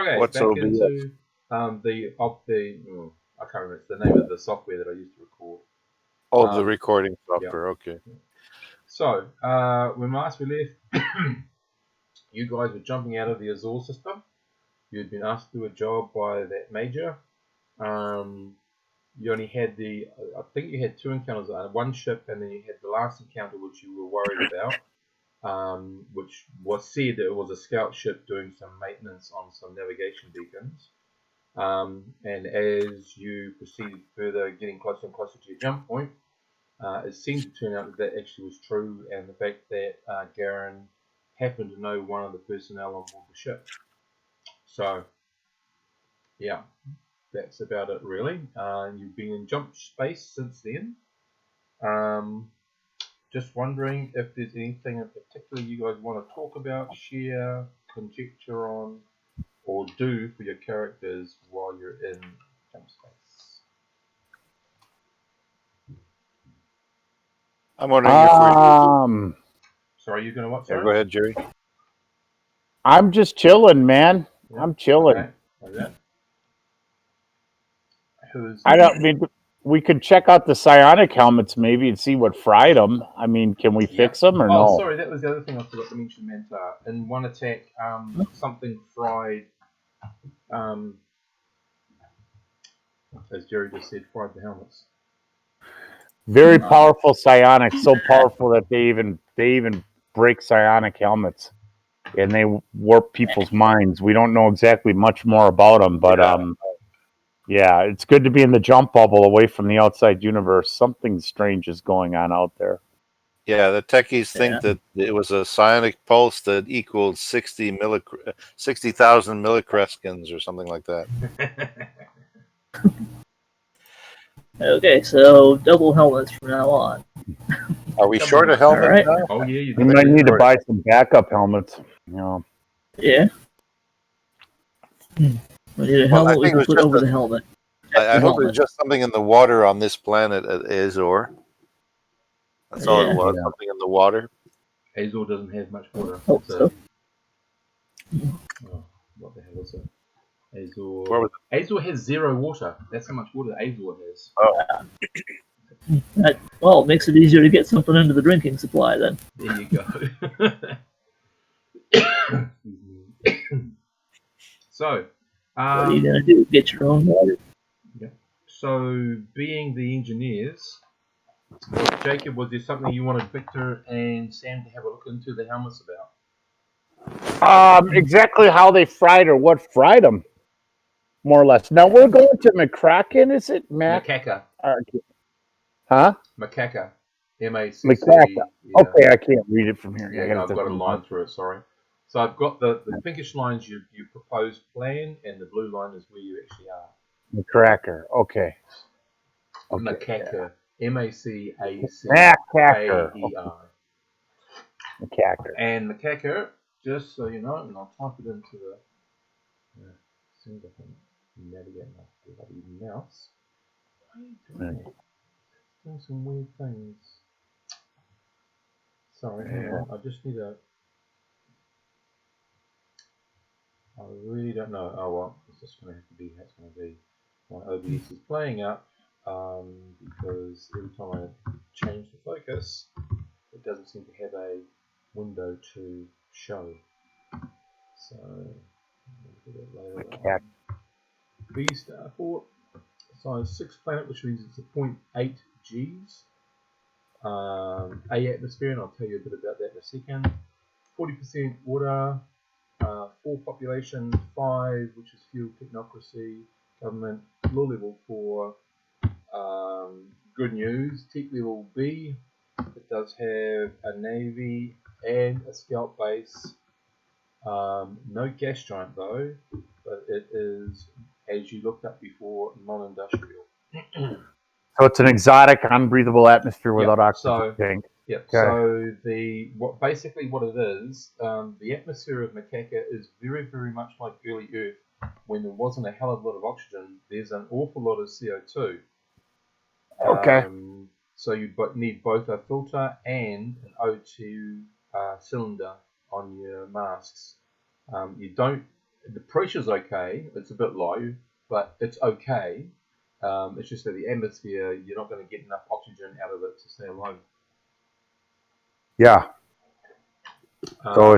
Okay, What's back OBS? into I can't remember. It's the name of the software that I used to record. Oh, the recording Yeah. software. Okay. So when last we left, you guys were jumping out of the Azure system. You'd been asked to do a job by that major. You only had I think you had 2 encounters, one ship, and then you had the last encounter, which you were worried about, which was said that it was a scout ship doing some maintenance on some navigation beacons. And as you proceeded further, getting closer and closer to your jump point, it seemed to turn out that actually was true, and the fact that Garen happened to know one of the personnel on board the ship. So, yeah, that's about it really. You've been in jump space since then. Just wondering if there's anything in particular you guys want to talk about, share, conjecture on, or do for your characters while you're in jump space. I'm wondering if we're. Sorry, you're gonna what? Yeah, Sorry? go ahead, Jerry. I'm just chilling, man. Yeah, I'm chilling. Okay. Like that. I don't mean we could check out the psionic helmets maybe and see what fried them. I mean, can we fix them or no? Oh, sorry, that was the other thing I forgot to mention, Mantar. In one attack, something fried, as Jerry just said, fried the helmets. Very powerful psionic, so powerful that they even break psionic helmets, and they warp people's minds. We don't know exactly much more about them, but yeah, it's good to be in the jump bubble away from the outside universe. Something strange is going on out there. Yeah, the techies think that it was a psionic pulse that equaled 60,000 millicreskins or something like that. Okay, so double helmets from now on. Are we short of helmets now? Oh yeah, you might need to buy some backup helmets. Yeah. We need a helmet we can put over the helmet. I hope there's just something in the water on this planet at Azor. That's all it was, something in the water. Azor doesn't have much water. Hope so. Oh, what the hell is it? Azor has 0 water. That's how much water Azor has. Oh. Well, it makes it easier to get something into the drinking supply then. There you go. So, what are you going to do? Get your own water? Yeah. So, being the engineers, Jacob, was there something you wanted Victor and Sam to have a look into the helmets about? Exactly how they fried or what fried them, more or less. Now we're going to McCracken, is it? Macaca. Huh? Macaca. M-A-C-C. Macaca. Yeah. Okay, I can't read it from here. Yeah, I've got a line through it, sorry. So I've got the pinkish lines you proposed plan, and the blue line is where you actually are. McCracker. Okay. Macaca. Yeah. M-A-C-A-C-A-E-R. Macaca. And macaca, just so you know, and I'll type it into the. As soon as I can navigate my bloody mouse. What are you doing? It's doing some weird things. Sorry, hang on. I just need a. I really don't know. Oh well, it's just going to have to be how it's going to be. My OBS is playing up because every time I change the focus, it doesn't seem to have a window to show. So, look at it later. B Starport, size 6 planet, which means it's a 0.8 Gs. A atmosphere, and I'll tell you a bit about that in a second. 40% water, 4 population, 5, which is fuel technocracy, government, law level 4. Good news, tech level B. It does have a navy and a scout base. No gas giant though, but it is, as you looked up before, non-industrial. So it's an exotic, unbreathable atmosphere without oxygen tank. Yep. Okay. So basically what it is, the atmosphere of Macaca is very, very much like early Earth. When there wasn't a hell of a lot of oxygen, there's an awful lot of CO2. Okay. So you need both a filter and an O2 cylinder on your masks. You don't the pressure's okay. It's a bit low, but it's okay. It's just that the atmosphere, you're not going to get enough oxygen out of it to stay alive. Yeah. So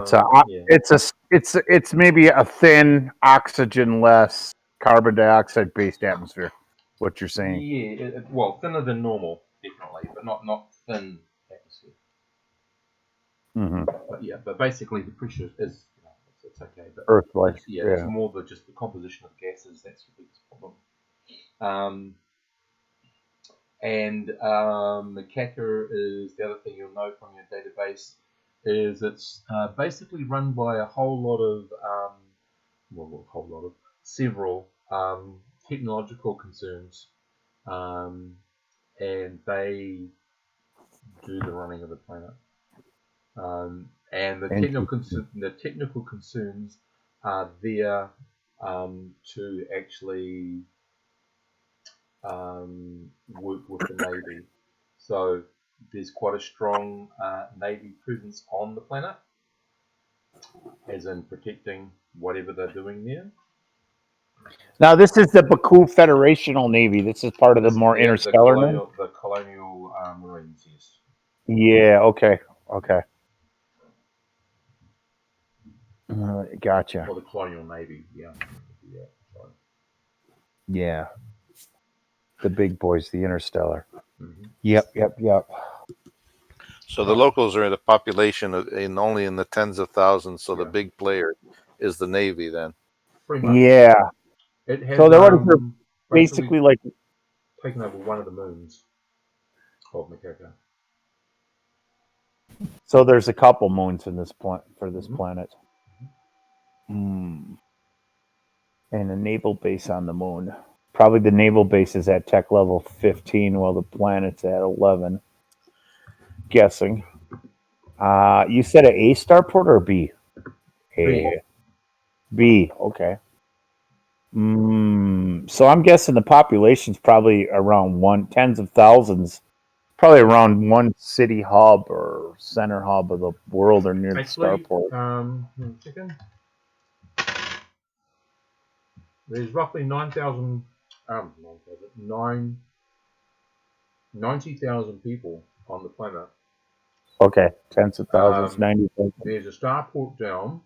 Yeah. it's maybe a thin, oxygen-less, carbon dioxide-based atmosphere. What you're saying? Yeah. Well, thinner than normal, definitely, but not thin atmosphere. Mm-hmm. But yeah, but basically the pressure is, it's okay. But Earth-like. it's more just the composition of gases that's the biggest problem. And Macaca is the other thing you'll know from your database is it's basically run by a whole lot of several technological concerns, and they do the running of the planet. And the technical concerns are there to actually work with the Navy. So there's quite a strong Navy presence on the planet, as in protecting whatever they're doing there. Now, this is the Baku Federational Navy. This is part of the more interstellar Navy? The colonial Marines, yes. Yeah, okay. Gotcha. Or the colonial Navy, yeah. Sorry. Yeah. The big boys, the interstellar. Mm-hmm. Yep. So the locals are in a population only in the tens of thousands. So the big player is the Navy then. Pretty much. Yeah. It has, So they're basically like taken over one of the moons of Macaca. So there's a couple moons in this planet Mm-hmm. planet. And a naval base on the moon. Probably the naval base is at tech level 15 while the planet's at 11. Guessing. You said an A starport or a B? B. Okay. So I'm guessing the population's probably around tens of thousands. Probably around one city hub or center hub of the world or near the starport. There's roughly 90,000 people on the planet. Okay, tens of thousands, 90,000. There's a starport down,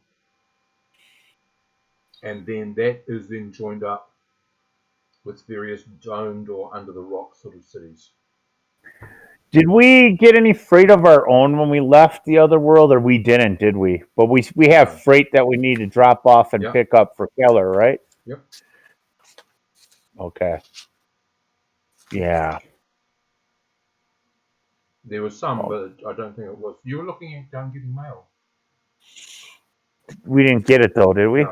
and then that is then joined up with various domed or under the rock sort of cities. Did we get any freight of our own when we left the other world, or we didn't, did we? But we have freight that we need to drop off and pick up for Keller, right? Yep. Okay. Yeah. There was some, but I don't think it was. You were looking at getting mail. We didn't get it, though, did we?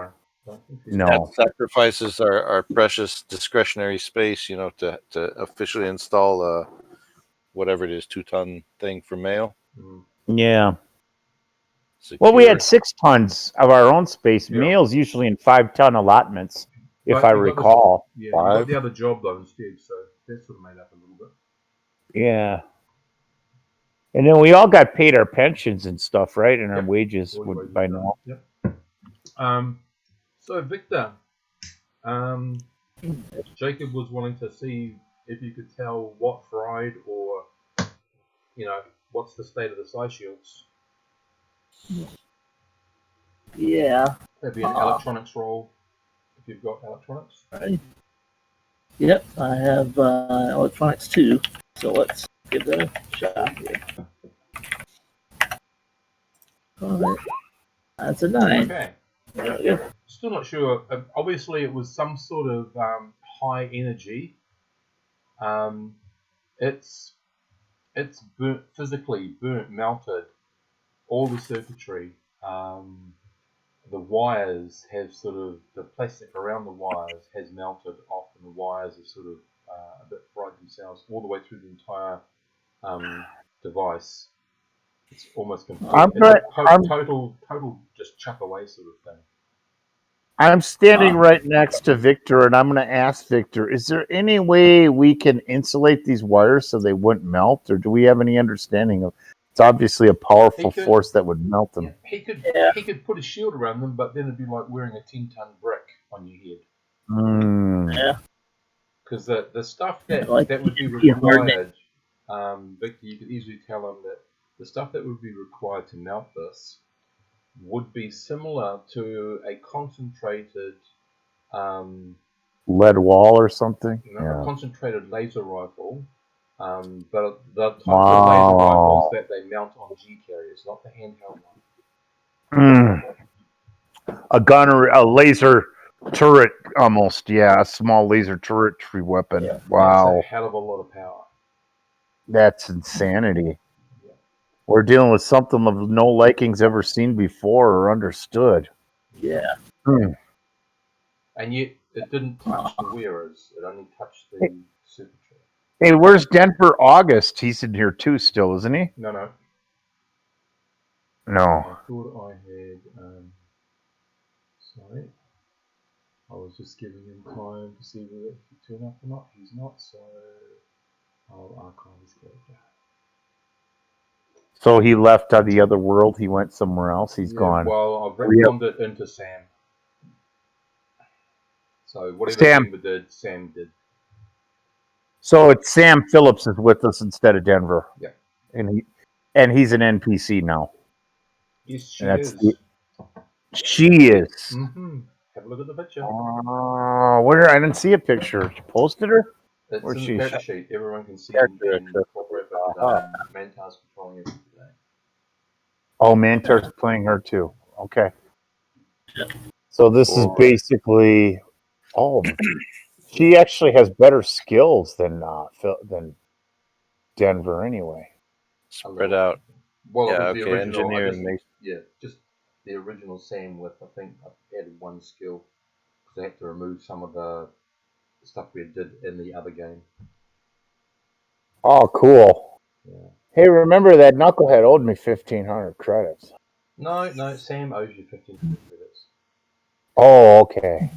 No. That sacrifices our precious discretionary space, to officially install whatever it is, 2-ton thing for mail. Yeah. Secure. Well, we had 6 tons of our own space. Mail's usually in 5-ton allotments, if I recall. You got the other job, though, instead, so that sort of made up a little bit. Yeah. And then we all got paid our pensions and stuff, right? And our wages by now. Yep. So, Victor, Jacob was wanting to see if you could tell what fried or, what's the state of the side shields. Yeah. That'd be an electronics roll if you've got electronics. Right. Yep, I have electronics too. So let's give that a shot here. All right. That's a 9. Okay. There we go. Still not sure. Obviously, it was some sort of high energy. It's burnt, physically burnt, melted. All the circuitry. The wires have the plastic around the wires has melted off, and the wires are sort of a bit fried themselves all the way through the entire device. It's almost complete. Total just chuck away sort of thing. I'm standing right next to Victor, and I'm going to ask Victor, is there any way we can insulate these wires so they wouldn't melt, or do we have any understanding of It's obviously a powerful He could- force that would melt them. Yeah, he could put a shield around them, but then it'd be like wearing a 10-ton brick on your head. Yeah. Because the stuff that Like, that would be it'd be hard required, Victor, you could easily tell him that the stuff that would be required to melt this would be similar to a concentrated, Lead wall or something. a concentrated laser rifle. But the type Wow. of laser rifles that they mount on G carriers, not the handheld one. A gun or a laser turret, almost. Yeah, a small laser turret tree weapon. Yeah. Wow, That's a hell of a lot of power. that's insanity. Yeah. We're dealing with something of no likings ever seen before or understood. Yeah. And yet it didn't touch the wearers; it only touched the super tree. Hey, where's Denver August? He's in here too still, isn't he? No. No. I thought I had. Sorry, I was just giving him time to see whether he could turn up or not. He's not, so I'll archive his character. So he left the other world. He went somewhere else. He's gone. Well, I've retconned it into Sam. So whatever Sam. Denver did, Sam did. So it's Sam Phillips is with us instead of Denver. Yeah. And he's an NPC now. Yes, she And is. She is. Mm-hmm. Have a look at the picture. Oh, where? I didn't see a picture. You posted her? It's Where's in she? the character sheet. Everyone can see Character and incorporate it. Mantar's controlling it today. Oh, Mantar's playing her too. Okay. So this is basically. Oh, she actually has better skills than Denver anyway. Spread out. Well, Yeah, it was the okay, original. engineering. Just the original Sam with, I think, I added one skill because I had to remove some of the stuff we did in the other game. Oh, cool. Yeah. Hey, remember that Knucklehead owed me 1,500 credits. No, Sam owes you 1,500 credits. Oh, okay.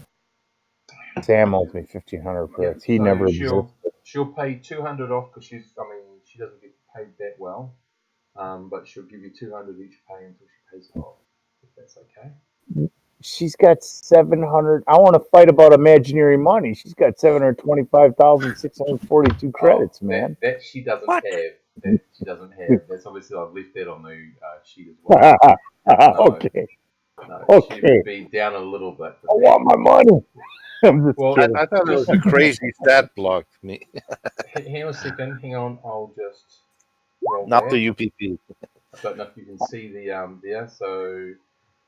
Sam owes me 1,500 credits. He never existed. She'll pay 200 off because she doesn't get paid that well. But she'll give you 200 each pay until she pays it off. If that's okay. She's got 700. I want to fight about imaginary money. She's got 725,642 credits, man. That she doesn't have. That she doesn't have. That's obviously I've left that on the sheet as well. Okay. She would be down a little bit. I want my money. Well, I thought it was a crazy stat block to me. Hang on a second. Hang on. I'll just roll Not back. the UPP. I don't know if you can see the there. So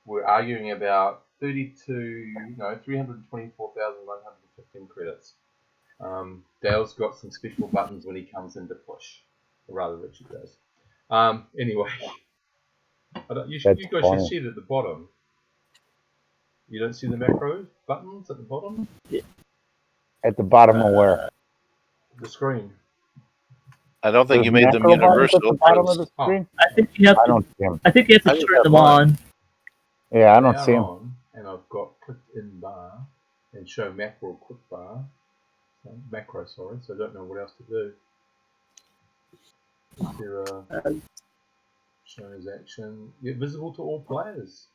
we're arguing about 324,115 credits. Dale's got some special buttons when he comes in to push, or rather Richard does. Anyway, you guys should see it at the bottom. You don't see the macro buttons at the bottom? Yeah. At the bottom of where? The screen. I don't think There's you made them macro buttons universal. at the bottom of the screen? I think you have I to. don't see them. I think you have to turn them on. Yeah, I don't see them. And I've got clicked in bar and show macro quick bar. Macro, sorry. So I don't know what else to do. Is there a shows action? Yeah, visible to all players.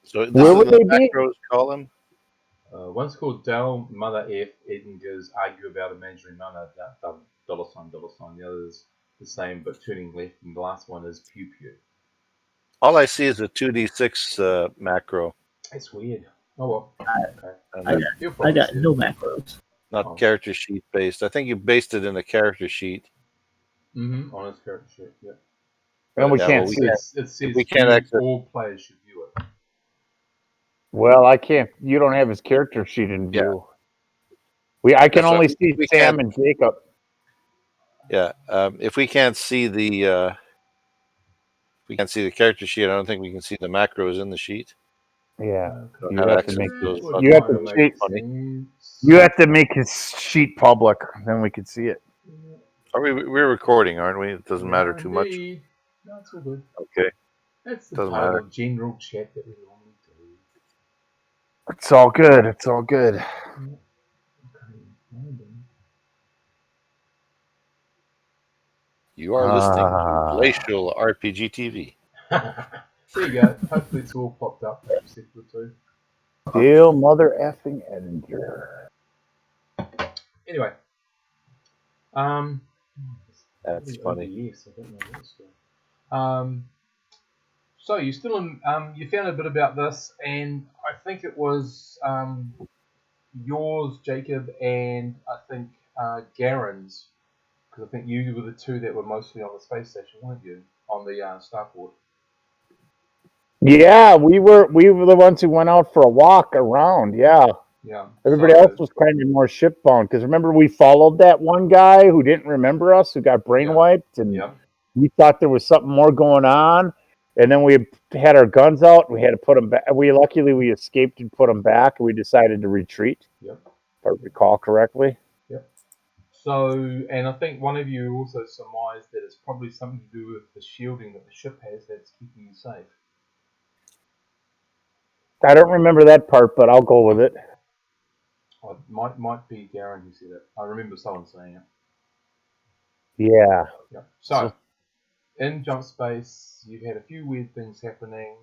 So Where would they be? macros column? One's called Dell Mother F. Edinger's Argue About Imaginary Mana, $. The other's the same but turning left, and the last one is Pew Pew. All I see is a 2d6 macro. That's weird. Oh well. Okay. I got no macros. Not character sheet based. I think you based it in a character sheet. Mm-hmm. On his character sheet, yeah. And we can't see it. It says we can't access. All players should view it. Well, I can't. You don't have his character sheet in view. Yeah. I can only see Sam and Jacob. Yeah. If we can't see the character sheet, I don't think we can see the macros in the sheet. Yeah. You have to make his sheet public, then we can see it. We're recording, aren't we? It doesn't matter too much. No, it's all good. Okay. That's the part of general chat that we normally do. It's all good. It's all good. You are listening to Glacial RPG TV. There you go. Hopefully it's all popped up for a second or two. Deal mother effing Edinger. Anyway. That's funny. Yes, I don't know what's going. So you still in, you found a bit about this, and I think it was yours, Jacob, and I think Garen's, because I think you were the two that were mostly on the space station, weren't you? On the starport. Yeah, we were the ones who went out for a walk around. Yeah. Yeah. Everybody so, else was kind of more shipbound because remember we followed that one guy who didn't remember us, who got brainwiped, and Yeah. we thought there was something more going on. And then we had our guns out. We had to put them back. Luckily we escaped and put them back, and we decided to retreat. Yep. If I recall correctly. Yep. So, and I think one of you also surmised that it's probably something to do with the shielding that the ship has that's keeping you safe. I don't remember that part, but I'll go with it. Oh, it might be Garen who said it. I remember someone saying it. Yeah. Yep. So in Jump Space, you've had a few weird things happening.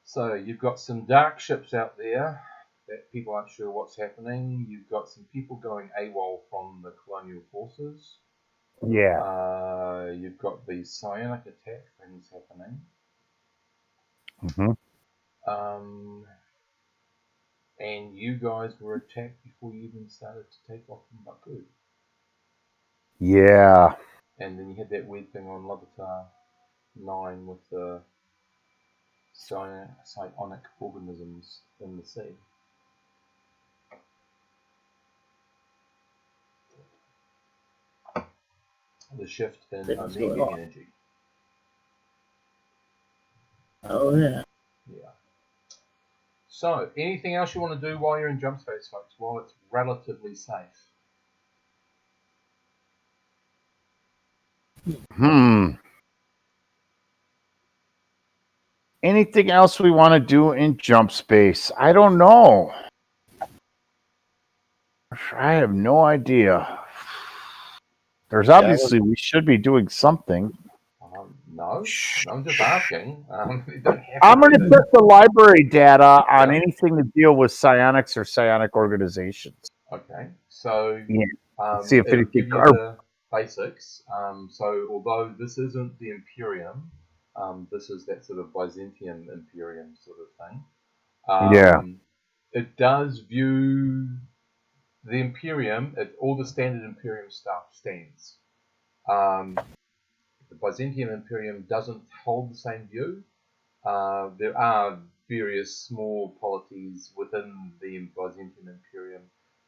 So you've got some dark ships out there that people aren't sure what's happening. You've got some people going AWOL from the colonial forces. Yeah. You've got the psionic attack things happening. Mm-hmm. And you guys were attacked before you even started to take off from Baku. Yeah. And then you had that weird thing on Labatar 9 with the psionic organisms in the sea. The shift in Things Omega going on. energy. Oh yeah. Yeah. So, anything else you want to do while you're in Jump Space, folks, while it's relatively safe? Anything else we want to do in Jump Space? I don't know. I have no idea. There's obviously we should be doing something. No, I'm just asking. You don't have I'm to going to do put the library data on anything to deal with psionics or psionic organizations. Okay, so See if it'll anything. give you the basics. So although this isn't the Imperium, this is that sort of Byzantium Imperium sort of thing. It does view the Imperium, all the standard Imperium stuff stands. The Byzantium Imperium doesn't hold the same view. There are various small polities within the Byzantium Imperium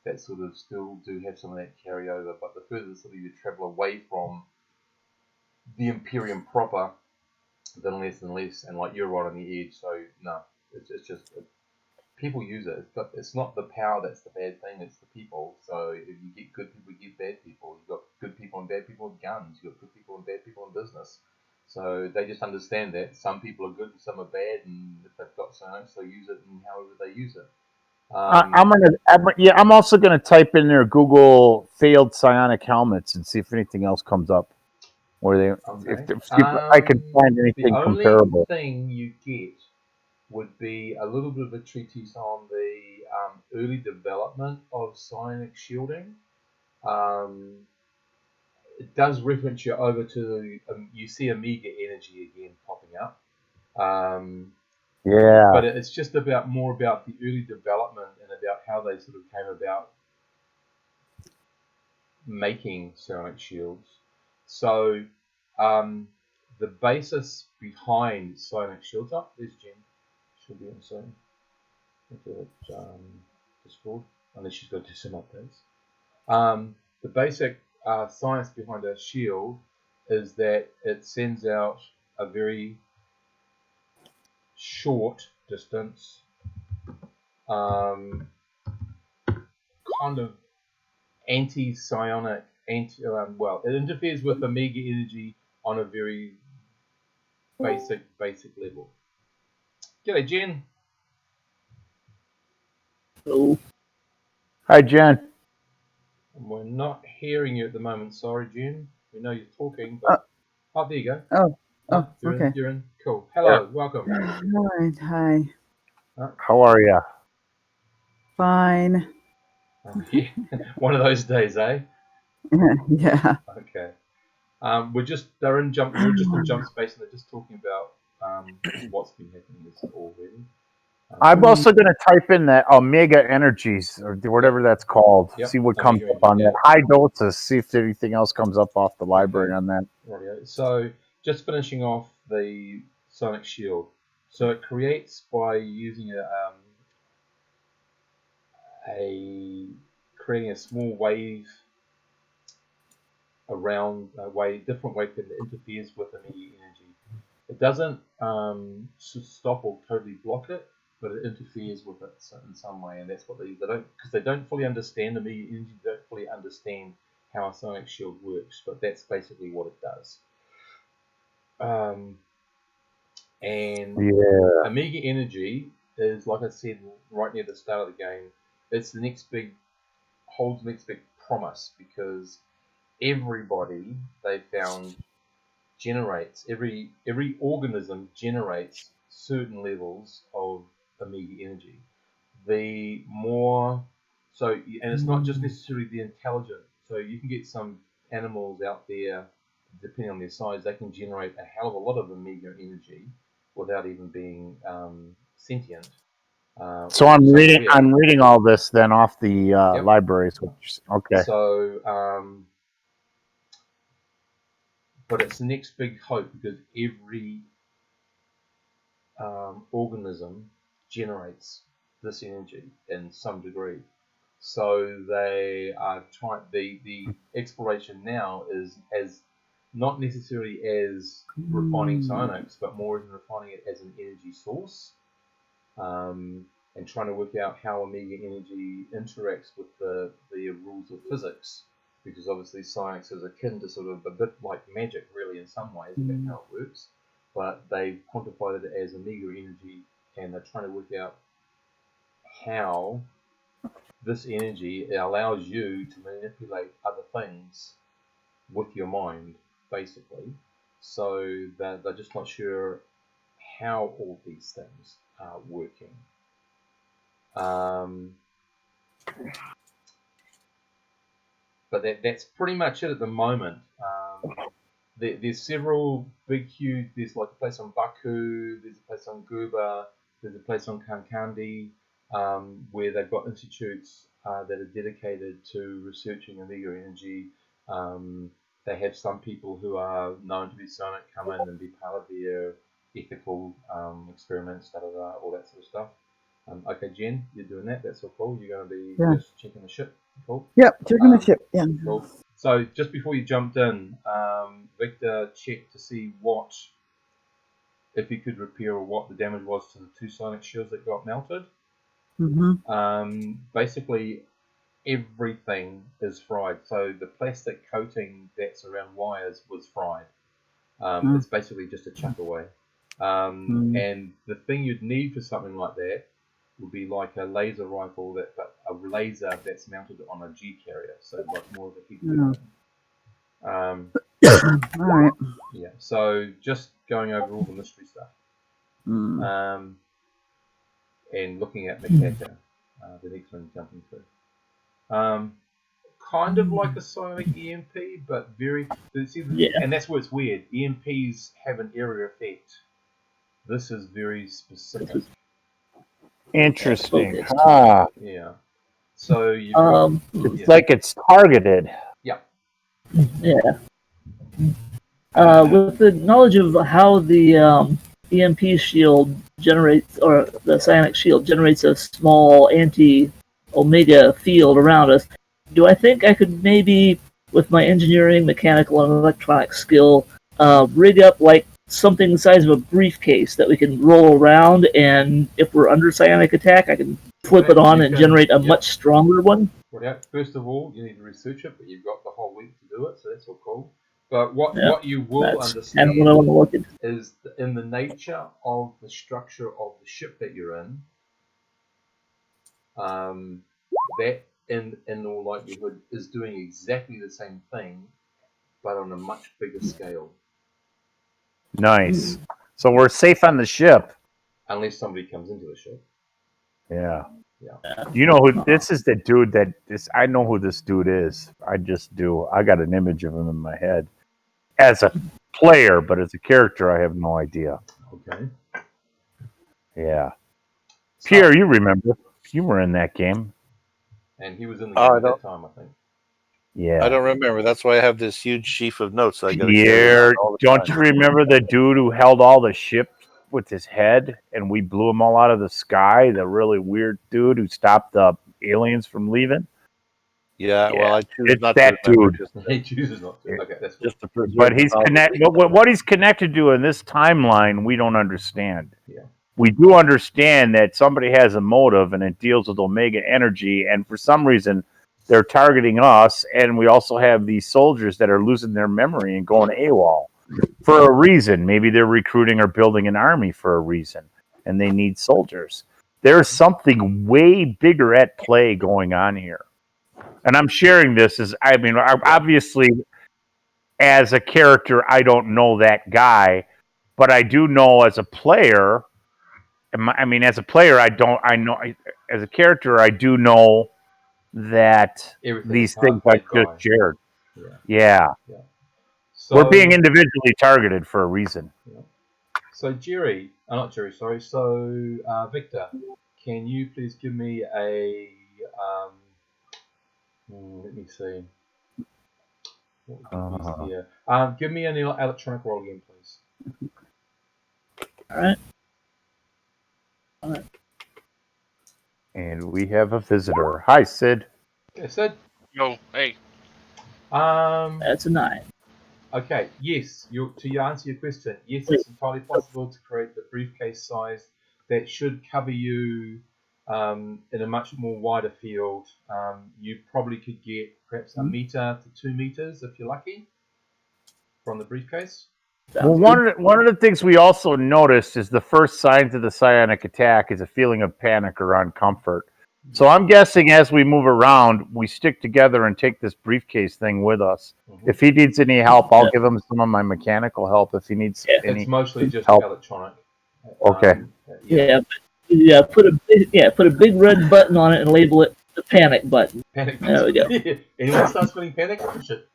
that sort of still do have some of that carryover, but the further sort of you travel away from the Imperium proper, then less and less, and like you're right on the edge, so no, it's just people use it. It's not the power that's the bad thing, it's the people. So if you get good people, you get bad people. You've got good people and bad people with guns. You've got good people and bad people in business. So they just understand that some people are good and some are bad, and if they've got psionics, they'll use it and however they use it. I'm also gonna type in there Google failed psionic helmets and see if anything else comes up. Where they, if I can find anything comparable. The only thing you get would be a little bit of a treatise on the early development of psionic shielding. It does reference you over to you see Omega energy again popping up. But it's just more about the early development and about how they sort of came about making psionic shields. So the basis behind psionic shields there's Jen. She'll be on soon. Into Discord, unless she's got to do some updates. The basic science behind a shield is that it sends out a very short distance, kind of anti-psionic, it interferes with Omega energy on a very basic level. G'day, Jen. Hello. Hi, Jen. We're not hearing you at the moment. Sorry, Jen. We know you're talking, but there you go. Oh, No, you're okay. in. You're in. Cool. Hello, welcome. All right. Hi. How are you? Fine. Yeah, one of those days, eh? Yeah. Okay. We're just in jump space, and they're just talking about what's been happening already. I'm also going to type in the omega energies or whatever that's called. Yep, See what comes omega up on energy, that. High doses. See if anything else comes up off the library Okay. on that. Rightio. So just finishing off the sonic shield. So it creates by using creating a small wave around different wave that interferes with immediate energy. It doesn't stop or totally block it, but it interferes with it in some way, and that's what they don't, because they don't fully understand immediate energy. They don't fully understand how a sonic shield works, but that's basically what it does. And Yeah. Amiga Energy is, like I said right near the start of the game, it's the next big, holds the next big promise, because everybody they found generates, every organism generates certain levels of Amiga Energy. The more, so, and it's not just necessarily the intelligent, so you can get some animals out there, depending on their size, they can generate a hell of a lot of Amiga Energy without even being sentient. So I'm reading all this then off the libraries. Okay. So, but it's the next big hope, because every organism generates this energy in some degree. So they are trying. The exploration now is as not necessarily as refining psionics, but more as refining it as an energy source, and trying to work out how Amiga energy interacts with the rules of physics, because obviously psionics is akin to sort of a bit like magic, really, in some ways, about how it works. But they've quantified it as Amiga energy, and they're trying to work out how this energy allows you to manipulate other things with your mind, basically. So they're just not sure how all these things are working. But that's pretty much it at the moment. There's several big, huge. There's like a place on Baku. There's a place on Guba. There's a place on Kankandi, where they've got institutes that are dedicated to researching Amiga energy. They have some people who are known to be psionic come in and be part of their ethical experiments, all that sort of stuff. Okay, Jen, you're doing that. That's all cool. You're going to be just checking the ship. Cool. Yep, checking the ship. Yeah. Cool. So just before you jumped in, Victor checked to see if he could repair or what the damage was to the two sonic shields that got melted. Basically, everything is fried. So the plastic coating that's around wires was fried. It's basically just a chuck away. And the thing you'd need for something like that would be like a laser rifle, but a laser that's mounted on a G carrier, so like more of a heat thing. All right. Yeah. So just going over all the mystery stuff, and looking at Mikata, the next one jumping through. Kind of like a psionic EMP, but and that's where it's weird. EMPs have an area effect. This is very specific. Interesting. Yeah. So you. It's like it's targeted. Yeah. Yeah. With the knowledge of how the EMP shield generates, or the psionic shield generates a small anti-omega field around us, do I think I could maybe, with my engineering, mechanical, and electronic skill, rig up like something the size of a briefcase that we can roll around, and if we're under psionic attack, I can flip it on and generate a much stronger one? Well, first of all, you need to research it, but you've got the whole week to do it, so that's all cool. But what you will understand is in the nature of the structure of the ship that you're in, that in all likelihood is doing exactly the same thing but on a much bigger scale. Nice. So we're safe on the ship. Unless somebody comes into the ship. Yeah. Yeah. You know who this is? The dude that this. I know who this dude is. I just do. I got an image of him in my head as a player, but as a character, I have no idea. Okay. Yeah. So, Pierre, you remember? You were in that game. and he was in the game at that time, I think. Yeah. I don't remember. That's why I have this huge sheaf of notes I got to carry Pierre, around all the don't time. you remember the dude who held all the ships with his head, and we blew them all out of the sky? The really weird dude who stopped the aliens from leaving. Yeah, well, I choose It's not that to remember. dude. He chooses not to. Okay, that's cool. Just to preserve But he's the knowledge. connected. What he's connected to in this timeline, we don't understand. Yeah. We do understand that somebody has a motive, and it deals with Omega energy, and for some reason, they're targeting us. And we also have these soldiers that are losing their memory and going AWOL for a reason. Maybe they're recruiting or building an army for a reason, and they need soldiers. There's something way bigger at play going on here. And I'm sharing this as, I mean, obviously, as a character, I don't know that guy, but I do know as a player. I mean, as a player, I know. As a character, I do know that Everything. these things I just shared. Yeah. Yeah. So, We're being individually targeted for a reason. Yeah. So Jerry, not Jerry, sorry. So Victor, can you please give me a let me see. What would be best here? Give me an electronic roll again, please. All right. And we have a visitor. Hi, Sid. Okay, Sid. Yo, hey. That's a 9. Okay, yes. To answer your question, yes, it's entirely possible to create the briefcase size that should cover you in a much more wider field. You probably could get perhaps a meter to 2 meters if you're lucky from the briefcase. Well, one of the things we also noticed is the first signs of the psionic attack is a feeling of panic or uncomfort. So I'm guessing as we move around, we stick together and take this briefcase thing with us. Mm-hmm. If he needs any help, I'll give him some of my mechanical help if he needs any. It's mostly just help. electronic. Okay. Put a big red button on it and label it the panic button. Panic. There we go. Anyone starts feeling panic? Oh, shit.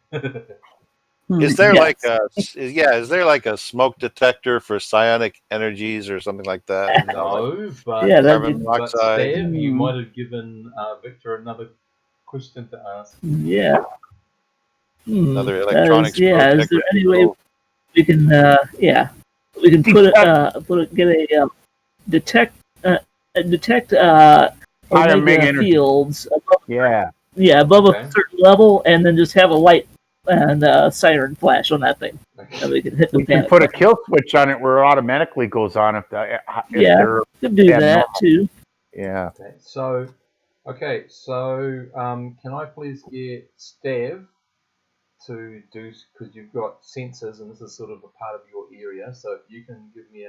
Is there Yes. is there like a smoke detector for psionic energies or something like that? No, but Yeah, carbon but monoxide. Steve, you might have given Victor another question to ask. Yeah. Another electronics. Is there any way we can? We can get a detect omega fields above a certain level, and then just have a light and siren flash on that thing. Okay. And we can hit the We can panic put a button. kill switch on it where it automatically goes on if Could do Yeah, that too. Yeah. Okay, so can I please get Stav to do, because you've got sensors and this is sort of a part of your area, so if you can give me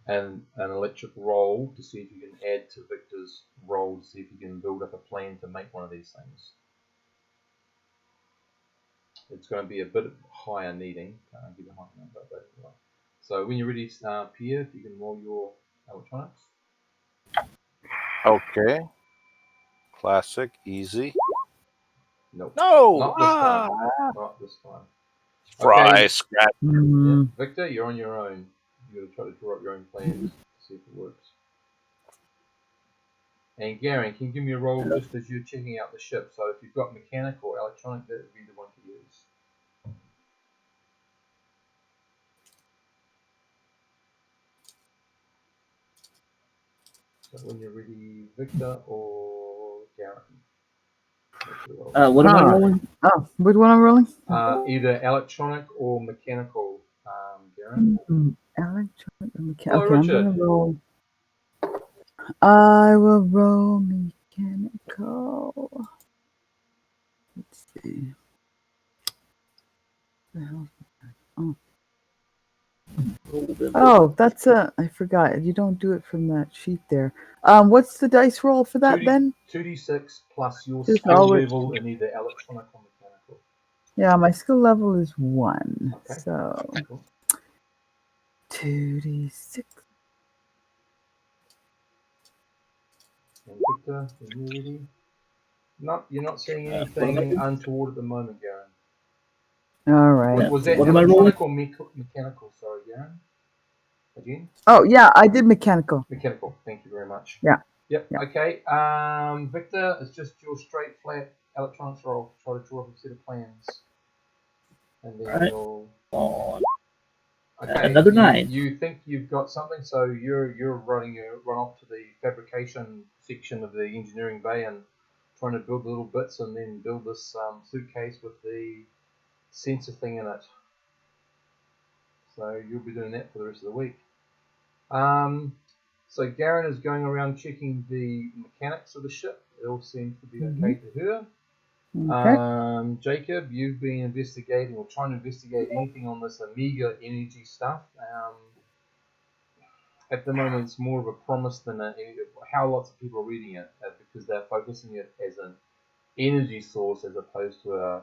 an electric roll to see if you can add to Victor's roll to see if you can build up a plan to make one of these things. It's going to be a bit higher needing. Can't give a high number, but anyway. So when you're ready, Pierre, if you can roll your electronics. Okay. Classic, easy. Nope. No, Not this time. Not this time. Fry, Okay. scratch. Yeah. Victor, you're on your own. You got to try to draw up your own plans, see if it works. And Garen, can you give me a roll just as you're checking out the ship? So if you've got mechanical or electronic, that would be the one to use. So when you're ready, Victor or Garen? What am I rolling? Oh, which one I'm rolling? Either electronic or mechanical, Garen. Electronic or mechanical. Oh, Okay, I'm Richard. gonna roll. I will roll mechanical. Let's see. What the hell? Oh, that's I forgot. You don't do it from that sheet there. What's the dice roll for that, Ben? 2d6 plus your Just skill always- level in either electronic or mechanical. Yeah, my skill level is 1. Okay. So Cool. 2d6. And Victor, are you ready? No, you're not seeing anything untoward at the moment, Garen. All right. Was that What am I rolling? electronic or mechanical? Sorry, Garen. Again? Oh, yeah, I did mechanical. Mechanical. Thank you very much. Yeah. Yep. Yeah. Okay. Victor, it's just your straight flat electronics roll. Try to draw up a set of plans, and then Alright. you'll. Oh, Okay. another 9. You think you've got something, so you're run off to the fabrication section of the engineering bay and trying to build little bits, and then build this suitcase with the sensor thing in it. So you'll be doing that for the rest of the week. So Garen is going around checking the mechanics of the ship. It all seems to be okay to her. Okay. Jacob, you've been investigating or trying to investigate anything on this Omega energy stuff. At the moment, it's more of a promise than how lots of people are reading it because they're focusing it as an energy source as opposed to a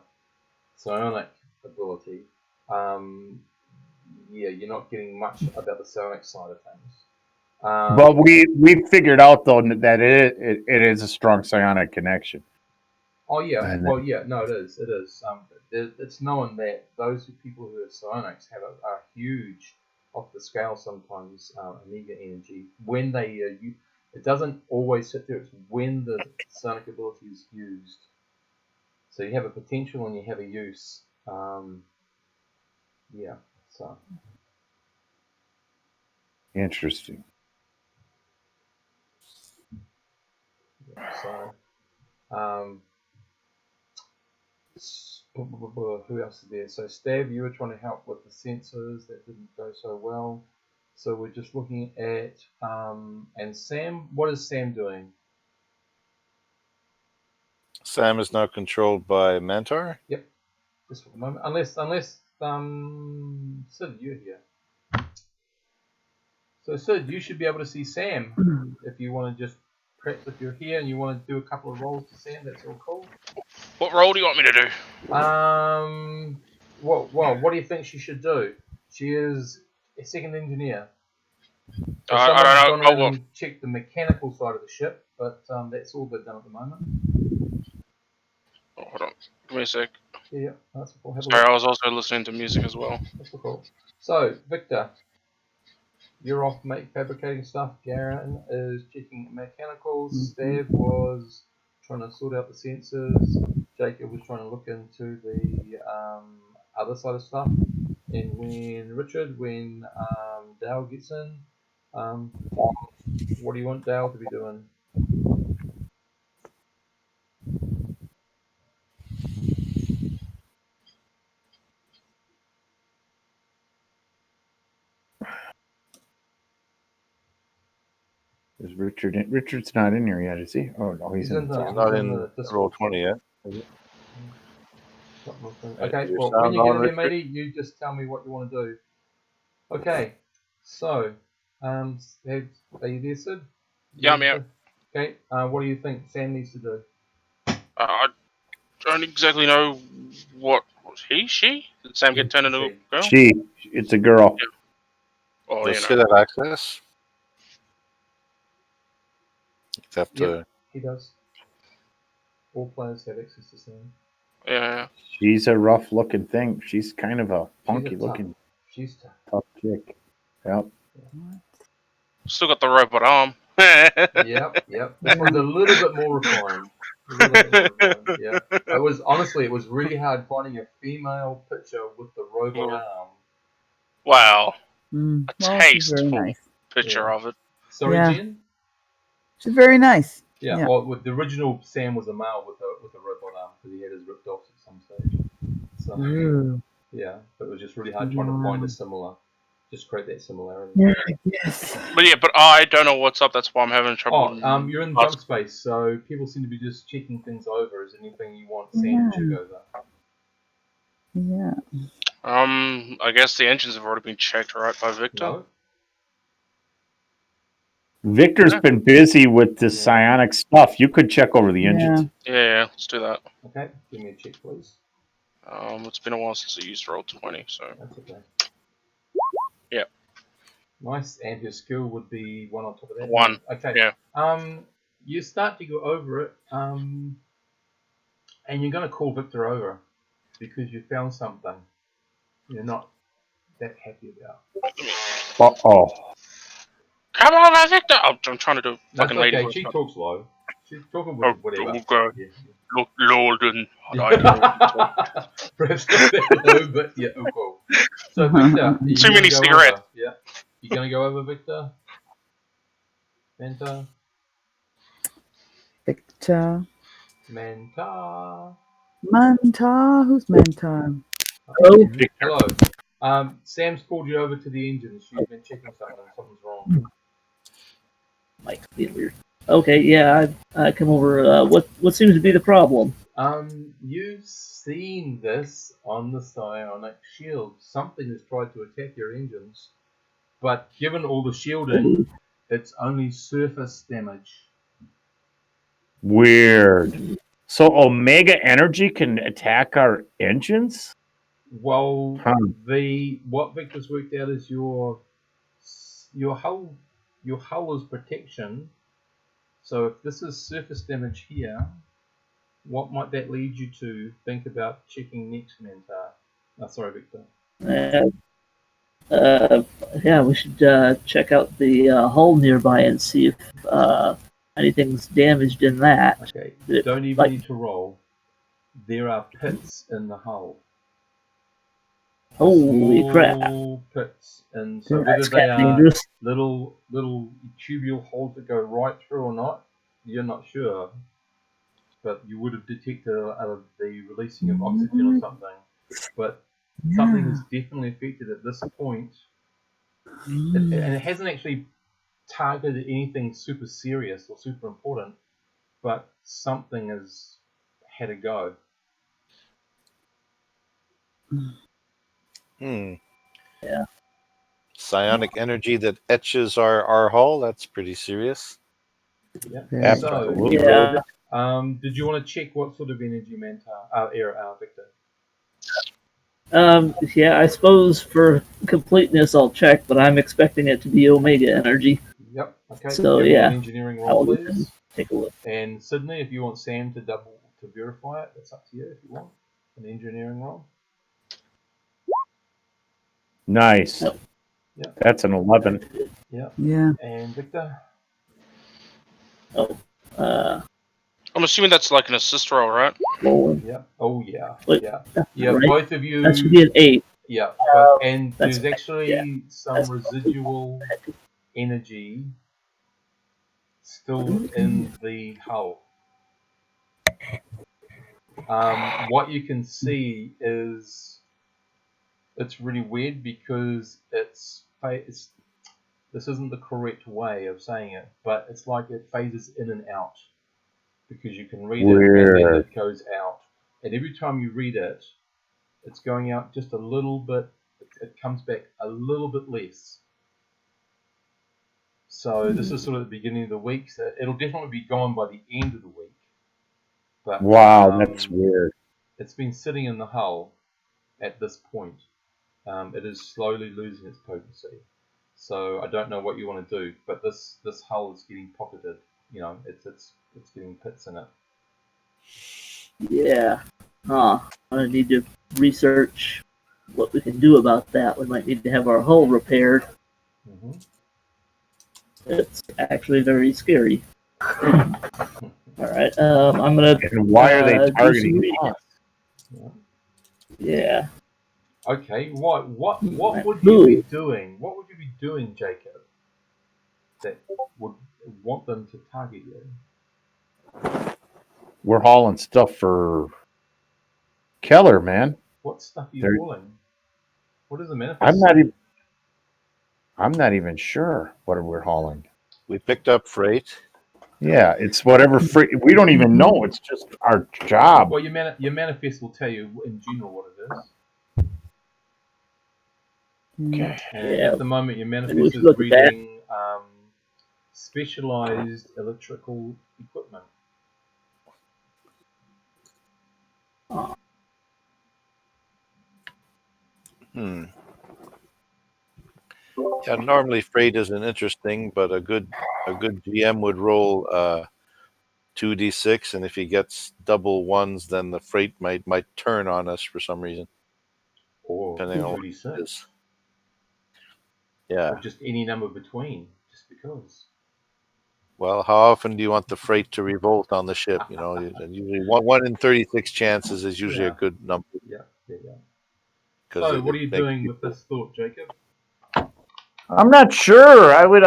psionic ability. Yeah, you're not getting much about the psionic side of things. But we figured out though that it is a strong psionic connection. Oh yeah, And well yeah, no, it is. It's known that those people who are psionics have a huge, off the scale sometimes, Omega energy. When they it doesn't always sit there. It's when the psionic ability is used. So you have a potential and you have a use. Yeah. So. Interesting. Yeah, so. Who else is there? So Stav, you were trying to help with the sensors. That didn't go so well. So we're just looking at and Sam. What is Sam doing? Sam is now controlled by Mantar. Yep. Just for the moment, unless Sid, you're here. So Sid, you should be able to see Sam if you want to just perhaps if you're here and you want to do a couple of rolls to Sam. That's all cool. What role do you want me to do? What do you think she should do? She is a second engineer. So I someone's don't gone know. around and checked the mechanical side of the ship, but that's all they've done at the moment. Oh, hold on. Give me a sec. Yeah, that's cool. Have a Sorry, look. I was also listening to music as well. That's cool. So, Victor, you're off fabricating stuff. Garen is checking mechanicals. Stav was trying to sort out the sensors. Jacob was trying to look into the other side of stuff. And when Dale gets in, what do you want Dale to be doing? Is Richard in? Richard's not in here yet, is he? Oh no, he's in. He's not in roll 20 yet. Okay, Your well, sound when you get on, in there, Richard? matey, you just tell me what you want to do. Okay, so, are you there, Sid? Yeah, I'm here. Okay, what do you think Sam needs to do? I don't exactly know what was she? Did Sam get turned into a girl? It's a girl. Oh, Does you she know. have access? Except Yep, he does. All players have access to Sam. Yeah. She's a rough looking thing. She's kind of a funky looking She's tough chick. Yep. Still got the robot arm. Yep. This one's a little bit more refined. Yeah. It was really hard finding a female picture with the robot arm. Wow. A A tasteful nice. picture of it. Sorry, Yeah. Jen? She's very nice. Yeah. Well, with the original Sam was a male with a robot arm because he had his ripped off at some stage. So Ooh. yeah, but it was just really hard trying to find a similar, just create that similarity. Yeah, yes. But I don't know what's up. That's why I'm having trouble. You're in jump space, so people seem to be just checking things over. Is there anything you want Sam to check over? Yeah. I guess the engines have already been checked, right, by Victor? No. Victor's been busy with the psionic stuff. You could check over the engines. Yeah, let's do that. Okay, give me a check, please. It's been a while since I used roll 20, so That's okay. Yeah. Nice, and your skill would be 1 on top of that. 1. Okay. Yeah. You start to go over it, and you're going to call Victor over because you found something you're not that happy about. Uh-oh. Come on, Victor! Oh, I'm trying to do That's fucking lady okay. voice. She talks low. She's talking Oh, with whatever. okay. Yeah. Look, Lord, and I know. Perhaps not that low, but yeah, oh, cool. So Victor, you're Too gonna many go cigarettes. over. Yeah, you're gonna go over, Victor. Manta. Victor. Manta. Manta. Who's Manta? Oh, Hello. Sam's called you over to the engines. She's been checking something. Something's wrong. Mike's being weird. Okay, yeah, I come over. What seems to be the problem? You've seen this on the psionic shield. Something has tried to attack your engines, but given all the shielding, it's only surface damage. Weird. So Omega Energy can attack our engines? Well, Huh. what Victor's worked out is your hull is protection. So if this is surface damage here, what might that lead you to think about checking next, Manta? Sorry, Victor. Yeah, we should check out the hull nearby and see if anything's damaged in that. Okay, It- don't even like- need to roll. There are pits in the hull. Holy crap! Small pits, and so whether That's they kind of are dangerous. little tubule holes that go right through or not, you're not sure. But you would have detected the releasing of oxygen or something. But something is definitely affected at this point, and it hasn't actually targeted anything super serious or super important, but something has had a go. Yeah. Psionic energy that etches our hull. That's pretty serious. Yeah. Absolutely. Yeah. Did you want to check what sort of energy Victor? Yeah, I suppose for completeness I'll check, but I'm expecting it to be Omega Energy. Yep. Okay. So, Give me yeah. an engineering roll, I'll please. take a look. And Sydney, if you want Sam to verify it, that's up to you. If you want an engineering roll. Nice. Yep. Yep. That's an 11. Yep. Yeah. And Victor. I'm assuming that's like an assist roll, right? Rolling. Yeah. Oh yeah. Wait, Yeah. that's Yeah. right. Both of you. That should be an 8. Yeah. And That's there's actually yeah. some That's- residual energy still in the hull. What you can see is it's really weird because this isn't the correct way of saying it, but it's like it phases in and out because you can read it and then it goes out, and every time you read it, it's going out just a little bit. It comes back a little bit less. So this is sort of the beginning of the week. So it'll definitely be gone by the end of the week. But Wow, that's weird. It's been sitting in the hull at this point. It is slowly losing its potency. So I don't know what you want to do, but this hull is getting pocketed. You know, it's getting pits in it. Yeah. I need to research what we can do about that. We might need to have our hull repaired. Mm-hmm. It's actually very scary. All right. I'm gonna. And why are they do some targeting reading. us? Yeah. Okay. What would you be doing? What would you be doing, Jacob, that would want them to target you? We're hauling stuff for Keller, man. What stuff are you hauling? What is the manifest? I'm not even sure what we're hauling. We picked up freight. Yeah, it's whatever free. We don't even know. It's just our job. Well, your manifest will tell you in general what it is. Okay. And Yeah. at the moment, your Maybe we manifest should is look at that. reading specialized electrical equipment. Yeah, normally freight isn't interesting, but a good GM would roll 2d6, and if he gets double ones, then the freight might turn on us for some reason. Or Depending on what 2d6. it is. Yeah. Or just any number between, just because. Well, how often do you want the freight to revolt on the ship? You know, usually one in 36 chances is usually a good number. Yeah. Because So, what are it you makes doing with people. this thought, Jacob? I'm not sure. I would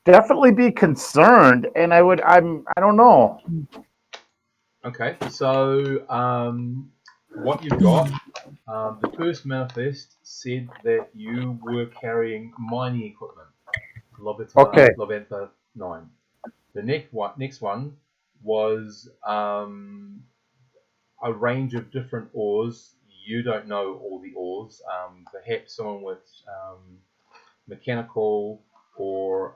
definitely be concerned, and I don't know. Okay, so what you've got, the first manifest said that you were carrying mining equipment, Okay. Lobenta 9. The next one was a range of different ores. You don't know all the ores. Perhaps someone with mechanical or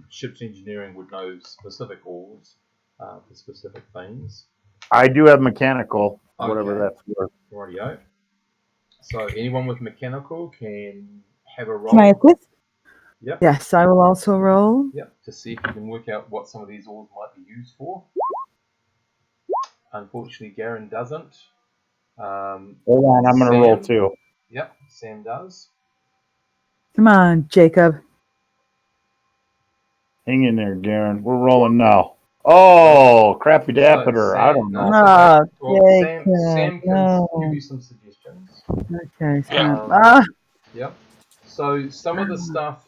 ships engineering would know specific ores for specific things. I do have mechanical, whatever Okay. that's worth. Rightio. So anyone with mechanical can have a roll. Can I assist? Yep. Yes, I will also roll. Yep. To see if you can work out what some of these ores might be used for. Unfortunately, Garen doesn't. Hold on, I'm going to roll too. Yep, Sam does. Come on, Jacob. Hang in there, Garen. We're rolling now. Oh, crappy dappiter. I don't know. Sam can give you some suggestions. Okay, Sam. Yep. So some of the stuff,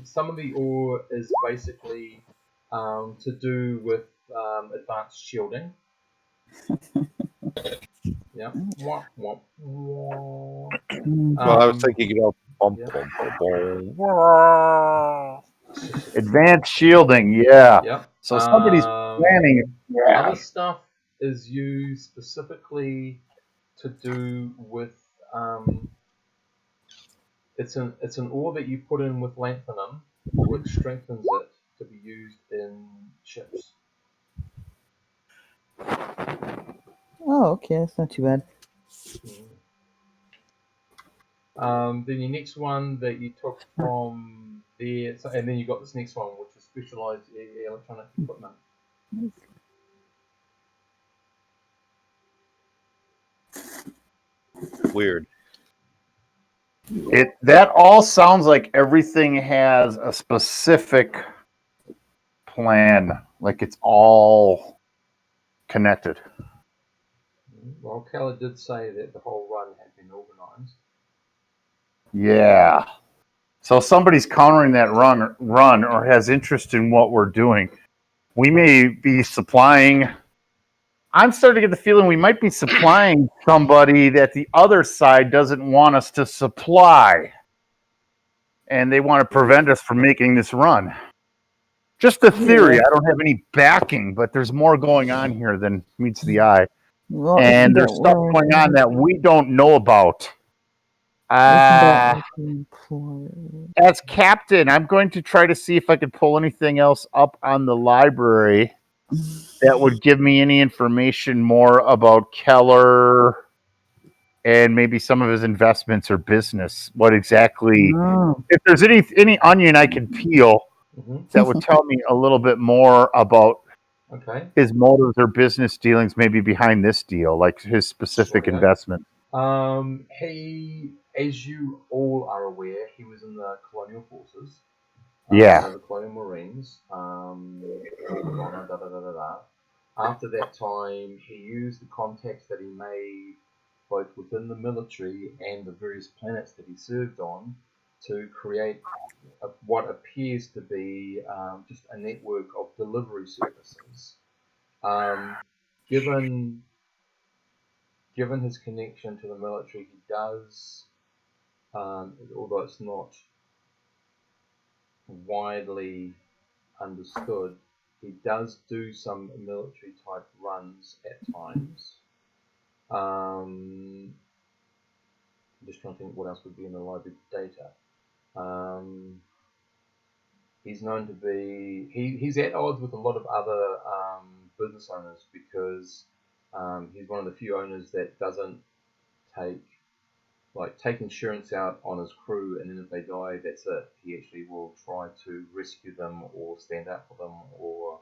some of the ore is basically to do with advanced shielding. Yeah. Well, I was thinking, advanced shielding, yeah. Yep. So somebody's planning. Yeah. Other stuff is used specifically to do with it's an ore that you put in with lanthanum, which strengthens it to be used in ships. Oh, okay, that's not too bad. Then your next one that you took from there, and then you got this next one, which is specialized electronic equipment. Weird. That all sounds like everything has a specific plan, like it's all connected. Well, Keller did say that the whole run had been organized. Yeah. So somebody's countering that run or has interest in what we're doing. We may be supplying. I'm starting to get the feeling we might be supplying somebody that the other side doesn't want us to supply. And they want to prevent us from making this run. Just a theory. Yeah. I don't have any backing, but there's more going on here than meets the eye. Well, And there's stuff going on that we don't know about. As captain, I'm going to try to see if I can pull anything else up on the library that would give me any information more about Keller and maybe some of his investments or business. What exactly? If there's any onion I can peel that would tell me a little bit more about his motives or business dealings, maybe behind this deal, like his specific investment. He, as you all are aware, he was in the colonial forces. The colonial marines. After that time, he used the contacts that he made both within the military and the various planets that he served on to create what appears to be just a network of delivery services. Given his connection to the military, he does, although it's not widely understood, he does do some military type runs at times. I'm just trying to think what else would be in the library data. He's known to be he's at odds with a lot of other business owners because he's one of the few owners that doesn't take like take insurance out on his crew, and then if they die, that's it. He actually will try to rescue them or stand up for them or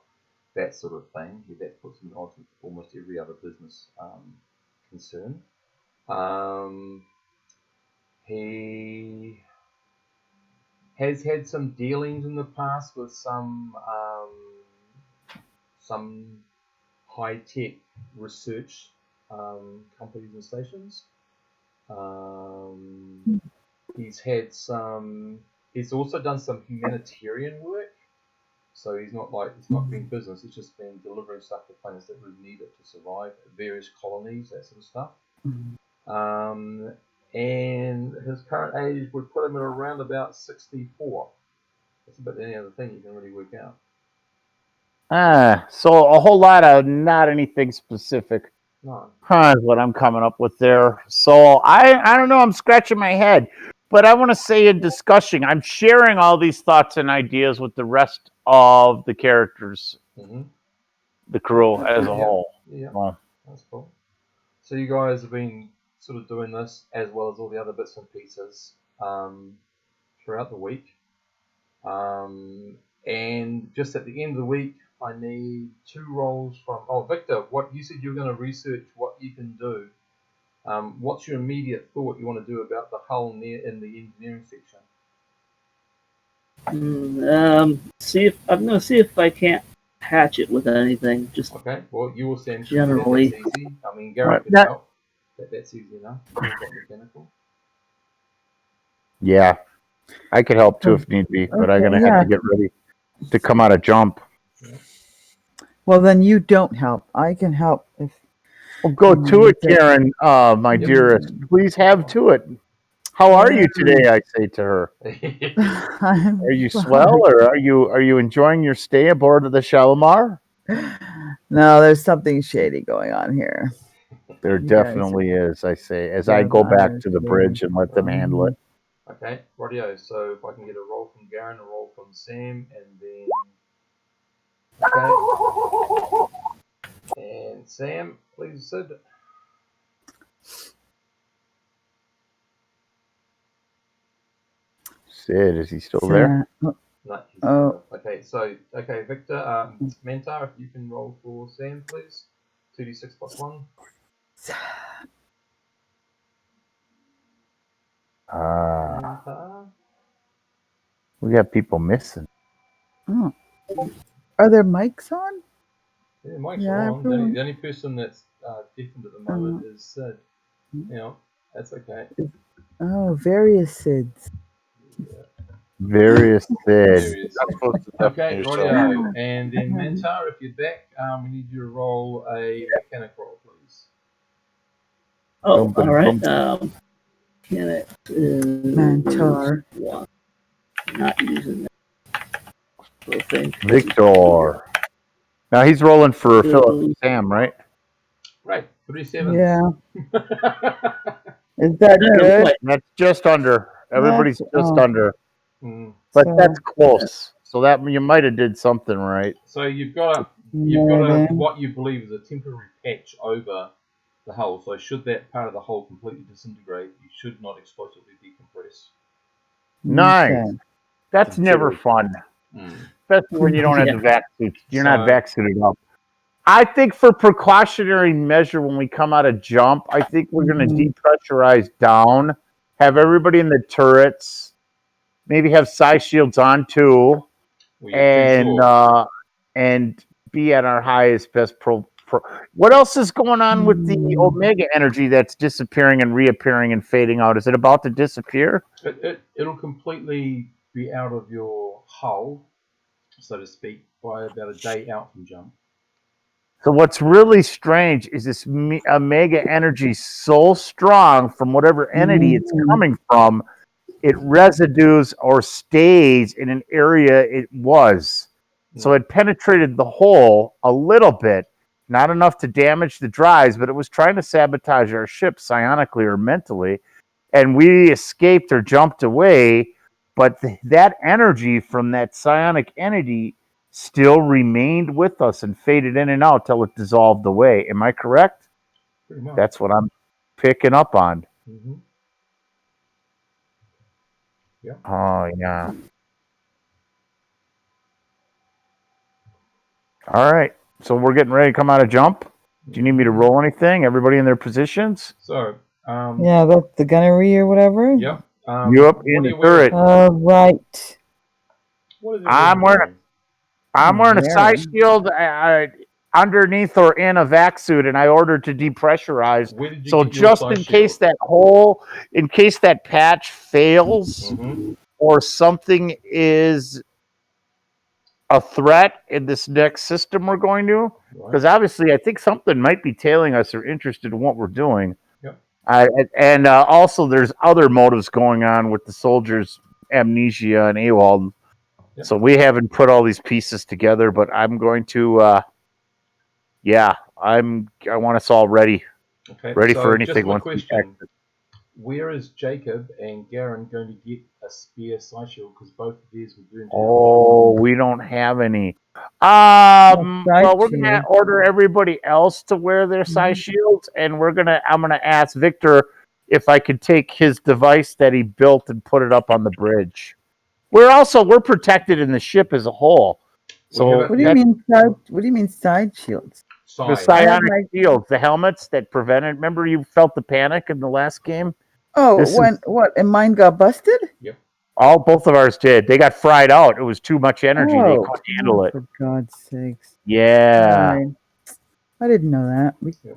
that sort of thing. That puts him at odds with almost every other business concern. He has had some dealings in the past with some high-tech research companies and stations. He's had some. He's also done some humanitarian work. So it's not been business. It's just been delivering stuff to planets that really need it to survive. Various colonies, that sort of stuff. And his current age would put him at around about 64. That's about the only other thing you can really work out. So a whole lot of not anything specific. No. Is what I'm coming up with there. So I don't know. I'm scratching my head, but I want to say in discussion, I'm sharing all these thoughts and ideas with the rest of the characters, the crew as a whole. Yeah, well, that's cool. So you guys have been sort of doing this as well as all the other bits and pieces throughout the week. And just at the end of the week, I need 2 rolls from. Oh, Victor, what you said you were going to research what you can do. What's your immediate thought you want to do about the hull in the engineering section? I'm going to see if I can't hatch it with anything. Just okay. Well, you will send generally. That's easy. I mean, Gary can help. That's easy enough. Mechanical. Yeah, I could help too if need be, but I'm going to have to get ready to come out of jump. Yeah. Well, then you don't help. I can help if. Well, go to it, Karen, my dearest. Please have to it. How are you today? I say to her. Are you swell, or are you enjoying your stay aboard of the Shalimar? No, there's something shady going on here. There definitely is. I say as I go back to the bridge and let them handle it. Okay, rightio. So if I can get a roll from Garen, a roll from Sam, and then okay. And Sam, please, Sid. Sid, is he still there? No, he's okay. So, Victor, Mantar, if you can roll for Sam, please. 2d6 plus 1. We got people missing. Oh. Are there mics on? Yeah, mics are on. The only person that's deafened at the moment is Sid. You know, that's okay. Oh, various Sids. Yeah. Various Sids. Okay, rightio. And then Mantar, if you're back, we need you to roll a mechanic roll, please. Oh, all right. Mechanic Mantar. Not using that. Victor. Now he's rolling for Philip and Sam, right? Right, 3 7. Yeah. Is that good? That's just under. Everybody's just under. But So, that's close. So that you might have did something right. So you've got what you believe is a temporary patch over the hull. So should that part of the hull completely disintegrate, you should not explosively decompress. Nice. Okay. That's never fun. Especially when you don't have the vac suits. You're not vaccinated up. I think for precautionary measure when we come out of jump, I think we're going to depressurize down, have everybody in the turrets, maybe have psi shields on too, and be at our highest best What else is going on with the Omega energy that's disappearing and reappearing and fading out? Is it about to disappear? It'll completely be out of your hull, so to speak, by about a day out from jump. So what's really strange is this Omega energy so strong from whatever entity it's coming from, it residues or stays in an area it was. So it penetrated the hull a little bit, not enough to damage the drives, but it was trying to sabotage our ship psionically or mentally. And we escaped or jumped away, but that energy from that psionic entity still remained with us and faded in and out till it dissolved away. Am I correct? Pretty much. That's what I'm picking up on. Mm-hmm. Oh, yeah. All right. So we're getting ready to come out of jump. Do you need me to roll anything? Everybody in their positions? So, Yeah, that's the gunnery or whatever. Yep. You up what in are the you wearing? turret. Right. What is I'm wearing a side shield underneath or in a vac suit, and I ordered to depressurize. Where did you So get your just side in case shield? in case that patch fails or something is a threat in this next system we're going to, because obviously I think something might be tailing us or interested in what we're doing. Yep. And also there's other motives going on with the soldiers' amnesia and AWOL. Yep. So we haven't put all these pieces together, but I'm going to, I want us all ready for anything. Just my once question: where is Jacob and Garen going to get a spare side shield? Because both of these were doing. Oh, we don't have any. Well, we're gonna order everybody else to wear their size shields, and I'm gonna ask Victor if I could take his device that he built and put it up on the bridge. We're protected in the ship as a whole. So what do you mean side? What do you mean side shields? The psionic shields, the helmets that prevented. Remember, you felt the panic in the last game. Oh, and mine got busted? Yep. Both of ours did. They got fried out. It was too much energy. They couldn't handle it. For God's sakes. Yeah. Right. I didn't know that. Whatever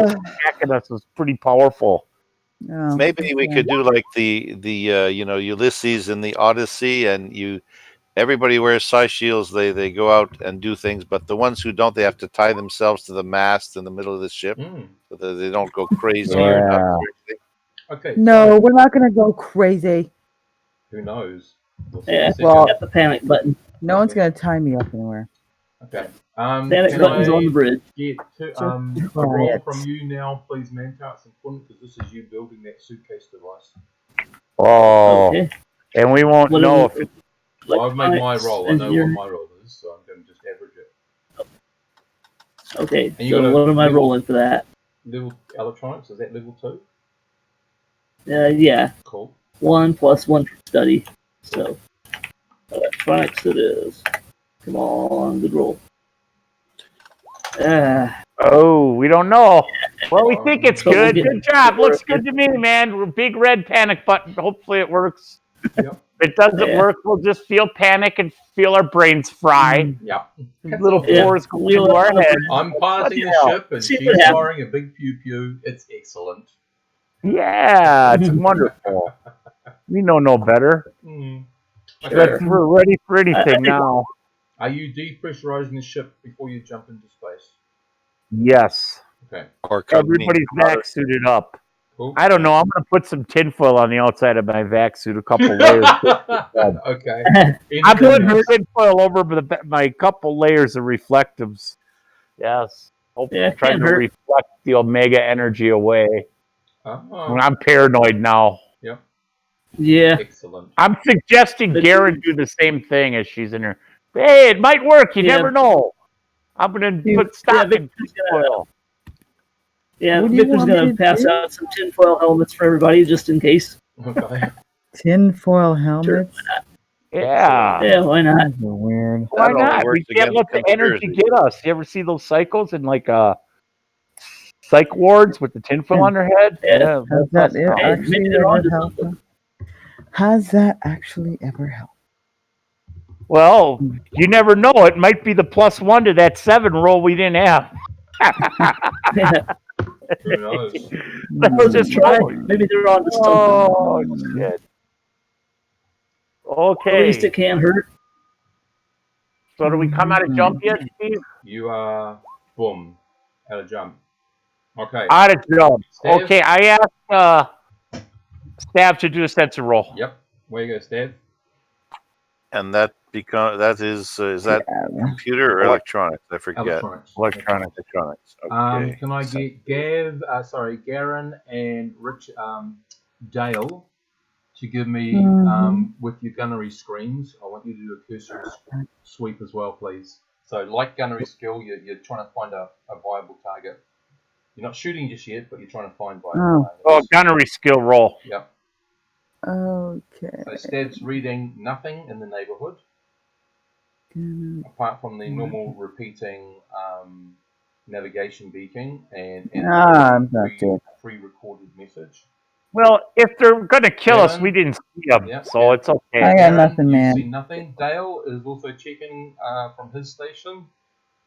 was attacking us was pretty powerful. Oh, Maybe we could do like the Ulysses in the Odyssey, and everybody wears side shields. They go out and do things, but the ones who don't, they have to tie themselves to the mast in the middle of the ship so that they don't go crazy or nuts or anything. Okay. No, we're not going to go crazy. Who knows? Well, got the panic button. No one's going to tie me up anywhere. Okay. Panic button's on the bridge. Get a roll from you now, please, Mantar. It's important because this is you building that suitcase device. Oh. Okay. And we won't know if it's... Well, I've made my roll. I know what my roll is, so I'm going to just average it. Okay, so what am I rolling for that? Level electronics, is that level 2? Yeah. Cool. 1 + 1 for study. So, electronics it is. Come on, good roll. We don't know. Well, we think it's good. Good job. Looks good to me, man. We're big red panic button. Hopefully it works. Yep. If it doesn't work, we'll just feel panic and feel our brains fry. Yep. Little fours go into our head. I'm piloting the ship and she's firing a big pew pew. It's excellent. Yeah, it's wonderful. We know no better. Okay. We're ready for anything now. Are you depressurizing the ship before you jump into space? Yes. Okay. Everybody's vac suited up. Cool. I don't know. I'm going to put some tinfoil on the outside of my vac suit, a couple layers. Okay. I'm putting tinfoil over my couple layers of reflectives. Yes. Hopefully, trying to reflect the omega energy away. I'm paranoid now. Yep. Yeah. Excellent. I'm suggesting Garen do the same thing as she's in her. Hey, it might work. You never know. I'm going to put stock in tinfoil. Yeah, Victor's going to pass out some tinfoil helmets for everybody just in case. Okay. Tinfoil helmets? Sure. Yeah. Yeah, why not? That's weird. Why not? We can't let the energy get us. You ever see those cycles in like psych wards with the tinfoil on their head? Yeah. Has that actually ever helped? Well, you never know. It might be the +1 to that 7 roll we didn't have. Who knows? Let's just try. Maybe they're on to something. Oh, shit. Okay. At least it can't hurt. So do we come out of jump yet, Steve? You are, boom, out of jump. Okay. Out of jump. Stav? Okay, I asked Stav to do a sensor roll. Yep. Where you go, Stav? And that is that computer or electronics? I forget. Electronics. Okay. Can I get Garen and Rich, Dale, to give me with your gunnery screens? I want you to do a cursory sweep as well, please. So, like gunnery skill, you're trying to find a viable target. You're not shooting just yet, but you're trying to find viable targets. Gunnery skill roll. Yep. Okay. So Stab's reading nothing in the neighborhood, apart from the normal repeating navigation beacon and I'm not doing. pre-recorded message. Well, if they're gonna kill us, we Kevin? didn't see them, Yep, so yep. it's okay. I got Aaron, nothing, you man. see nothing. Dale is also checking from his station.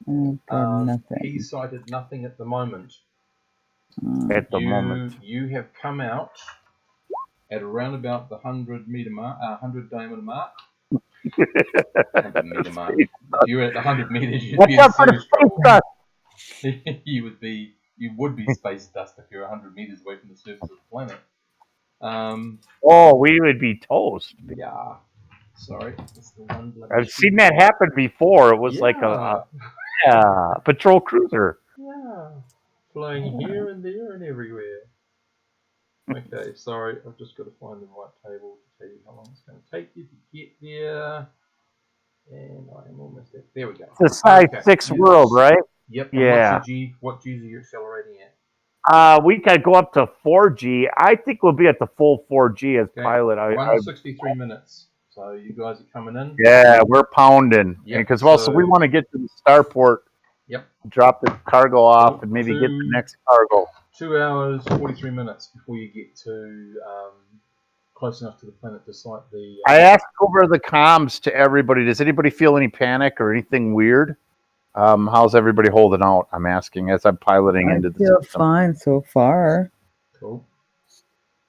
I've got nothing. He sighted nothing at the moment. At the moment, You have come out at around about the 100-meter mark, 100 diameter mark. 100 meter mark. If you were at the 100 meters, you'd be in serious trouble. You would be space dust if you're 100 meters away from the surface of the planet. oh, we would be toast. Yeah. Sorry, it's the one. I've seen that happen before. It was like a patrol cruiser. Yeah, flying here and there and everywhere. Okay, sorry, I've just got to find the right table to tell you how long it's going to take you to get there. And I am almost there. There we go. It's a size 6 world, right? Yep. Yeah. What G's are you accelerating at? We could go up to 4G. I think we'll be at the full 4G as pilot. Run 63 minutes. So you guys are coming in. Yeah, we're pounding. Because so we want to get to the starport. Yep. Drop the cargo off and maybe get the next cargo. 2 hours 43 minutes before you get to close enough to the planet to sight the. I asked over the comms to everybody. Does anybody feel any panic or anything weird? How's everybody holding out? I'm asking as I'm piloting into the feel system. fine so far. Cool.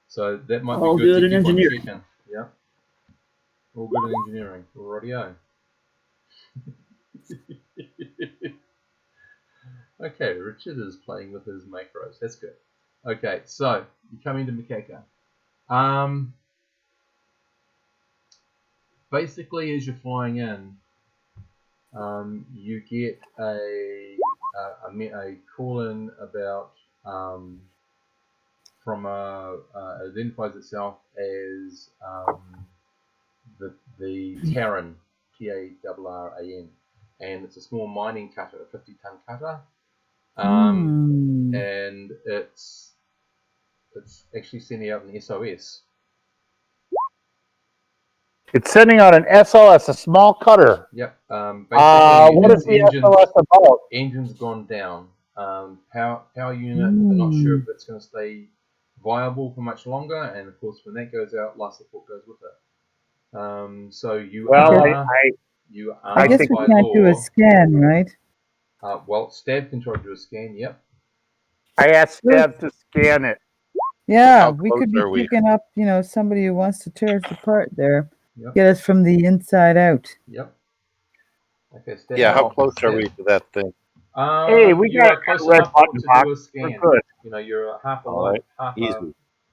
So that might All be good good to in keep on engineering. checking. Yeah. All good in engineering. Rightio. Okay, Richard is playing with his macros. That's good. Okay, so you come into Makeka. Basically, as you're flying in, you get a call in about from identifies itself as the Terran, Tarran, and it's a small mining cutter, a 50-ton cutter, and it's actually sending out an SOS. It's sending out an SOS, a small cutter. Yep. Basically, what is the SOS about? Engine's gone down. Power unit. They're not sure if it's going to stay viable for much longer, and of course, when that goes out, life support goes with it. So I guess we can't do a scan, right? Well, Stab can try to do a scan. Yep. I asked Stab to scan it. Yeah, we could be picking up, somebody who wants to tear us apart there. Yep. Get us from the inside out. Yep. Okay, Stab. Yeah, how close are we to that thing? Hey, we got a close red enough button to box. do a scan. We're good. You're half a light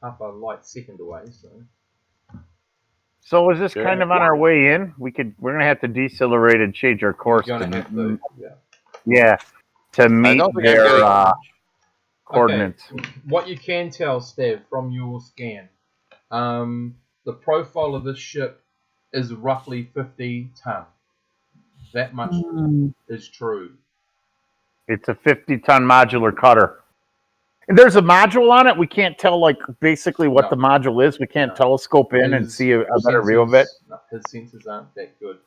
light second away. So is this kind of on our way in? We're gonna have to decelerate and change our course to meet their coordinates. Okay. What you can tell, Steve, from your scan, the profile of this ship is roughly 50 ton. That much is true. It's a 50-ton modular cutter. And there's a module on it. We can't tell, basically what the module is. We can't telescope in and see a better view of it. No, his sensors aren't that good.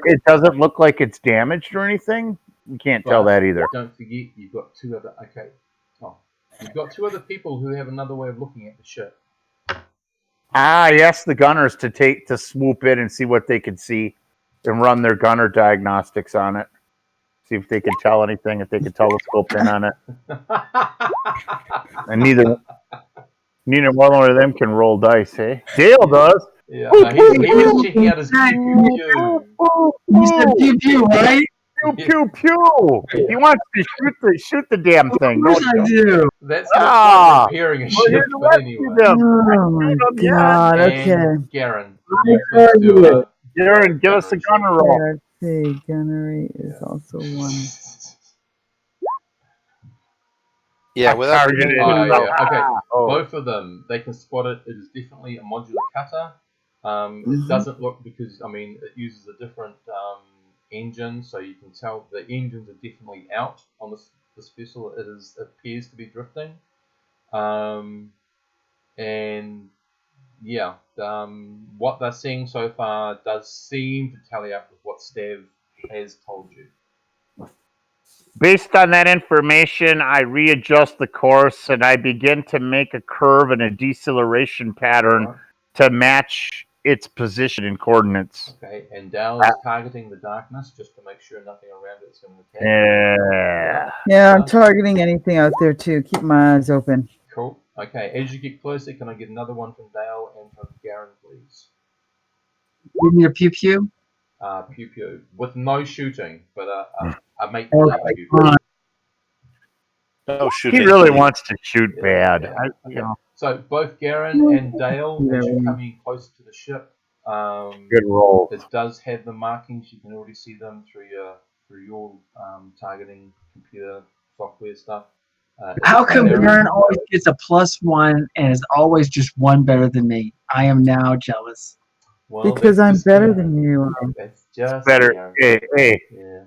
It doesn't look like it's damaged or anything? We can't tell that either. Don't forget, you've got two other... Okay. Oh, you've got two other people who have another way of looking at the ship. I asked the gunners to swoop in and see what they could see and run their gunner diagnostics on it. See if they could tell anything, if they could telescope in on it. And neither one of them can roll dice, hey? Dale does. Yeah, no, he was checking out his pew pew. You said pew pew, right? Pew pew pew. He wants to shoot the damn thing. Of course I do. That's not repairing a ship, but anyway. Oh my god, okay. Garen. Garen, give us a gunner roll. See, gunnery is also one. Yeah, without okay. Both of them, they can spot it. It is definitely a modular cutter. It doesn't look because it uses a different engine, so you can tell the engines are definitely out on this vessel. It appears to be drifting, and yeah, what they're seeing so far does seem to tally up with what Stev has told you. Based on that information, I readjust the course and I begin to make a curve and a deceleration pattern Right. to match its position and coordinates. Okay, and Dale is targeting the darkness just to make sure nothing around it's going to attack. Yeah. Yeah, I'm targeting anything out there too. Keep my eyes open. Cool. Okay, as you get closer, can I get another one from Dale and from Garen, please? Give me a pew pew. Pew pew with no shooting, but a make Oh, believe my pew pew. God. No He shooting. really wants to shoot Yeah, bad. yeah. You Okay. know, So both Garen and Dale, as you're coming closer to the ship, good roll. it does have the markings. You can already see them through your targeting computer software stuff. How come Garen. Aaron always gets a +1 and is always just one better than me? I am now jealous. Well, Because that's I'm just better Garen. than you are. That's just Better. Garen. Hey, Yeah.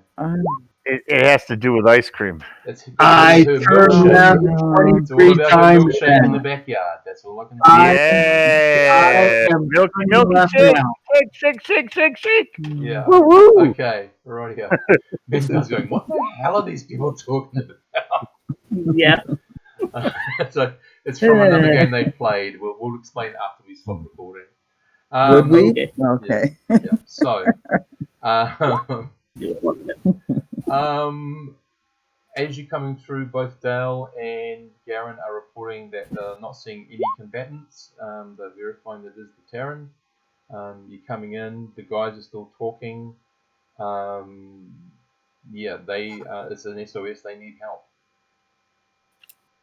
it has to do with ice cream. It's I her turned milkshake. left No. It's all 23 about her times milkshake in the now. backyard. That's all I can I Yeah. am Milky, turning milky left shake. now. Shake. Yeah. Woo woo. Okay. Right here. Ben's going, what the hell are these people talking about? Yeah. So it's from another game they played. We'll explain after we stop recording. Would we? Okay. Okay. Yeah. So, as you're coming through, both Dale and Garen are reporting that they're not seeing any combatants. They're verifying that it is the Terran. You're coming in. The guys are still talking. Yeah, it's an SOS. They need help.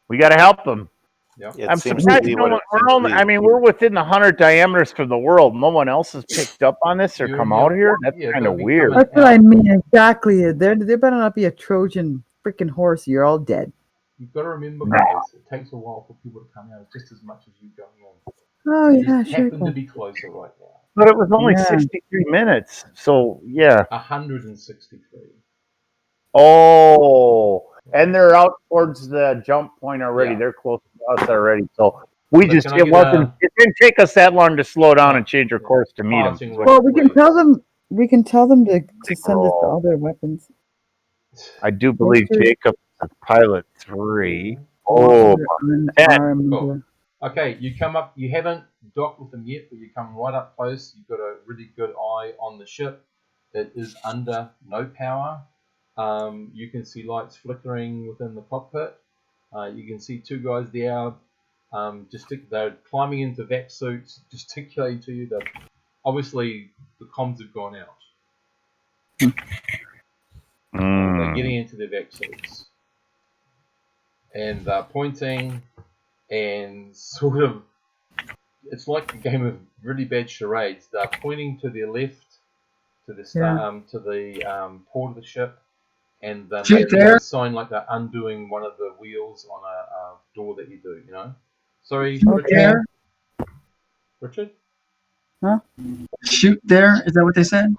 We got to help them. Yep. It I'm seems to surprised be no what one. it seems to be. I mean, we're within the 100 diameters from the world. No one else has picked up on this or You're come in out the- here. That's yeah, kind they'll of be weird. coming That's what out. I mean exactly. There better not be a Trojan freaking horse. You're all dead. You've got to remember, No. guys, it takes a while for people to come out just as much as you going in. Oh You yeah, just sure. happen to be closer right now. But it was only Yeah. 63 minutes. So yeah. 163. Oh, and they're out towards the jump point already. Yeah. They're close to us already. So we So just can I it get wasn't. It didn't take us that long to slow down and change our Yeah. course to meet them. Passing Well, we can please. tell them. We can tell them to Big send us the roll. other weapons. I do believe History. Jacob is pilot 3. Yeah. Oh, Cool. Okay, you come up. You haven't docked with them yet, but you come right up close. You've got a really good eye on the ship. It is under no power. You can see lights flickering within the cockpit. You can see two guys there. They're climbing into vac suits, gesticulating to you. Obviously, the comms have gone out. They're getting into their vac suits. And they're pointing and sort of, it's like a game of really bad charades. They're pointing to their left, to the port of the ship, and they're making a sign like they're undoing one of the wheels on a door that you do, you know? Sorry, Okay. Richard? Huh? Shoot there? Is that what they said?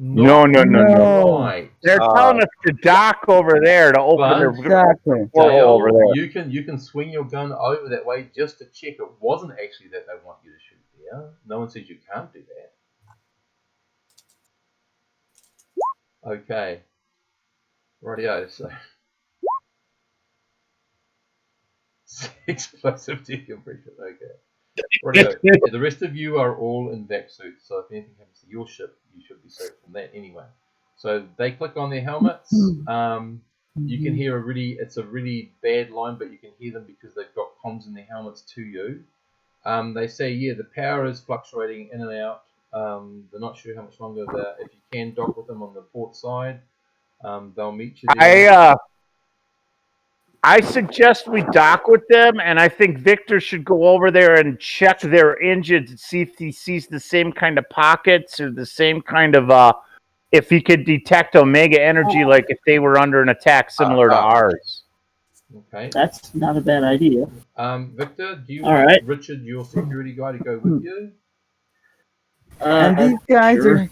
No. Right. They're telling us to dock over there to open their Exactly. portal over there. You can swing your gun over that way just to check it wasn't actually that they want you to shoot there. No one says you can't do that. Okay. Rightio, so explosive decompression, okay. Rightio. The rest of you are all in vac suits, so if anything happens to your ship, you should be safe from that anyway. So they click on their helmets. You can hear it's a really bad line, but you can hear them because they've got comms in their helmets to you. They say, yeah, the power is fluctuating in and out. They're not sure how much longer. If you can dock with them on the port side, they'll meet you there. I suggest we dock with them, and I think Victor should go over there and check their engines and see if he sees the same kind of pockets or the same kind of if he could detect Omega energy, like if they were under an attack similar to ours. Okay. That's not a bad idea. Victor, do you All want right. Richard, your security guy, to go with you? And Sure.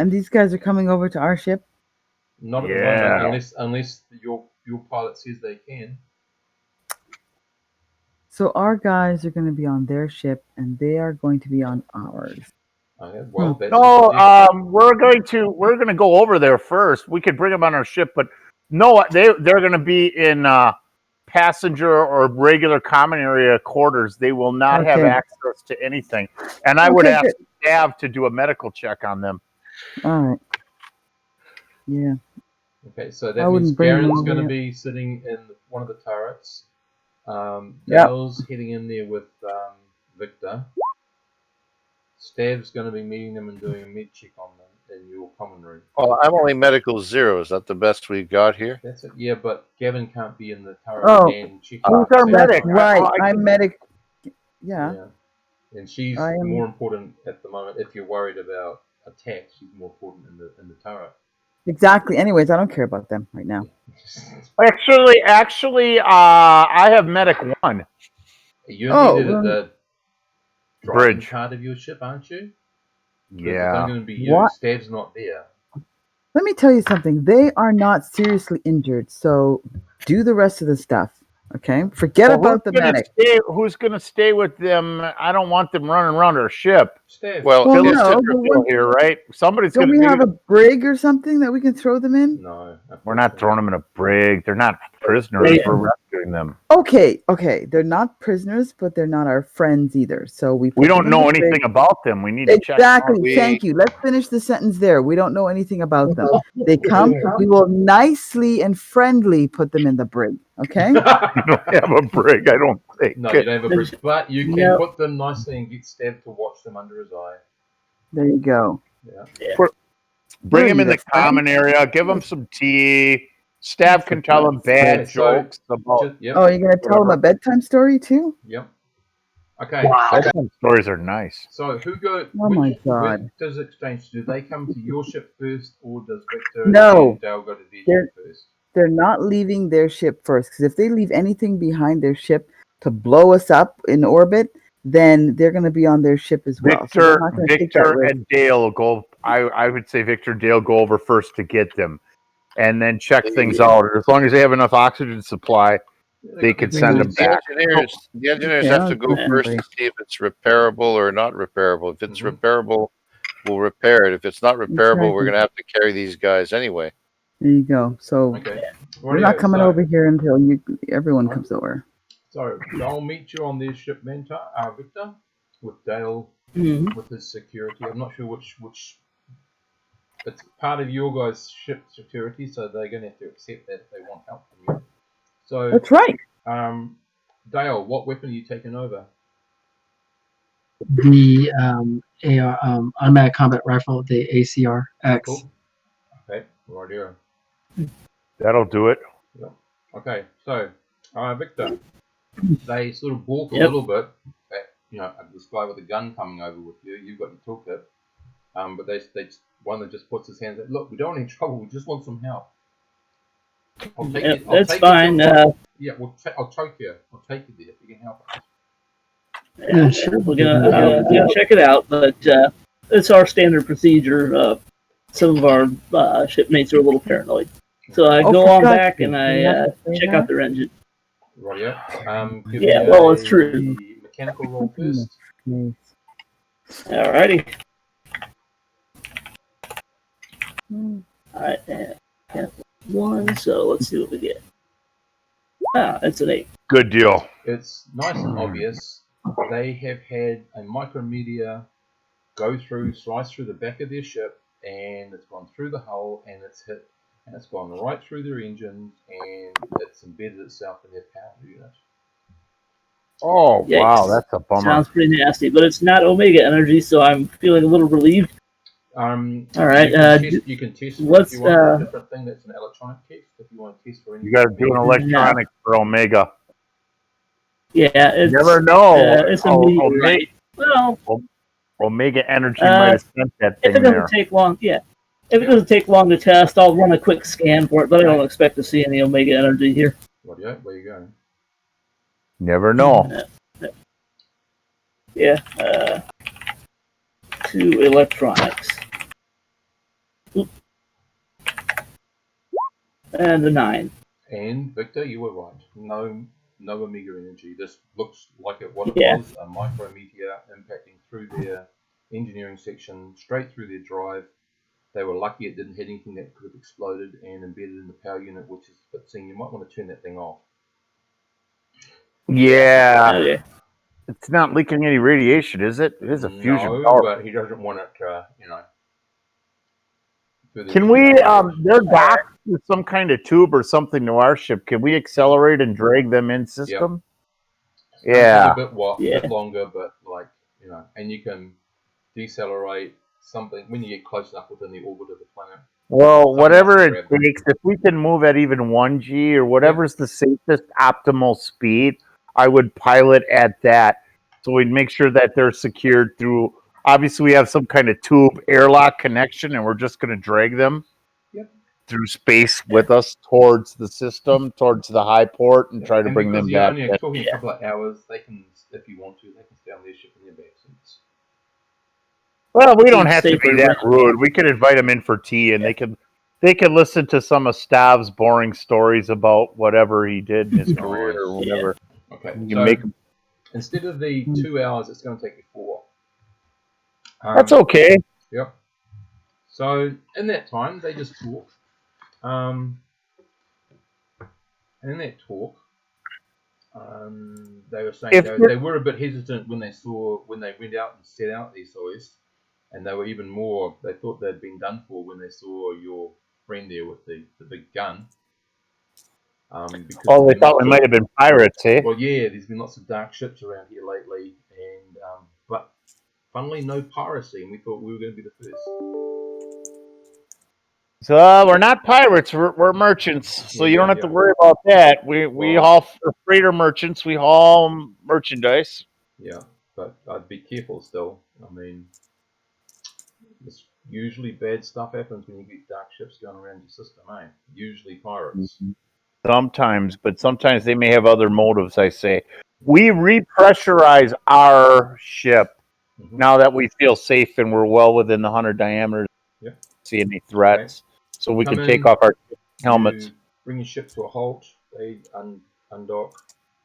these guys are coming over to our ship. Not at the moment, unless your pilot says they can. So our guys are going to be on their ship, and they are going to be on ours. Okay, well, that's No, interesting. we're gonna go over there first. We could bring them on our ship, but no, they're gonna be in passenger or regular common area quarters. They will not have Okay. access to anything. And I would Okay, ask good. Stav to do a medical check on them. All right. Yeah. Okay, so I that means wouldn't bring them Garen's over going to yet. be sitting in one of the turrets. Yep. Dale's heading in there with Victor. Stav's going to be meeting them and doing a med check on them in your common room. Well, I'm only medical 0. Is that the best we've got here? That's it. Yeah, but Gavin can't be in the turret Oh, and check. Who's our medic? Right. I I'm can- medic. Yeah. Yeah, and she's I am- more important at the moment. If you're worried about attacks, she's more important in the turret. Exactly. Anyways, I don't care about them right now. Actually, I have medic 1. You're Oh, needed at well- the driving Bridge. part of your ship, aren't you? 'Cause it's Yeah. only going to be you. What? Stav's not there. Let me tell you something. They are not seriously injured, so do the rest of the stuff. Okay? Forget Well, about the medic. who's going to stay with them? I don't want them running around our ship. Stav. Well, Well, it's no, just- but Still here, right? Somebody's don't going we to. have a brig or something that we can throw them in? No. We're not throwing them in a brig. They're not prisoners. Yeah. We're rescuing them. Okay. They're not prisoners, but they're not our friends either. So we We put don't them in know the brig. anything about them. We need to check. them out. Exactly. Thank you. Let's finish the sentence there. We don't know anything about them. They come. Yeah. We will nicely and friendly put them in the brig. Okay. We don't have a brig. I don't think. No, you don't have a bridge, but you can No. put them nicely and get Stav to watch them under his eye. There you go. Yeah. Bring them in the That's fine. common area. Give them some tea. Stav can tell them bad Okay, so jokes about. Yep. Oh, you're gonna tell them a bedtime story too? Yep. Okay. Bedtime stories are nice. So who go? Oh my which God. does exchange? Do they come to your ship first, or does Victor No. and Dale go to their They're- ship first? They're not leaving their ship first, because if they leave anything behind their ship to blow us up in orbit, then they're going to be on their ship as well. So they're not gonna take that Victor risk. and Dale will go. I would say Victor and Dale go over first to get them, and then check things out. As long as they have enough oxygen supply, they could send them back. The engineers Okay, have I'll to go do first that. to see if it's repairable or not repairable. If it's Mhm. repairable, we'll repair it. If it's not repairable, we're Exactly. going to have to carry these guys anyway. There you go. So Okay. we're not coming so, over here until everyone comes over. So I'll meet you on their ship, Victor, with Dale Mhm. with his security. I'm not sure which. It's part of your guys' ship security, so they're going to have to accept that if they want help from you. So, That's right. Dale, what weapon are you taking over? The AR, automatic combat rifle, the ACR X. Cool. Okay, right here. That'll do it. Yep. Okay, so Victor, they sort of balk a Yep. little bit at this guy with a gun coming over with you. You've got your toolkit, but they one that just puts his hands up. Look, we don't want any trouble. We just want some help. I'll take Yep, you. I'll that's take fine. You to, yeah, I'll take you. I'll take you there if you can help us. Yeah, sure. We're gonna check it out, but it's our standard procedure. Some of our shipmates are a little paranoid, so I Oh, go for on God's back sake, and you I have to say check that? out their engine. Right, yeah. Give Yeah, me well, it's a true. Mechanical roll first. Nice. Alrighty. Hmm. Alright, and 1. So let's see what we get. It's an 8. Good deal. It's nice and obvious. They have had a micrometeor slice through the back of their ship, and it's gone through the hull, and it's hit, and it's gone right through their engines, and it's embedded itself in their power unit. Oh Yikes. wow, that's a bummer. Sounds pretty nasty, but it's not Omega energy, so I'm feeling a little relieved. All right. You can test it what's, if you want a different thing. That's an electronic test. If you want to test for anything, You got to do an electronic for Omega. Yeah, it's You never know. it's a meteorite. Well, Omega Energy might have sent that if thing it doesn't there. take long, yeah. If it doesn't take long to test, I'll run a quick scan for it, but I don't expect to see any Omega energy here. Where you go? Never know. Yeah. 2 electronics. Oop. And a 9. And Victor, you were right. no Omega energy. This looks like what it Yeah. was, a micrometeor impacting through their engineering section, straight through their drive. They were lucky it didn't hit anything that could have exploded and embedded in the power unit, which is a bit seeing. You might want to turn that thing off. Yeah. Okay. It's not leaking any radiation, is it? It is a fusion No, power. but he doesn't want it, Can we, they're docked with some kind of tube or something to our ship. Can we accelerate and drag them in system? Yep. Yeah. A bit longer, but and you can decelerate something when you get close enough within the orbit of the planet. Well, whatever it takes, if we can move at even 1G or whatever's the safest optimal speed, I would pilot at that. So we'd make sure that they're secured through, obviously we have some kind of tube airlock connection and we're just going to drag them through space with us towards the system, towards the high port and try to bring them back. You're only talking a couple of hours, they can, if you want to, they can stay on their ship in their absence. Well, we don't have to be that rude. We could invite them in for tea, and they could listen to some of Stav's boring stories about whatever he did in his career or whatever. Okay, so instead of the 2 hours, it's going to take you 4. That's okay. Yep. So in that time, they just talk. And in that talk, they were saying they were a bit hesitant when they went out and set out the SOS. And they were even more, they thought they'd been done for when they saw your friend there with the big gun. They thought we might have been pirates, eh? Well, yeah, there's been lots of dark ships around here lately, and but funnily no piracy, and we thought we were going to be the first. So we're not pirates, we're merchants, so you don't have to worry about that. We haul freighter merchants, we haul merchandise. Yeah, but I'd be careful still. I mean, usually bad stuff happens when you get dark ships going around your system, eh? Usually pirates. Sometimes, but sometimes they may have other motives, I say. We repressurize our ship now that we feel safe and we're well within the 100 diameter. See any threats. So we can take off our helmets. Bring your ship to a halt. They undock.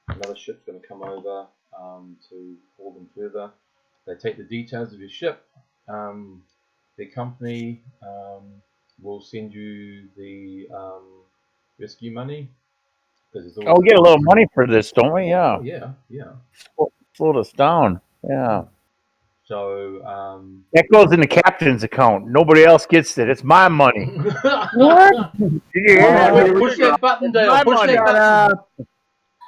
Another ship's going to come over to haul them further. They take the details of your ship. Their company will send you the rescue money. We get a little money for this, don't we? Yeah. Yeah. Slow us down. Yeah. So that goes in the captain's account. Nobody else gets it. It's my money. What? Yeah. Push that button, Dale. Push that button.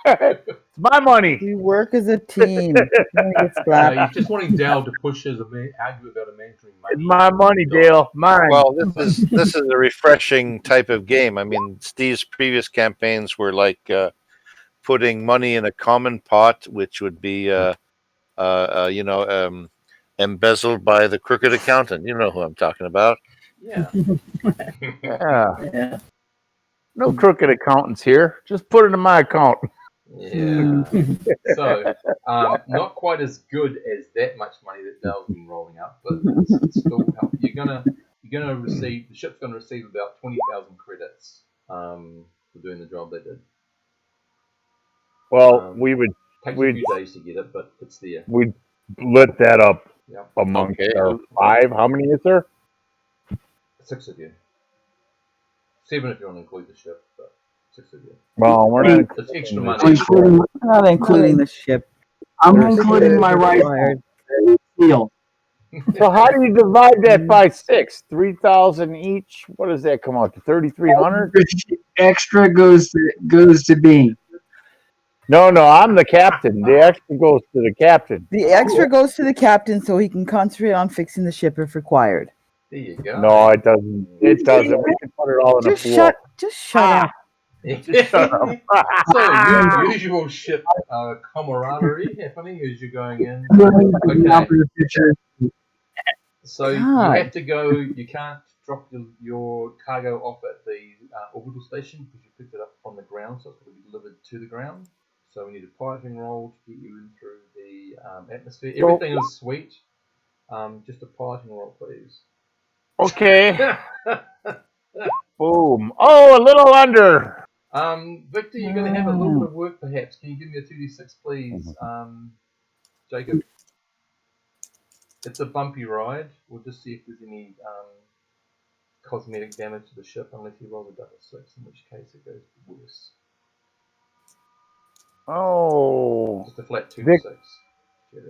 It's my money. We work as a team. He's just wanting Dale to push his argue about a mentoring money. It's my money, Dale. Mine. Well, this is a refreshing type of game. I mean, Steve's previous campaigns were like putting money in a common pot, which would be embezzled by the crooked accountant. You know who I'm talking about. Yeah. Yeah. No crooked accountants here. Just put it in my account. Yeah. So, not quite as good as that much money that Dale's been rolling up, but it's still help. You're gonna receive, the ship's gonna receive about 20,000 credits for doing the job they did. Well, we would take a few days to get it, but it's there. We'd split that up among our 5. How many is there? 6 of you. 7 if you want to include the ship, but 6 of you. Well, we're not. It's extra money. Not including the ship. I'm including my rifle. Field. So how do you divide that by 6? 3,000 each. What does that come out to? 3,300. Extra goes to me. No, I'm the captain. The extra goes to the captain. The extra goes to the captain so he can concentrate on fixing the ship if required. There you go. No, it doesn't. It doesn't. We can put it all in a pool. Just shut up. Shut up. So usual ship camaraderie happening as you're going in. Okay. So you have to go. You can't drop your cargo off at the orbital station because you picked it up from the ground, so it's going to be delivered to the ground. So we need a piloting roll to get you in through the atmosphere. Everything is sweet. Just a piloting roll, please. Okay. Boom. Oh, a little under. Victor, you're going to have a little bit of work, perhaps. Can you give me a 2d6, please, Jacob? It's a bumpy ride. We'll just see if there's any cosmetic damage to the ship, unless he rolls a double 6, in which case it goes worse. Oh, Just a flat 2d6.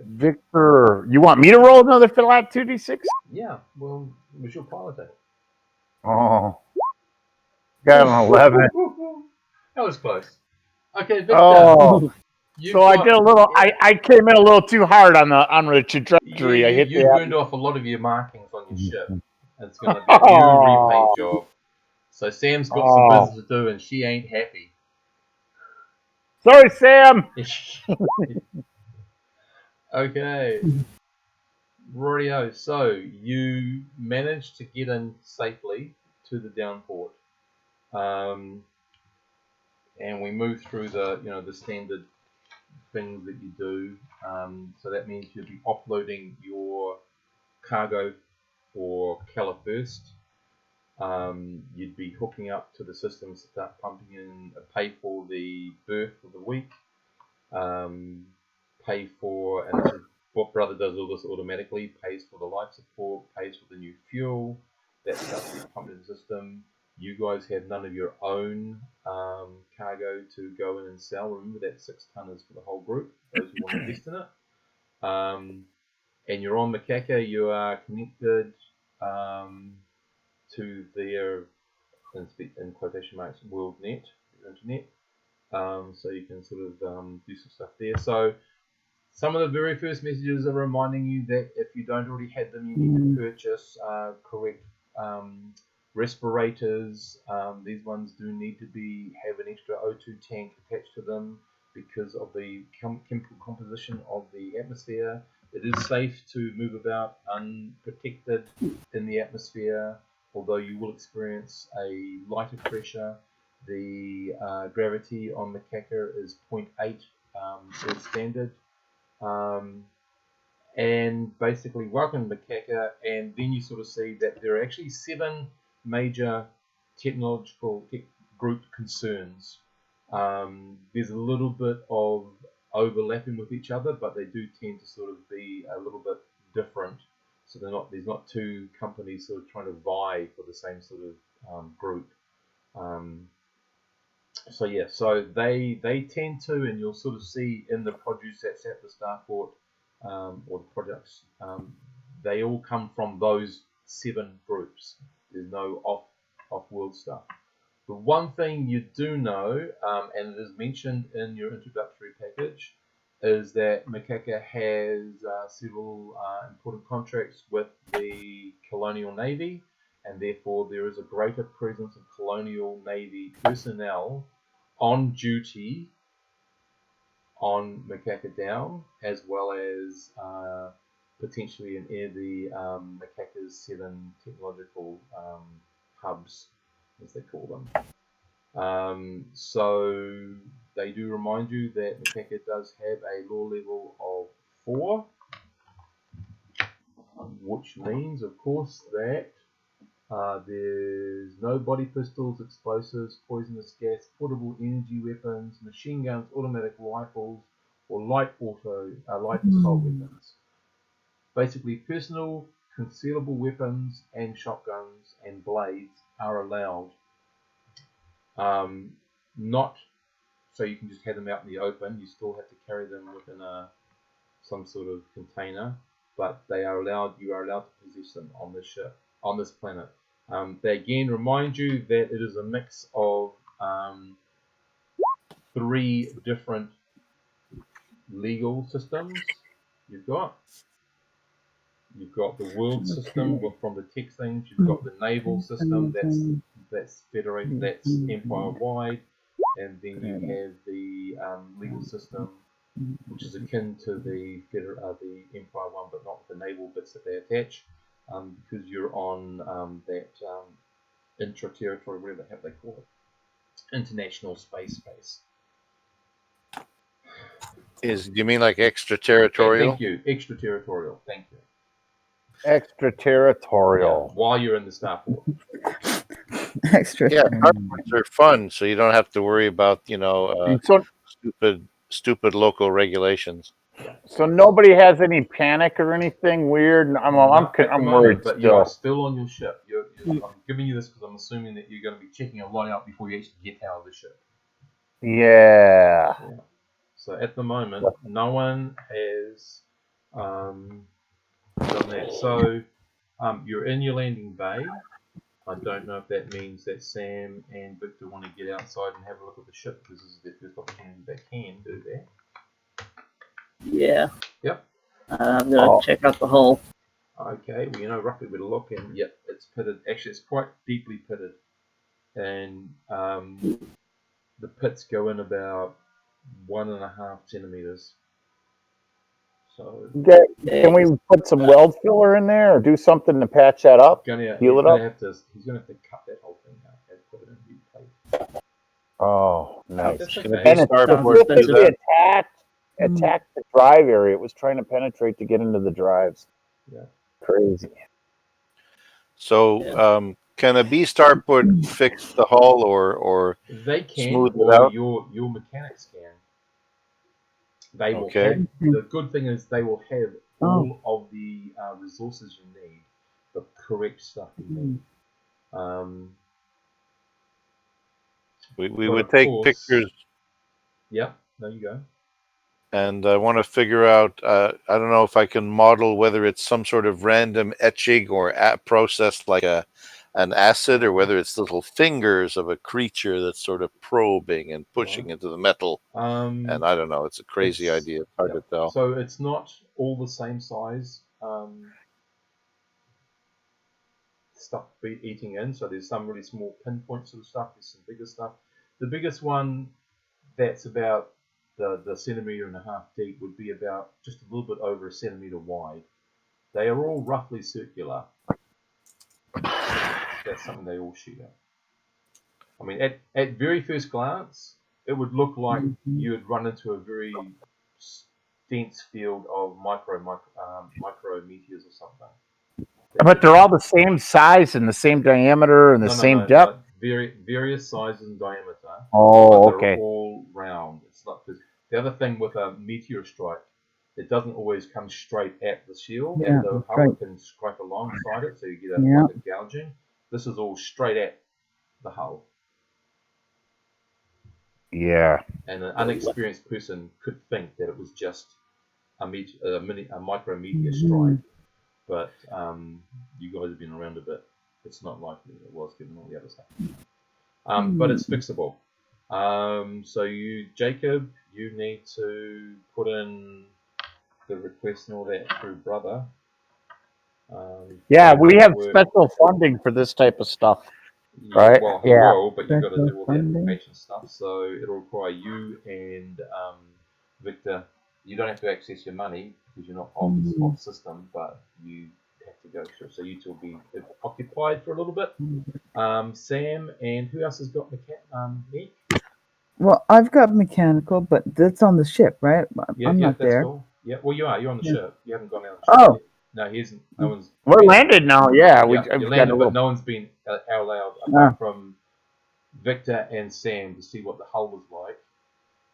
Victor, you want me to roll another flat 2d6? Yeah, well, it was your piloting. Oh, got an 11. That was close. Okay, Victor. Oh, so I did a little. I came in a little too hard on the trajectory. I hit you the. burned off a lot of your markings on your ship. And it's going to be a new repaint job. So Sam's got some business to do, and she ain't happy. Sorry, Sam. Okay. Rightio. So you managed to get in safely to the downport, and we move through the standard things that you do. So that means you'll be offloading your cargo for Cala first. You'd be hooking up to the system, start pumping in, pay for the berth for the week, pay for, and this is what Brother does all this automatically, pays for the life support, pays for the new fuel, that stuff gets pumped in the system. You guys have none of your own cargo to go in and sell. Remember that 6 tonners for the whole group, those who want to invest in it. And you're on Macaca, you are connected to their, in quotation marks, world net, internet. So you can sort of do some stuff there. So some of the very first messages are reminding you that if you don't already have them, you need to purchase correct respirators. These ones do need to have an extra O2 tank attached to them because of the chemical composition of the atmosphere. It is safe to move about unprotected in the atmosphere, although you will experience a lighter pressure. The gravity on Macaca is 0.8 Earth standard. And basically, welcome to Macaca, and then you sort of see that there are actually 7 major technological group concerns. There's a little bit of overlapping with each other, but they do tend to sort of be a little bit different. So there's not 2 companies sort of trying to vie for the same sort of group. So they tend to, and you'll sort of see in the produce that's at the starport, or the products, they all come from those 7 groups. There's no off-world stuff. The one thing you do know, and it is mentioned in your introductory package, is that Macaca has several important contracts with the Colonial Navy, and therefore there is a greater presence of Colonial Navy personnel on duty on Macaca Down, as well as potentially in the Macaca's 7 technological hubs, as they call them. So they do remind you that Macaca does have a law level of 4, which means, of course, that there's no body pistols, explosives, poisonous gas, portable energy weapons, machine guns, automatic rifles, or light assault weapons. Basically, personal concealable weapons and shotguns and blades are allowed. Not so you can just have them out in the open. You still have to carry them within some sort of container, but they are allowed. You are allowed to possess them on this ship, on this planet. They again remind you that it is a mix of 3 different legal systems. You've got the world system from the tech things. You've got the naval system that's federated, that's empire wide, and then you have the legal system, which is akin to the empire one, but not the naval bits that they attach, because you're on that intra-territory, whatever the heck they call it, international space. Do you mean like extraterritorial? Thank you, extraterritorial. Thank you. Extraterritorial. Yeah, while you're in the starport. Extra. Yeah, carports are fun, so you don't have to worry about So, stupid local regulations. so nobody has any panic or anything weird. I'm Not at the I'm moment, worried but you are still. still on your ship. I'm giving you this because I'm assuming that you're going to be checking a lot out before you actually get out of the ship. Yeah. Yeah. So at the moment, no one has done that. So you're in your landing bay. I don't know if that means that Sam and Victor want to get outside and have a look at the ship because this is their first opportunity they can do that. Yeah. Yep. I'm gonna check out the hull. Okay, well, you know roughly where to look, and yep, it's pitted. Actually, it's quite deeply pitted, and the pits go in about 1.5 centimeters. So Can we put some weld filler in there or do something to patch that up? Heal it up? he's gonna have to cut that whole thing out and put it in new plate. Oh, nice. That's Can okay. it be starport do that? Attacked the drive area. It was trying to penetrate to get into the drives. Yeah. Crazy. So, can a B starport fix the hull or They can, smooth it or out? your mechanics can. They will Okay. have. The good thing is they will have all of the resources you need, the correct stuff you need. We But would of take course, pictures, yeah. There you go. and I want to figure out. I don't know if I can model whether it's some sort of random etching or process like an acid, or whether it's little fingers of a creature that's sort of probing and pushing into the metal. And I don't know. It's a crazy idea. It's hard to tell. So it's not all the same size stuff eating in. So there's some really small pinpoints of the stuff. There's some bigger stuff. The biggest one that's about the centimetre and a half deep would be about just a little bit over a centimetre wide. They are all roughly circular. That's something they all shoot at. I mean, at very first glance, it would look like you would run into a very dense field of micro meteors or something. But they're all the same size and the same diameter and the same depth. Various sizes and diameter. Oh, but okay. They're all round. It's not the other thing with a meteor strike. It doesn't always come straight at the shield. Yeah, The that's hull right. can scrape alongside it, so you get Yeah. like a gouging. This is all straight at the hull. Yeah. And an unexperienced person could think that it was just a micro meteor strike, but you guys have been around a bit. It's not likely it was, given all the other stuff. But it's fixable. So Jacob, you need to put in the request and all that through Brother. Yeah, we have special funding for this type of stuff. Yeah, right? well, he will, but you've got to do all the application stuff. So it'll require you and Victor. You don't have to access your money because you're not off system, but you have to go through. So you two will be occupied for a little bit. Sam and who else has got Nick? Well, I've got mechanical, but that's on the ship, right? I'm not that's there. cool. Yeah, well, you are. You're on the ship. You haven't gone out on the ship yet. No, he isn't. No one's. We're landed now. Yeah, we've landed, but no one's been allowed apart from Victor and Sam to see what the hull was like.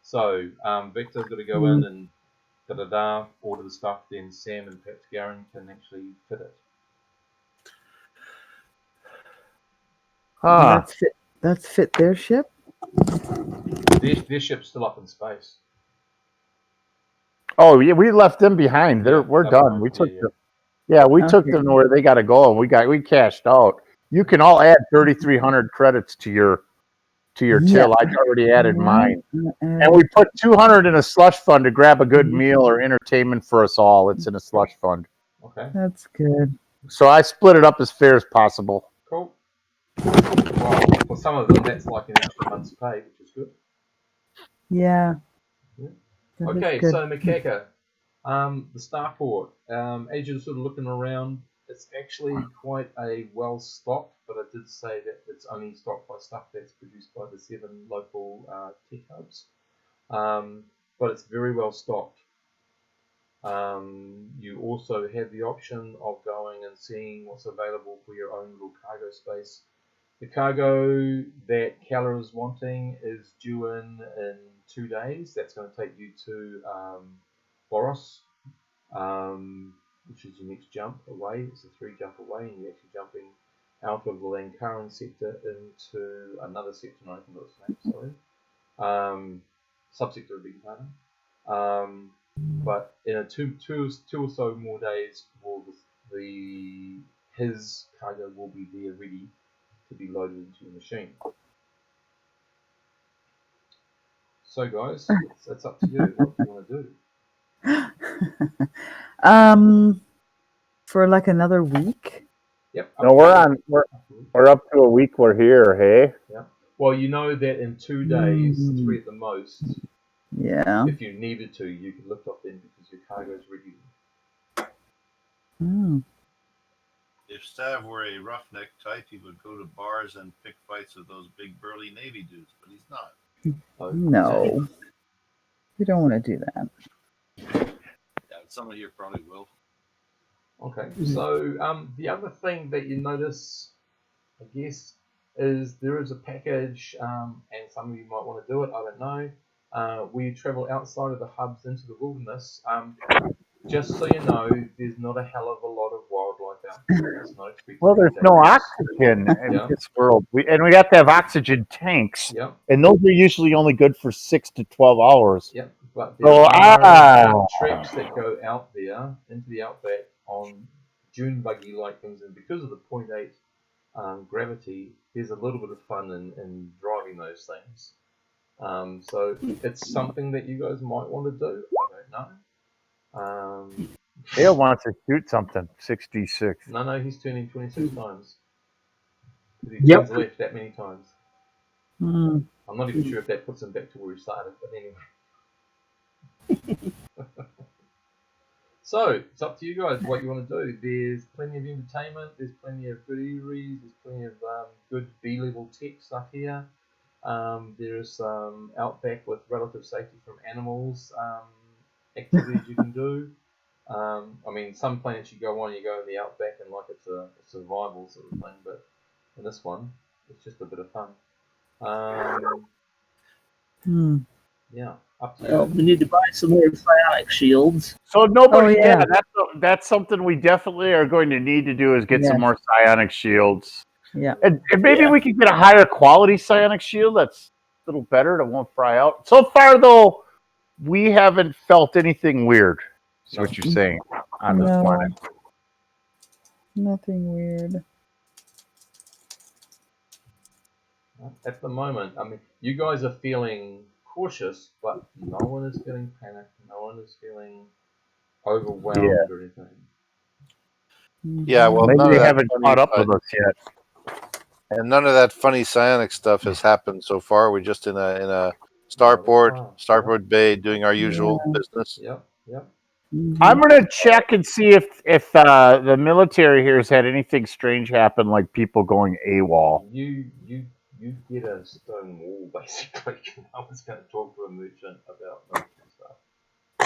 So Victor's got to go in and order the stuff. Then Sam and perhaps Garen can actually fit it. That's fit their ship. Their ship's still up in space. Oh yeah, we left them behind. We're done. We took them. Yeah, we took them to where they got to go, and we cashed out. You can all add 3,300 credits to your till. I already added mine, and we put 200 in a slush fund to grab a good meal or entertainment for us all. It's in a slush fund. Okay, that's good. So I split it up as fair as possible. Cool. Well, for some of them, that's like an extra month's pay, which is good. Yeah. Okay, so Makeka, the starport. As you're sort of looking around, it's actually quite a well stocked, but I did say that it's only stocked by stuff that's produced by the 7 local tech hubs. But it's very well stocked. You also have the option of going and seeing what's available for your own little cargo space The cargo that Keller is wanting is due in 2 days. That's going to take you to Boros, which is your next jump away. It's a 3 jump away, and you're actually jumping out of the Lankaran sector into another sector. I think that's the name. Sorry, subsector, big pardon. But in two or so more days, his cargo will be there ready to be loaded into your machine. So, guys, it's up to you. What do you want to do? For like another week. Yep. No, we're up to a week. We're here. Hey. Yeah. Well, you know that in 2 days, 3 at the most. Yeah. If you needed to, you could lift off then because your cargo is ready. If Stav were a roughneck type, he would go to bars and pick fights with those big burly Navy dudes, but he's not. No, you don't want to do that. Yeah, somebody here probably will. Okay, so the other thing that you notice, I guess, is there is a package, and some of you might want to do it, I don't know, where you travel outside of the hubs into the wilderness. Just so you know, there's not a hell of a lot of wildlife out there. It's not expected. Well, there's no oxygen in this world. We have to have oxygen tanks. Yep. And those are usually only good for 6 to 12 hours. Yep. But there are trips that go out there into the outback on dune buggy-like things, and because of the 0.8 gravity, there's a little bit of fun in driving those things. So it's something that you guys might want to do. I don't know. Dale wants to shoot something. 66. No, he's turning 26 times. He Yep. turns left that many times. I'm not even sure if that puts him back to where he started, but anyway. So it's up to you guys what you want to do. There's plenty of entertainment. There's plenty of good eateries. There's plenty of good B-level tech stuff here. There's some outback with relative safety from animals. Activities you can do. I mean, some planets you go on, you go in the outback and like it's a survival sort of thing, but in this one, it's just a bit of fun. Yeah, up to you. We need to buy some more psionic shields. So nobody, that's something we definitely are going to need to do is get some more psionic shields. Yeah. And maybe we can get a higher quality psionic shield that's a little better that won't fry out. So far, though, we haven't felt anything weird. Is what you're saying on this planet. Nothing weird. At the moment, I mean, you guys are feeling cautious, but no one is feeling panicked. No one is feeling overwhelmed or anything. Yeah, well, maybe they haven't caught up with us yet. And none of that funny psionic stuff has happened so far. We're just in a starboard bay, doing our usual business. Yep. I'm going to check and see if the military here has had anything strange happen, like people going AWOL. You get a stone wall, basically. I was going to talk to a merchant about military stuff.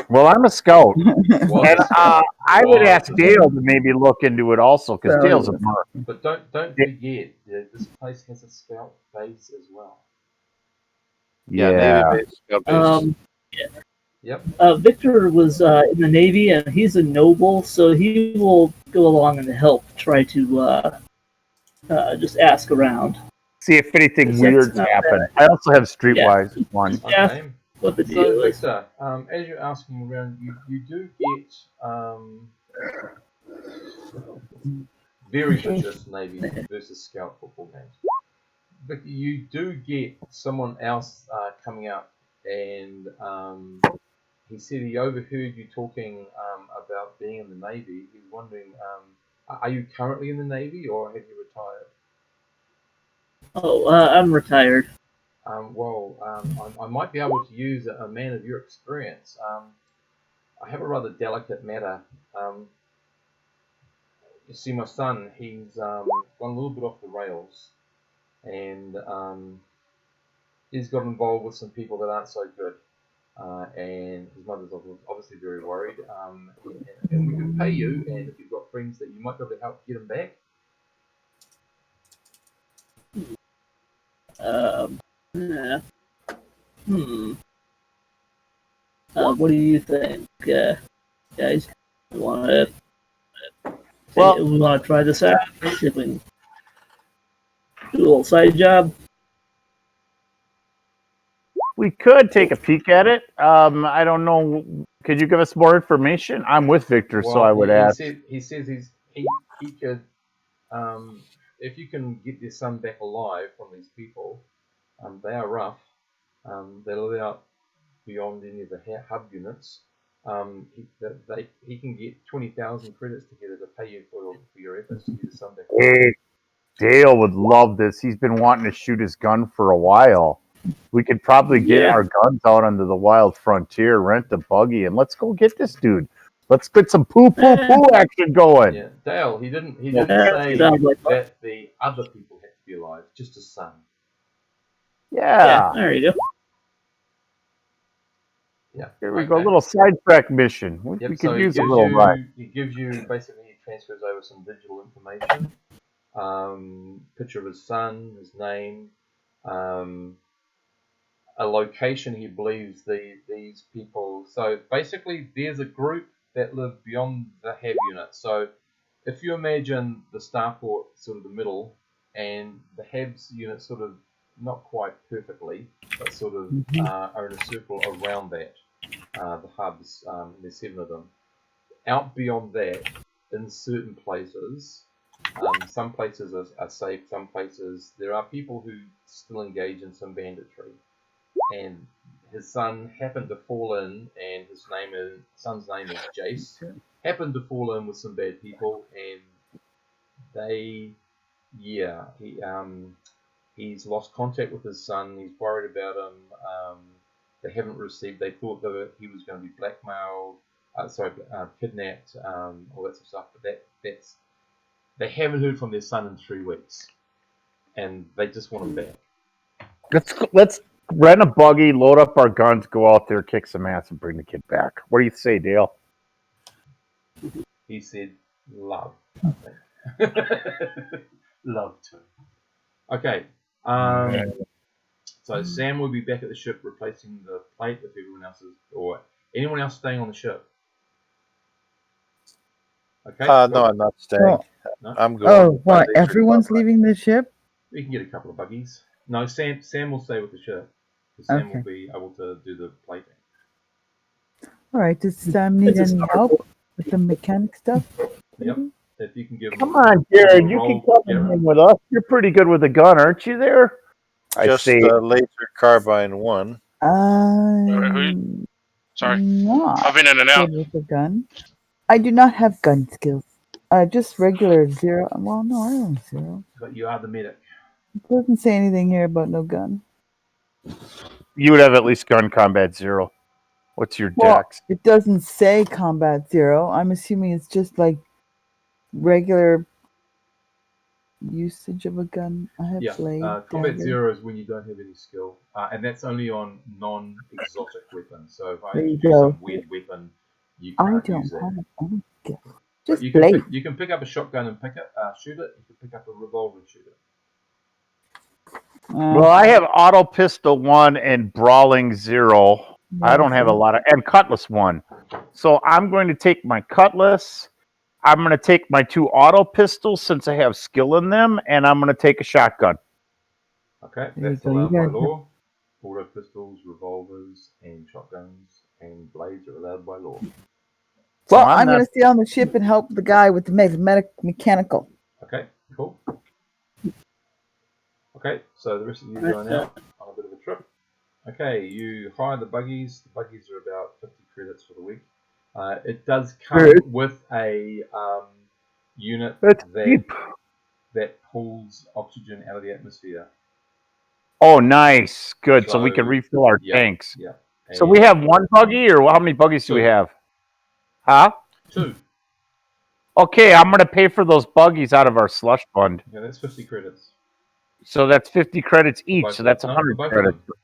Well, I'm a scout. And I would ask Dale to maybe look into it also, because Dale's a merc. But don't forget, this place has a scout base as well. Yeah. Navy base, scout base. Yep. Victor was in the Navy, and he's a noble, so he will go along and help try to just ask around. See if anything weird's happened. I also have Streetwise one. Okay. What the deal is. Victor, as you're asking around, you do get very vicious Navy versus Scout football games. Victor, you do get someone else coming up, and he said he overheard you talking about being in the Navy. He's wondering, are you currently in the Navy or have you retired? Oh, I'm retired. I might be able to use a man of your experience. I have a rather delicate matter. You see, my son, he's gone a little bit off the rails, and he's got involved with some people that aren't so good. And his mother's obviously very worried. And we could pay you, and if you've got friends that you might be able to help get him back. Yeah. What do you think, guys? We want to try this out. See if we can do a little side job. We could take a peek at it. I don't know. Could you give us more information? I'm with Victor, so I would ask. He says he could, if you can get your son back alive from these people, they are rough. They live out beyond any of the hub units. He can get 20,000 credits together to pay you for your efforts to get his son back alive. Hey, Dale would love this. He's been wanting to shoot his gun for a while. We could probably get our guns out onto the wild frontier, rent a buggy, and let's go get this dude. Let's get some poo action going. Yeah, Dale. He didn't say that the other people had to be alive, just his son. Yeah. There you go. Yeah. Here we go. A little sidetrack mission. We could use a little ride. He gives you basically, he transfers over some digital information, picture of his son, his name, a location he believes these people. So basically, there's a group that live beyond the hab unit. So if you imagine the starport sort of the middle, and the habs unit sort of not quite perfectly, but sort of are in a circle around that. The hubs, there's 7 of them. Out beyond that, in certain places, some places are safe, some places there are people who still engage in some banditry. And his son happened to fall in, and son's name is Jace. Happened to fall in with some bad people, and he's lost contact with his son. He's worried about him. They thought that he was going to be blackmailed, kidnapped, all that sort of stuff. But they haven't heard from their son in 3 weeks, and they just want him back. Let's rent a buggy, load up our guns, go out there, kick some ass, and bring the kid back. What do you say, Dale? He said, "Love." Love to. Okay. So Sam will be back at the ship replacing the plate if everyone else is, or anyone else staying on the ship. Okay. No, I'm not staying. No? I'm going. Oh, what? Everyone's leaving the ship? We can get a couple of buggies. No, Sam will stay with the ship. Sam will be able to do the plating. All right. Does Sam need any help with the mechanic stuff? Yep. If you can give Come on, Jared. You can come in with us. You're pretty good with a gun, aren't you there? Just laser carbine 1. Sorry. Not I've been in and out. good with a gun. I do not have gun skills. Just regular 0. Well, no, I don't have 0. But you are the medic. It doesn't say anything here about no gun. You would have at least gun combat 0. What's your dex? It doesn't say combat 0. I'm assuming it's just like regular usage of a gun. I have blade. Combat 0 is when you don't have any skill, and that's only on non-exotic weapons. So if I use some weird weapon, you can't use that. Have any skill. Just You can pick up a shotgun and shoot it. You can pick up a revolver and shoot it. Well, I have auto pistol 1 and brawling 0. I don't have a lot of, and cutlass 1. So I'm going to take my cutlass. I'm going to take my 2 auto pistols since I have skill in them, and I'm going to take a shotgun. Okay, that's allowed by law. Auto pistols, revolvers, and shotguns and blades are allowed by law. Well, I'm going to stay on the ship and help the guy with the mechanical. Okay, cool. Okay, so the rest of you are going out on a bit of a trip. Okay, you hire the buggies. The buggies are about 50 credits for the week. It does come with a unit that pulls oxygen out of the atmosphere. Oh, nice. Good. So we can refill our tanks. Yeah. So we have 1 buggy, or how many buggies do we have? Huh? 2. Okay, I'm going to pay for those buggies out of our slush fund. Yeah, that's 50 credits. So that's 50 credits each. So that's 100 credits. Them.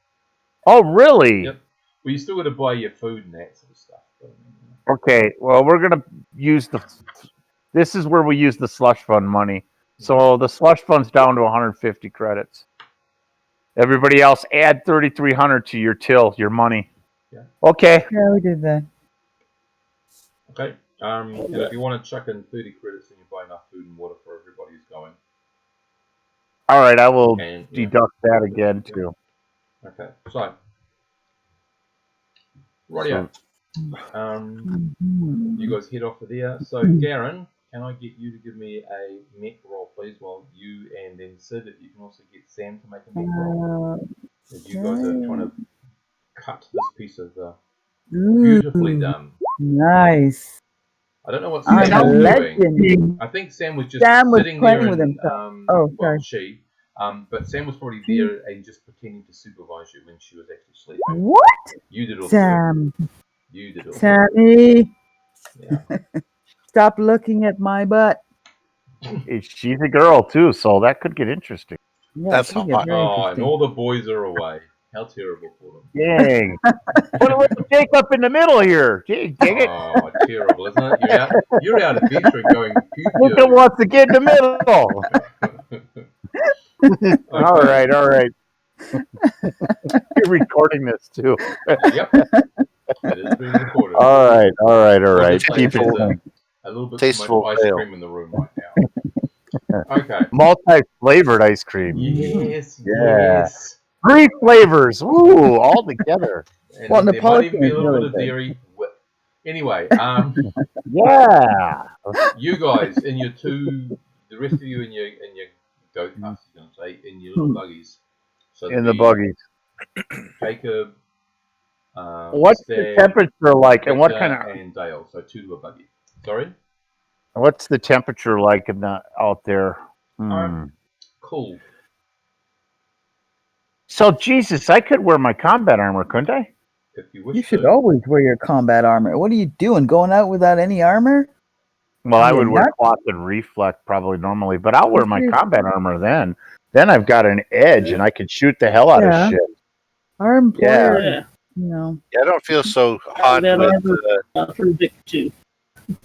Oh, really? Yep. Well, you still got to buy your food and that sort of stuff. Okay, well, we're going to use this is where we use the slush fund money. So the slush fund's down to 150 credits. Everybody else, add 3,300 to your till, your money. Yeah. Okay. Yeah, we did that. Okay. And if you want to chuck in 30 credits, then you buy enough food and water for everybody who's going. All right, I will And, deduct that again too. Okay. So, rightio. You guys head off of there. So, Garen, can I get you to give me a mech roll, please? While you and then Sid, if you can also get Sam to make a mech roll. As you guys are trying to cut this piece of beautifully done. Nice. I don't know what I'm Sam a was legend. doing. I think Sam was just Sam was sitting there playing with and himself. Oh, well, sorry. she. But Sam was probably there and just pretending to supervise you when she was actually sleeping. What? You did all the Sam. work. You did all the work. Sammy. Yeah. Stop looking at my butt. She's a girl too, so that could get interesting. Yeah, That's it could get hot. very Oh, and interesting. all the boys are away. How terrible for them. Dang. Put a little Jake up in the middle here. Dang it. Oh, terrible, isn't it? You're out adventuring going pew Look at wants to get in the middle. Okay. All right. You're recording this too. Yep. It is being recorded. All right. We'll just say Keep there's it a little bit too Tasteful much ice fail. cream in the room right now. Okay. multi-flavored ice cream. Yes. Yeah. Yes. 3 flavors. Ooh, all together. And Well, there might even Napolitan be a is little really bit of good. dairy. Anyway, Yeah. you guys in your the rest of you in your goat huts, you're gonna say, in your little buggies. So In the buggies. Jacob. What's the Stag, temperature like, and what Victor, kind of? and Dale. So 2 to a buggy. Sorry. What's the temperature like out there? Cool. So Jesus, I could wear my combat armor, couldn't I? If you wish You should to. always wear your combat armor. What are you doing? Going out without any armor? Well, I Yeah, would wear not- cloth and reflect probably normally, but I'll wear my You're- combat armor then. Then I've got an edge, and I can shoot the hell out Yeah. of shit. Our employer, Yeah. you know. Yeah, I don't feel so hot That with. armor for Vic too.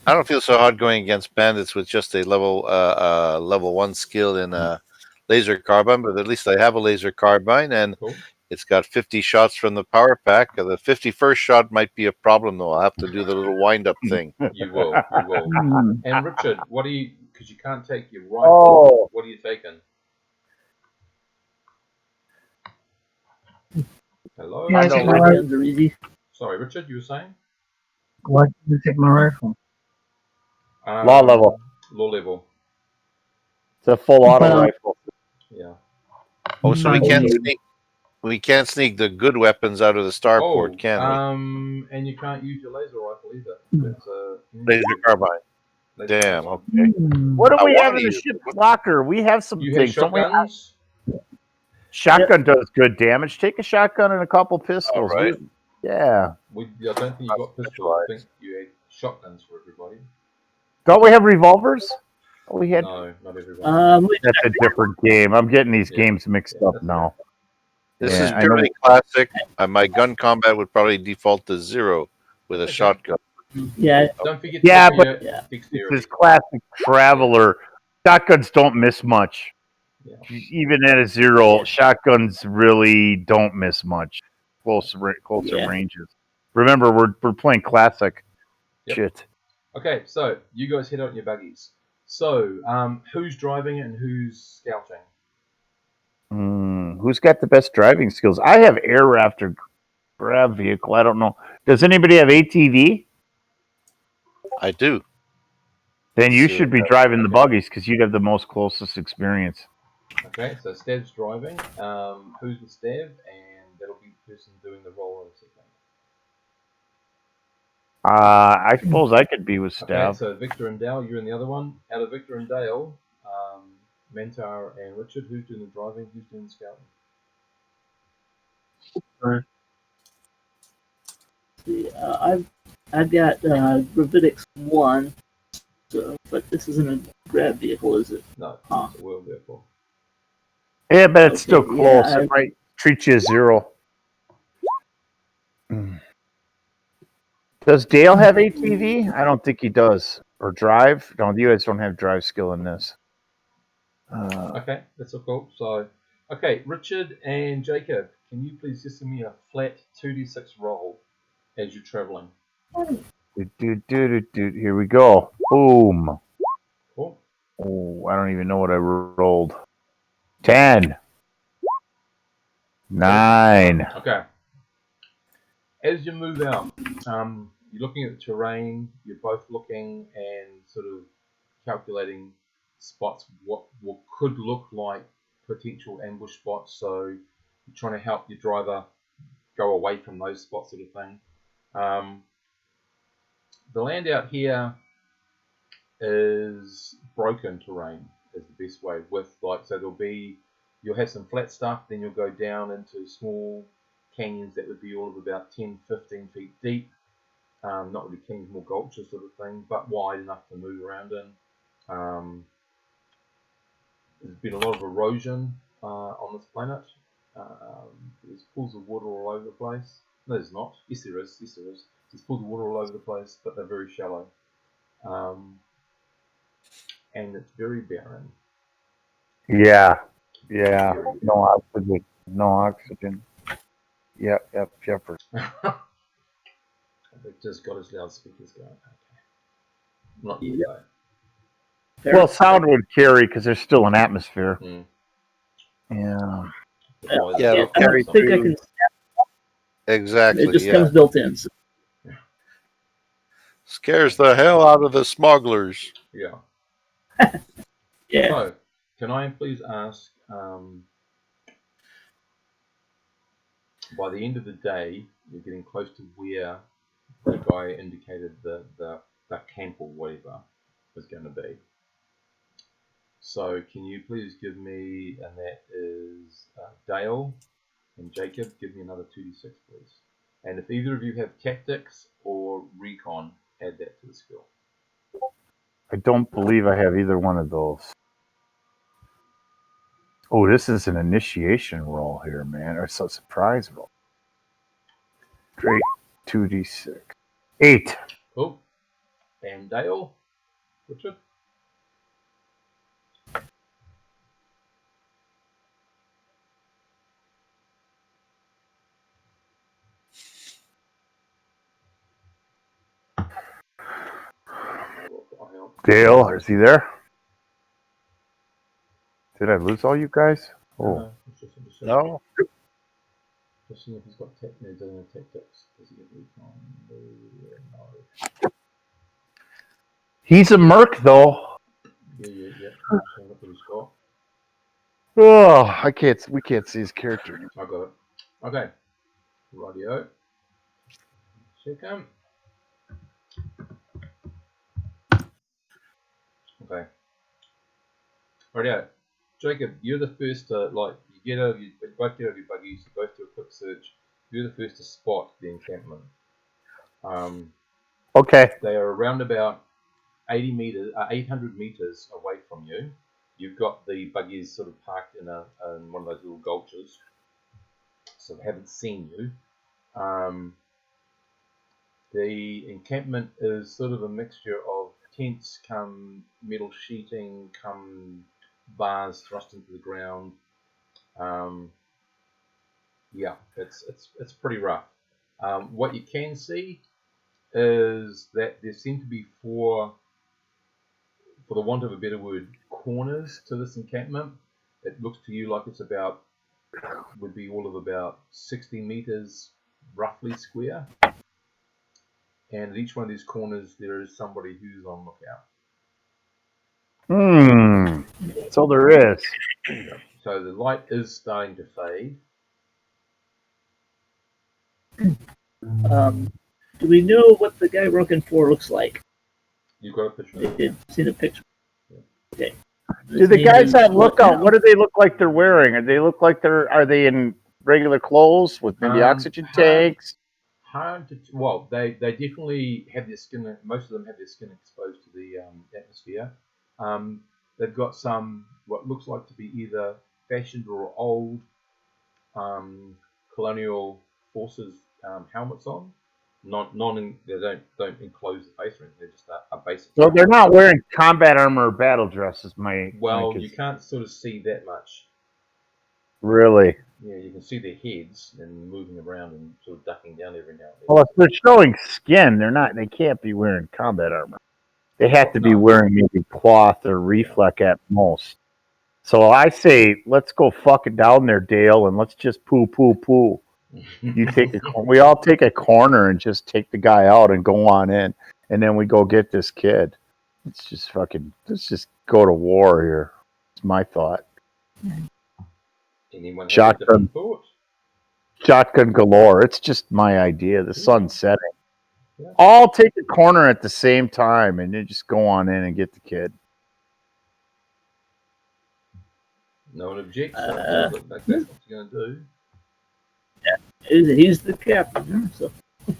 I don't feel so hot going against bandits with just a level 1 skill in laser carbine, but at least I have a laser carbine, and Cool. it's got 50 shots from the power pack. The 51st shot might be a problem, though. I'll have to do the little wind-up thing. You will. You will. And Richard, what do you? Because you can't take your rifle. Oh. What are you taking? Hello. Yeah, I don't take my like rifle. Guns are easy. Sorry, Richard. You were saying? What? You take my rifle. Law level. Low level. It's a full auto Well- rifle. Yeah. Oh, so we can't Okay. sneak. We can't sneak the good weapons out of the starport, can And you can't use your laser rifle either. It's a we? Laser carbine. laser Damn. carbine. Okay. What do I we have wanna in the use ship's locker? We have some You have things. Don't we? shotguns. Shotgun does good damage. Take a shotgun and a couple pistols. All right. Yeah. I don't think you got pistols. I think you had shotguns for everybody. Don't we have revolvers? We had. No, not everybody. That's a different game. I'm getting these Yeah. games mixed Yeah, up that's now. This Yeah, is I purely classic. My gun combat would probably default to 0 with a Okay. shotgun. Yeah, Don't forget Yeah, to but- your Yeah. This dexterity. is classic Traveler. Shotguns don't miss much. Yeah. Even at a 0, shotguns really don't miss much. Closer Yeah. ranges. Remember, we're playing classic. Yep. Shit. Okay, so you guys head out in your buggies. So, who's driving and who's scouting? Who's got the best driving skills? I have air rafter grab vehicle. I don't know. Does anybody have ATV? I do. Then you So, should be driving the buggies because you'd have the most closest experience. Okay, so Stav's driving. Who's with Stav? And that'll be the person doing the roll in a second. I suppose I could be with Okay, Stav. so Victor and Dale, you're in the other one. Out of Victor and Dale, Mentar and Richard, who's doing the driving? Who's doing the scouting? I've got Gravitics 1, so, but this isn't a grab vehicle, is it? No, Huh. it's a world vehicle. Yeah, but it's still Okay, close. yeah, It might treat you as 0. Does Dale have ATV? I don't think he does. Or drive? No, you guys don't have drive skill in this. Okay, that's all cool. So Okay, Richard and Jacob, can you please just give me a flat 2d6 roll as you're traveling? Here we go. Boom. Cool. Oh, I don't even know what I rolled. 10. 9. Okay. As you move out, you're looking at the terrain. You're both looking and sort of calculating spots, what could look like potential ambush spots. So you're trying to help your driver go away from those spots, sort of thing. The land out here is broken terrain, is the best way. With so you'll have some flat stuff, then you'll go down into small canyons that would be all of about 10, 15 feet deep. Not really canyons, more gulches sort of thing, but wide enough to move around in. There's been a lot of erosion on this planet. There's pools of water all over the place. No, there's not. Yes, there is. There's pools of water all over the place, but they're very shallow. And it's very barren. Yeah. No oxygen. Yep. They've just got his loudspeakers going. Okay. Not yet, though. Well, sound would carry because there's still an atmosphere. Mm. Yeah. Yeah, I don't think I can. exactly. It just comes built in. So. Scares the hell out of the smugglers. Yeah. Yeah. So, can I please ask, by the end of the day, you're getting close to where the guy indicated the camp or whatever is going to be. So, can you please give me, and that is Dale and Jacob, give me another 2d6, please. And if either of you have tactics or recon, add that to the skill. I don't believe I have either one of those. Oh, this is an initiation roll here, man. Or it's a surprise roll. Great. 2d6. 8. Cool. And Dale? Richard? Dale, is he there? Did I lose all you guys? Oh. No. Just seeing if he's got tactics. Does he get recon? No. He's a merc, though. Yeah. Look at his score. Oh, we can't see his character anymore. I got it. Okay. Radio. Check him. Okay. Radio. Jacob, you're the first to, you both get out of your buggies, you both do a quick search. You're the first to spot the encampment. Okay. They are around about 800 meters away from you. You've got the buggies sort of parked in one of those little gulches, so they haven't seen you. The encampment is sort of a mixture of tents, come metal sheeting, come bars thrust into the ground. Yeah, it's pretty rough. What you can see is that there seem to be four, for the want of a better word, corners to this encampment. It looks to you like would be all of about 60 meters roughly square. And at each one of these corners there is somebody who's on lookout. So there is. So the light is starting to fade. Do we know what the guy working for looks like? You've got a picture. I did see the picture. Yeah. Okay. Do the guys on lookout, what do they look like they're wearing? Are they in regular clothes with maybe oxygen tanks? Hard to, well, they definitely have their skin, most of them have their skin exposed to the atmosphere. They've got some, what looks like to be either fashioned or old colonial forces helmets on. They don't enclose the face or anything. They're just a basic. So they're not wearing combat armor or battle dresses, you can't sort of see that much. Really? Yeah, you can see their heads and moving around and sort of ducking down every now and then. Well, if they're showing skin, they're not. They can't be wearing combat armor. They have to be No. wearing maybe cloth or reflect at most. So I say, let's go fuck it down there, Dale, and let's just poo. You take we all take a corner and just take the guy out and go on in, and then we go get this kid. Let's just go to war here. It's my thought. Anyone have a different thought? Shotgun galore. It's just my idea. The sun's setting. Yeah. All take a corner at the same time, and then just go on in and get the kid. No one objects. Like that's what you're going to do. Yeah, he's the captain. So.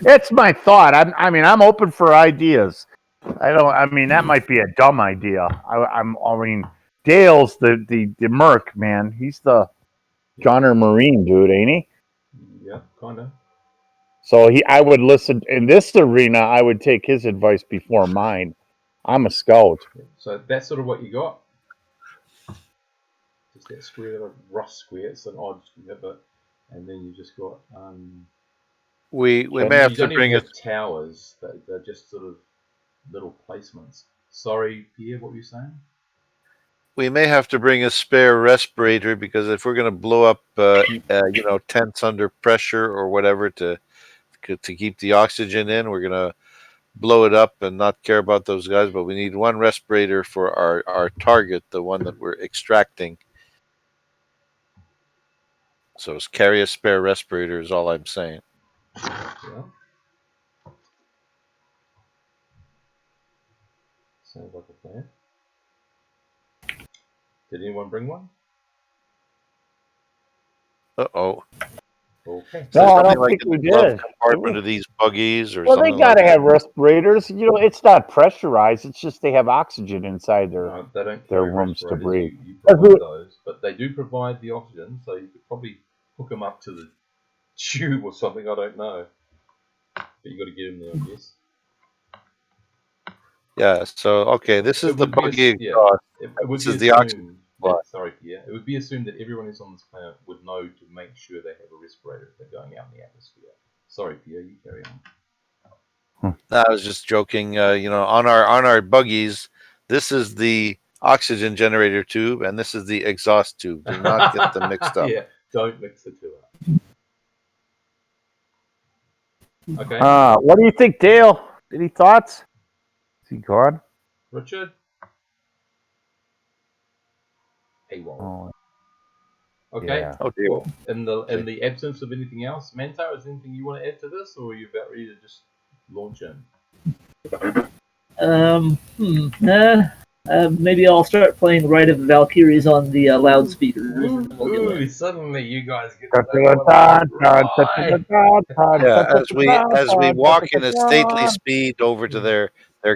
That's my thought. I'm open for ideas. That might be a dumb idea. I mean, Dale's the merc, man. He's the gunner marine dude, ain't he? Yeah, kind of. So I would listen in this arena. I would take his advice before mine. I'm a scout. So that's sort of what you got. Just that square, rough square. It's an odd square, but and then you just got. We may have to bring it. Towers. They're just sort of little placements. Sorry, Pierre, what were you saying? We may have to bring a spare respirator because if we're going to blow up, tents under pressure or whatever to keep the oxygen in, we're going to blow it up and not care about those guys. But we need one respirator for our target, the one that we're extracting. So carry a spare respirator is all I'm saying. Yeah. Sounds like a plan. Did anyone bring one? Uh-oh. Okay. No, I don't think we did. Compartment of these buggies or well, something. They got to have respirators. It's not pressurized. It's just they have oxygen inside their rooms to breathe. You provide those, but they do provide the oxygen, so you could probably hook them up to the tube or something. I don't know, but you got to get them there, I guess. Yeah. So okay, this is the buggy. This is the oxygen. Sorry, Pierre. It would be assumed that everyone who's on this planet would know to make sure they have a respirator if they're going out in the atmosphere. Sorry, Pierre, you carry on. I was just joking. On our buggies, this is the oxygen generator tube, and this is the exhaust tube. Do not get them mixed up. Yeah, don't mix the two up. Okay. What do you think, Dale? Any thoughts? Is he gone? Richard? Oh. Okay. Yeah. Oh dear. Well, in the absence of anything else, Manta, is there anything you want to add to this, or are you about ready to just launch in? Maybe I'll start playing Ride of the Valkyries on the loudspeaker. Ooh, suddenly you guys get as we walk in a stately speed over to their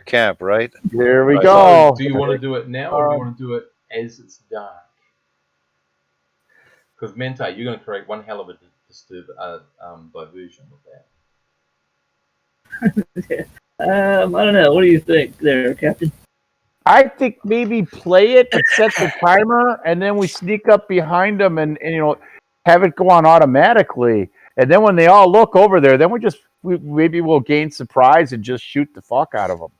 camp, right? Here we go. So, do you want to do it now, or do you want to do it as it's dark? Because Manta, you're going to create one hell of a diversion with that. I don't know. What do you think there, Captain? I think maybe play it and set the timer, and then we sneak up behind them and have it go on automatically. And then when they all look over there, then maybe we'll gain surprise and just shoot the fuck out of them.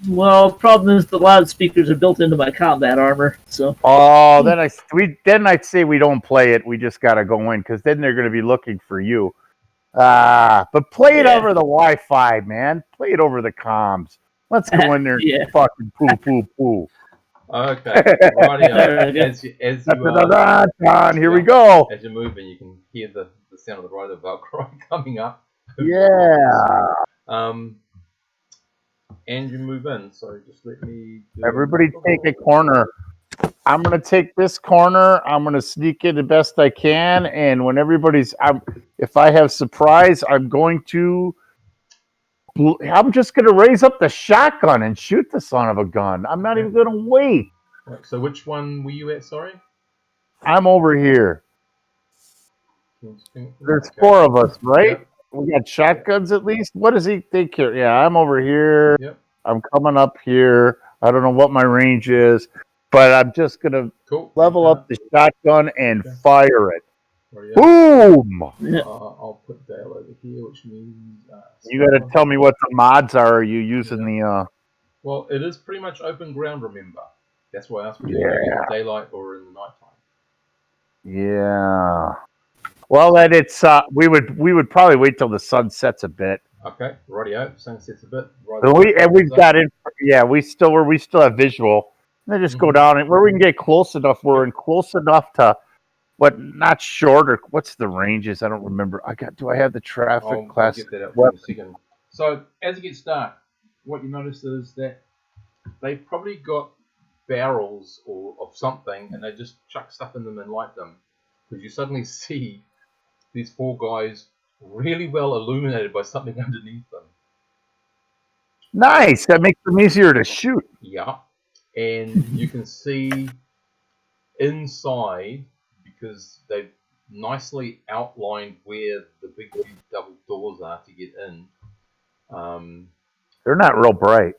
Well, the problem is the loudspeakers are built into my combat armor, so. Oh, then I'd say we don't play it. We just gotta go in because then they're gonna be looking for you. But play it over the Wi-Fi, man. Play it over the comms. Let's go in there and fucking poo. Okay, here we go. As you're moving, you can hear the sound of the Ride of Valkyrie coming up. Yeah. And you move in, so just let me... Everybody take a corner. I'm going to take this corner. I'm going to sneak in the best I can. And when if I have surprise, I'm just going to raise up the shotgun and shoot the son of a gun. I'm not even going to wait. Right, so which one were you at, sorry? I'm over here. There's 4 of us, right? Yep. We got shotguns at least. What does he think here? Yeah, I'm over here. Yep. I'm coming up here. I don't know what my range is. but I'm just gonna Cool. level up the shotgun and Okay. fire it. Right, yeah. Boom! Yeah. I'll put Dale over here, which means You got to tell me what the mods are. Are you using the? Well, it is pretty much open ground. Remember, that's why I asked whether you do it in daylight or in the nighttime. Yeah. Well, then it's we would probably wait till the sun sets a bit. Okay, rightio. Sunsets a bit. Right. We've got it. Yeah, we still have visual. Then just go down and where we can get close enough. We're in close enough to what? Not short or what's the ranges? I don't remember. Do I have the traffic class? I'll get that up for you in a second. So as it gets dark, what you notice is that they've probably got barrels or of something, and they just chuck stuff in them and light them, because you suddenly see these four guys really well illuminated by something underneath them. Nice. That makes them easier to shoot. Yeah, and you can see inside because they've nicely outlined where the big double doors are to get in. They're not real bright.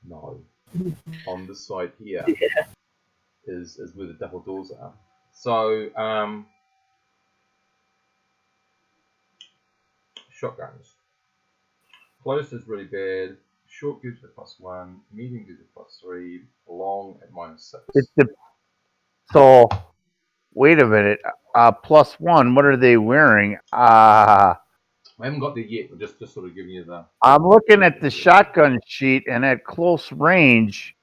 No, on this side here is where the double doors are. So shotguns. Close is really bad. Short gives you +1. Medium gives you +3. Long at -6. So, wait a minute. +1. What are they wearing? I haven't got there yet. I'm just sort of giving you the. I'm looking at the shotgun sheet, and at close range,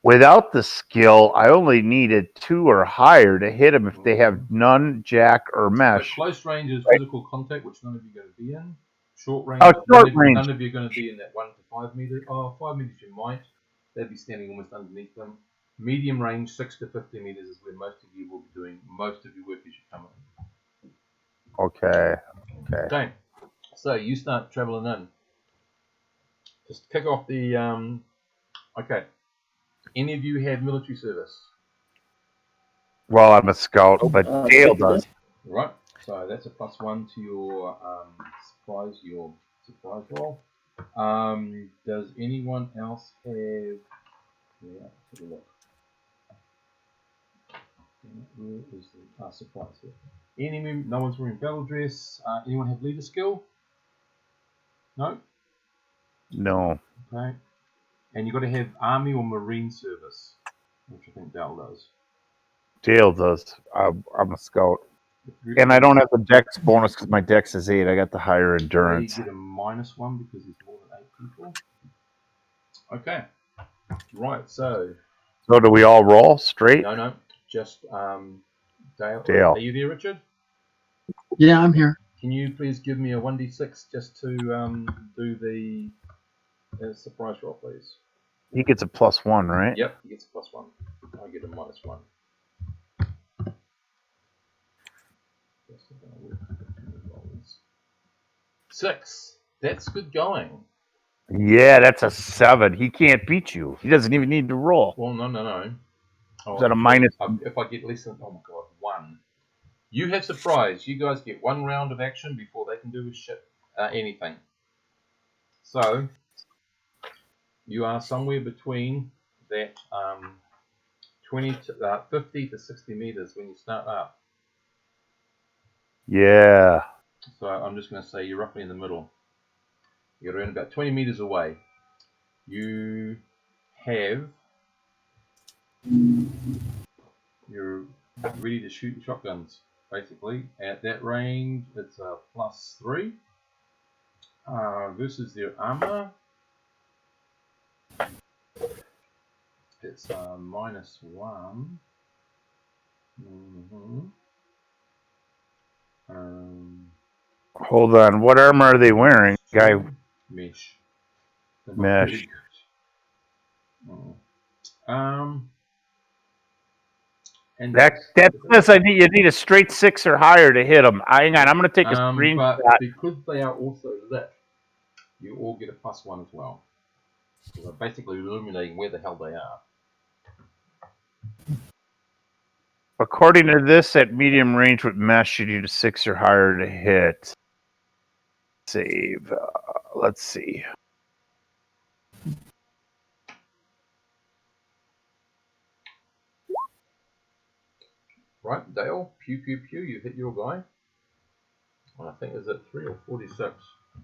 without the skill, I only needed 2 or higher to hit them if they have none, jack, or mesh. So close range is physical contact, which none of you are going to be in. Short range, none of you are going to be in that 1 to 5 meters. 5 meters you might. They'd be standing almost underneath them. Medium range, 6 to 50 meters is where most of you will be doing most of your work as you come in. Okay. So you start traveling in. Just kick off the. Okay. Any of you have military service? Well, I'm a scout, but Dale does. Right. So that's a +1 to your surprise roll. Does anyone else have? Yeah, take a look. Where is the surprise here? No one's wearing battle dress. Anyone have leader skill? No. No. Okay. And you've got to have army or marine service, which I think Dale does. Dale does. I'm a scout. And I don't have the dex bonus because my dex is 8. I got the higher endurance. You get a -1 because there's more than 8 people. Okay. Right, so do we all roll straight? No. Just Dale. Dale. Are you there, Richard? Yeah, I'm here. Can you please give me a 1d6 just to do the surprise roll, please? He gets a +1, right? Yep, he gets a +1. I get a -1. 6. That's good going. Yeah, that's a 7. He can't beat you. He doesn't even need to roll. Well, no. Is that a minus? If I get less than, oh my god, 1. You have surprise. You guys get 1 round of action before they can do anything. So you are somewhere between that 50 to 60 meters when you start up. Yeah. So I'm just going to say you're roughly in the middle. You're around about 20 meters away. You're ready to shoot your shotguns, basically. At that range, it's a +3 versus their armor. It's -1. Hold on. What armor are they wearing? Guy. Mesh. Mesh. And that says you need a straight 6 or higher to hit them. Hang on, I'm going to take a screenshot. But because they are also lit, you all get a +1 as well. So they're basically illuminating where the hell they are. According to this, at medium range with mesh, you need a 6 or higher to hit. Save. Let's see. Right, Dale. Pew pew pew. You hit your guy. I think is it 3 or 46? I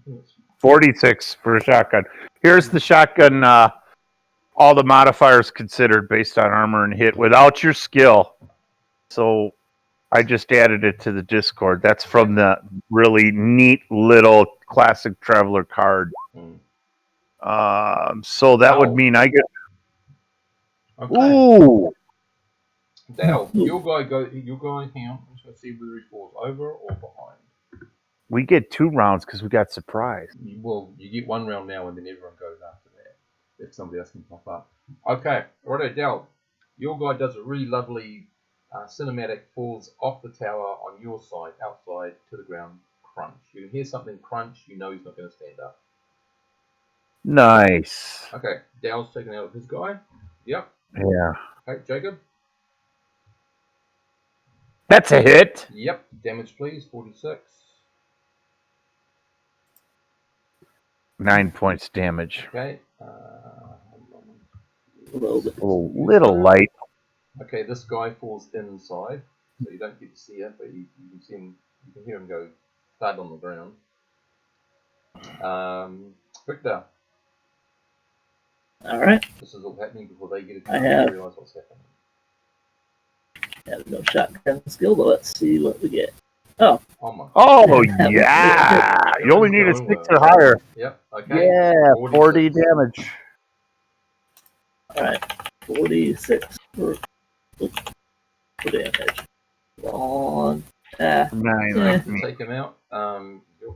think it's 46 for a shotgun. Here's the shotgun. All the modifiers considered based on armor and hit without your skill. So I just added it to the Discord. That's from the really neat little classic traveler card. So that would mean I get. okay. Ooh. Dale, your guy here. I'm just gonna see whether he falls over or behind. We get 2 rounds because we got surprised. Well, you get 1 round now, and then everyone goes after that. If somebody else can pop up. Okay, righto, Dale. Your guy does a really lovely cinematic, falls off the tower on your side, outside to the ground. Crunch. You can hear something crunch. You know he's not going to stand up. Nice. Okay, Dale's taken out of his guy. Yep. Yeah. Okay, Jacob. That's a hit. Yep. Damage, please. 46. 9 points damage. Okay. A little light. Okay, this guy falls inside, so you don't get to see it, but you can see him. You can hear him go thud on the ground. Victor. All right. This is all happening before they get a I chance to realize what's happening. Have no shotgun skill, but let's see what we get. Oh. Oh yeah! You only need a 6 or higher. Yep. Okay. Yeah, 40 damage. All right. 46 for damage. On. 9. Take him out. Your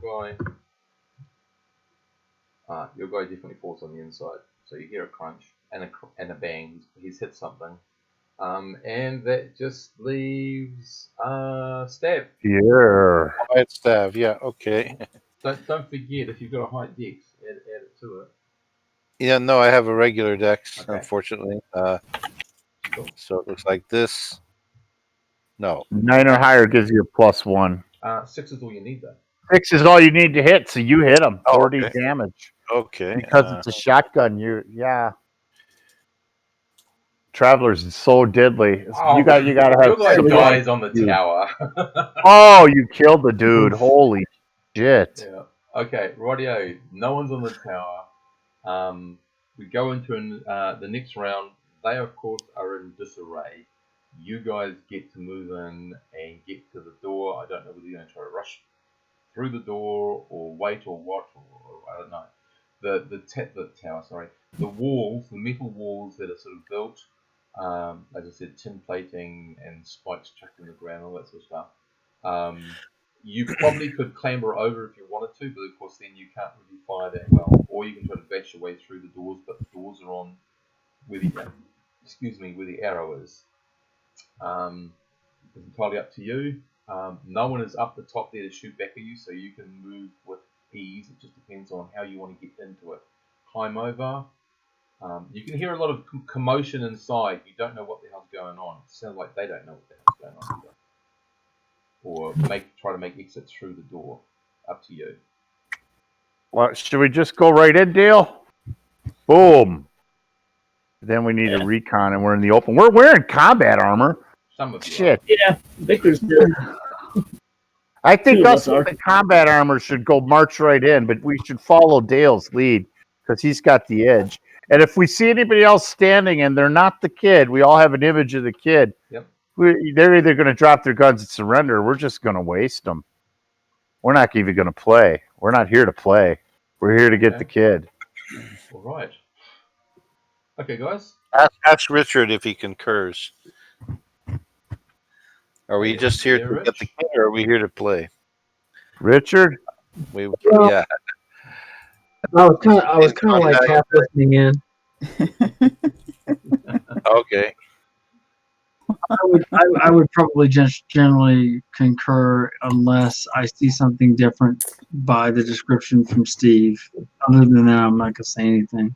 guy definitely falls on the inside. So you hear a crunch and a bang. He's hit something. And that just leaves Stav. Yeah. Quiet Stav. Yeah. Okay. Don't forget, if you've got a high dex, add it to it. Yeah. No, I have a regular dex, Okay. unfortunately. So it looks like this. No. 9 or higher gives you a +1. 6 is all you need, though. 6 is all you need to hit, so you hit him. 40 okay. damage. Okay. Because it's a shotgun, Traveler's is so deadly. You gotta have. Your guy dies on the tower. Oh, you killed the dude! Holy shit! Yeah. Okay, rightio. No one's on the tower. We go into the next round. They, of course, are in disarray. You guys get to move in and get to the door. I don't know whether you're going to try to rush through the door or wait or what, or I don't know. The tower, sorry. The walls, the metal walls that are sort of built, as I said, tin plating and spikes chucked in the ground, all that sort of stuff. You probably could clamber over if you wanted to, but of course then you can't really fire that well. Or you can try to bash your way through the doors, but the doors are on where the arrow is. It's entirely up to you. No one is up the top there to shoot back at you, so you can move with ease. It just depends on how you want to get into it. Climb over. You can hear a lot of commotion inside. You don't know what the hell's going on. It sounds like they don't know what the hell's going on either. Or try to make exits through the door. Up to you. Well, should we just go right in, Dale? Boom. Then we need a recon, and we're in the open. We're wearing combat armor. Some of you Shit. Yeah, Victor's good. I think us with the combat armor should go march right in, but we should follow Dale's lead because he's got the edge. And if we see anybody else standing and they're not the kid, we all have an image of the kid. Yep. They're either going to drop their guns and surrender, or we're just going to waste them. We're not even going to play. We're not here to play. We're here to get the kid. All right. Okay, guys. Ask Richard if he concurs. Are we just here to get the kid, or are we here to play? Richard? Yeah. I was kind of like half listening in. Okay. I would probably just generally concur unless I see something different by the description from Steve. Other than that, I'm not gonna say anything.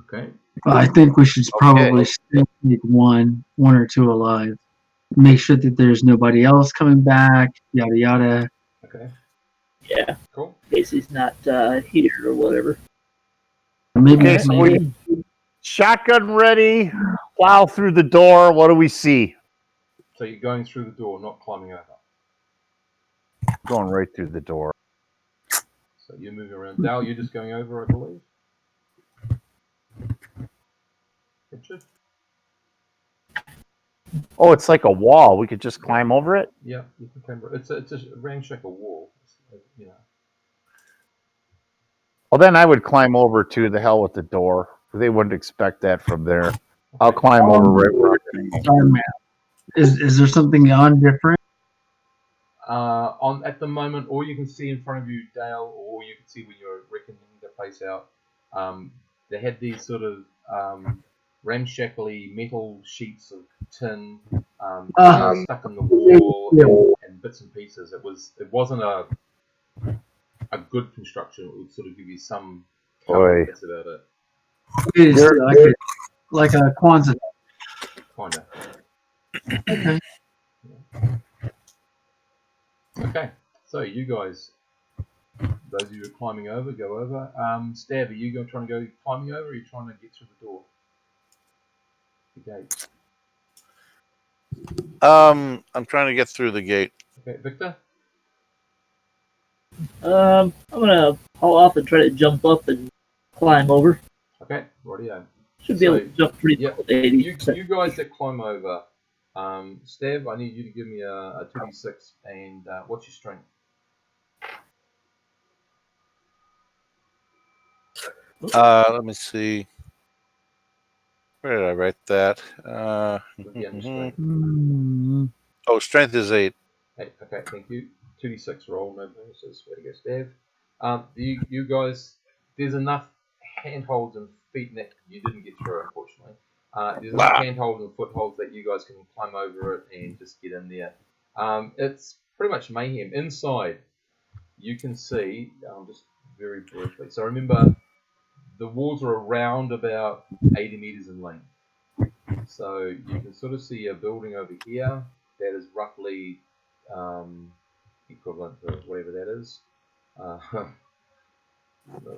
Okay. But I think we should probably still make one or two alive. Make sure that there's nobody else coming back. Yada yada. Okay. Yeah. Cool. In case he's not here or whatever. Maybe. Shotgun ready. Plow through the door. What do we see? So you're going through the door, not climbing over. Going right through the door. So you're moving around. Dale, you're just going over, I believe. Richard? Oh, it's like a wall. We could just climb over it? Yeah, you can climb over. It's a ramshackle wall. You know. Well, then I would climb over to the hell with the door. They wouldn't expect that from there. Okay. I'll climb over right where Star map. Is there something on different? At the moment, all you can see in front of you, Dale, or all you can see when you're reckoning the place out, they had these sort of ramshackly metal sheets of tin stuck in the wall and bits and pieces. It wasn't a good construction. It would sort of give you some cover. That's about it. Like a Kwanzaa. Kinda. Okay. Okay, so you guys, those of you who are climbing over, go over. Stab, are you trying to go climbing over, or are you trying to get through the door? The gate. I'm trying to get through the gate. Okay, Victor? I'm gonna haul off and try to jump up and climb over. Okay, rightio. Should be able to jump pretty quick. You guys that climb over, Stab, I need you to give me a 2d6, and what's your strength? Let me see. Where did I write that? Strength. Oh, strength is 8. 8, okay, thank you. 2d6 roll, no bonuses. Way to go, Stab. You guys, there's enough handholds and feet that you didn't get through, unfortunately. There's enough handholds and footholds that you guys can climb over it and just get in there. It's pretty much mayhem. Inside, you can see, just very briefly. So remember, the walls are around about 80 meters in length. So you can sort of see a building over here that is roughly equivalent to whatever that is. Another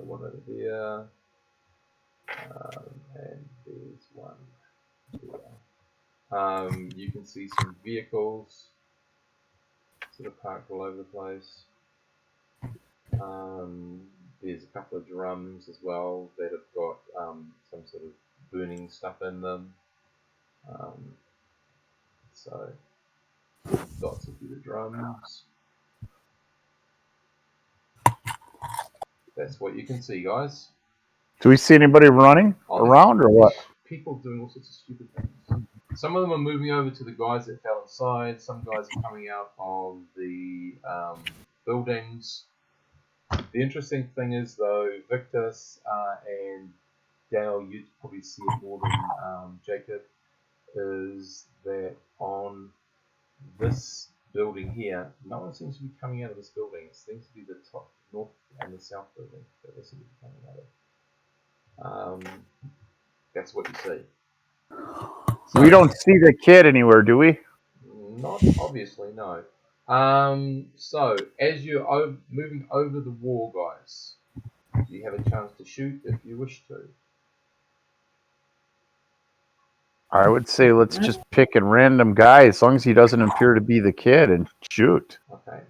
one over here. And there's one here. You can see some vehicles sort of parked all over the place. There's a couple of drums as well that have got some sort of burning stuff in them. So lots of the drums. That's what you can see, guys. Do we see anybody running around or what? People doing all sorts of stupid things. Some of them are moving over to the guys that fell inside. Some guys are coming out of the buildings. The interesting thing is, though, Victus and Dale, you'd probably see it more than Jacob, is that on this building here, no one seems to be coming out of this building. It seems to be the top north and the south building that they seem to be coming out of. That's what you see. So, we don't see the kid anywhere, do we? Not obviously, no. So as you're moving over the wall, guys, you have a chance to shoot if you wish to. I would say let's just pick a random guy as long as he doesn't appear to be the kid and shoot. Okay.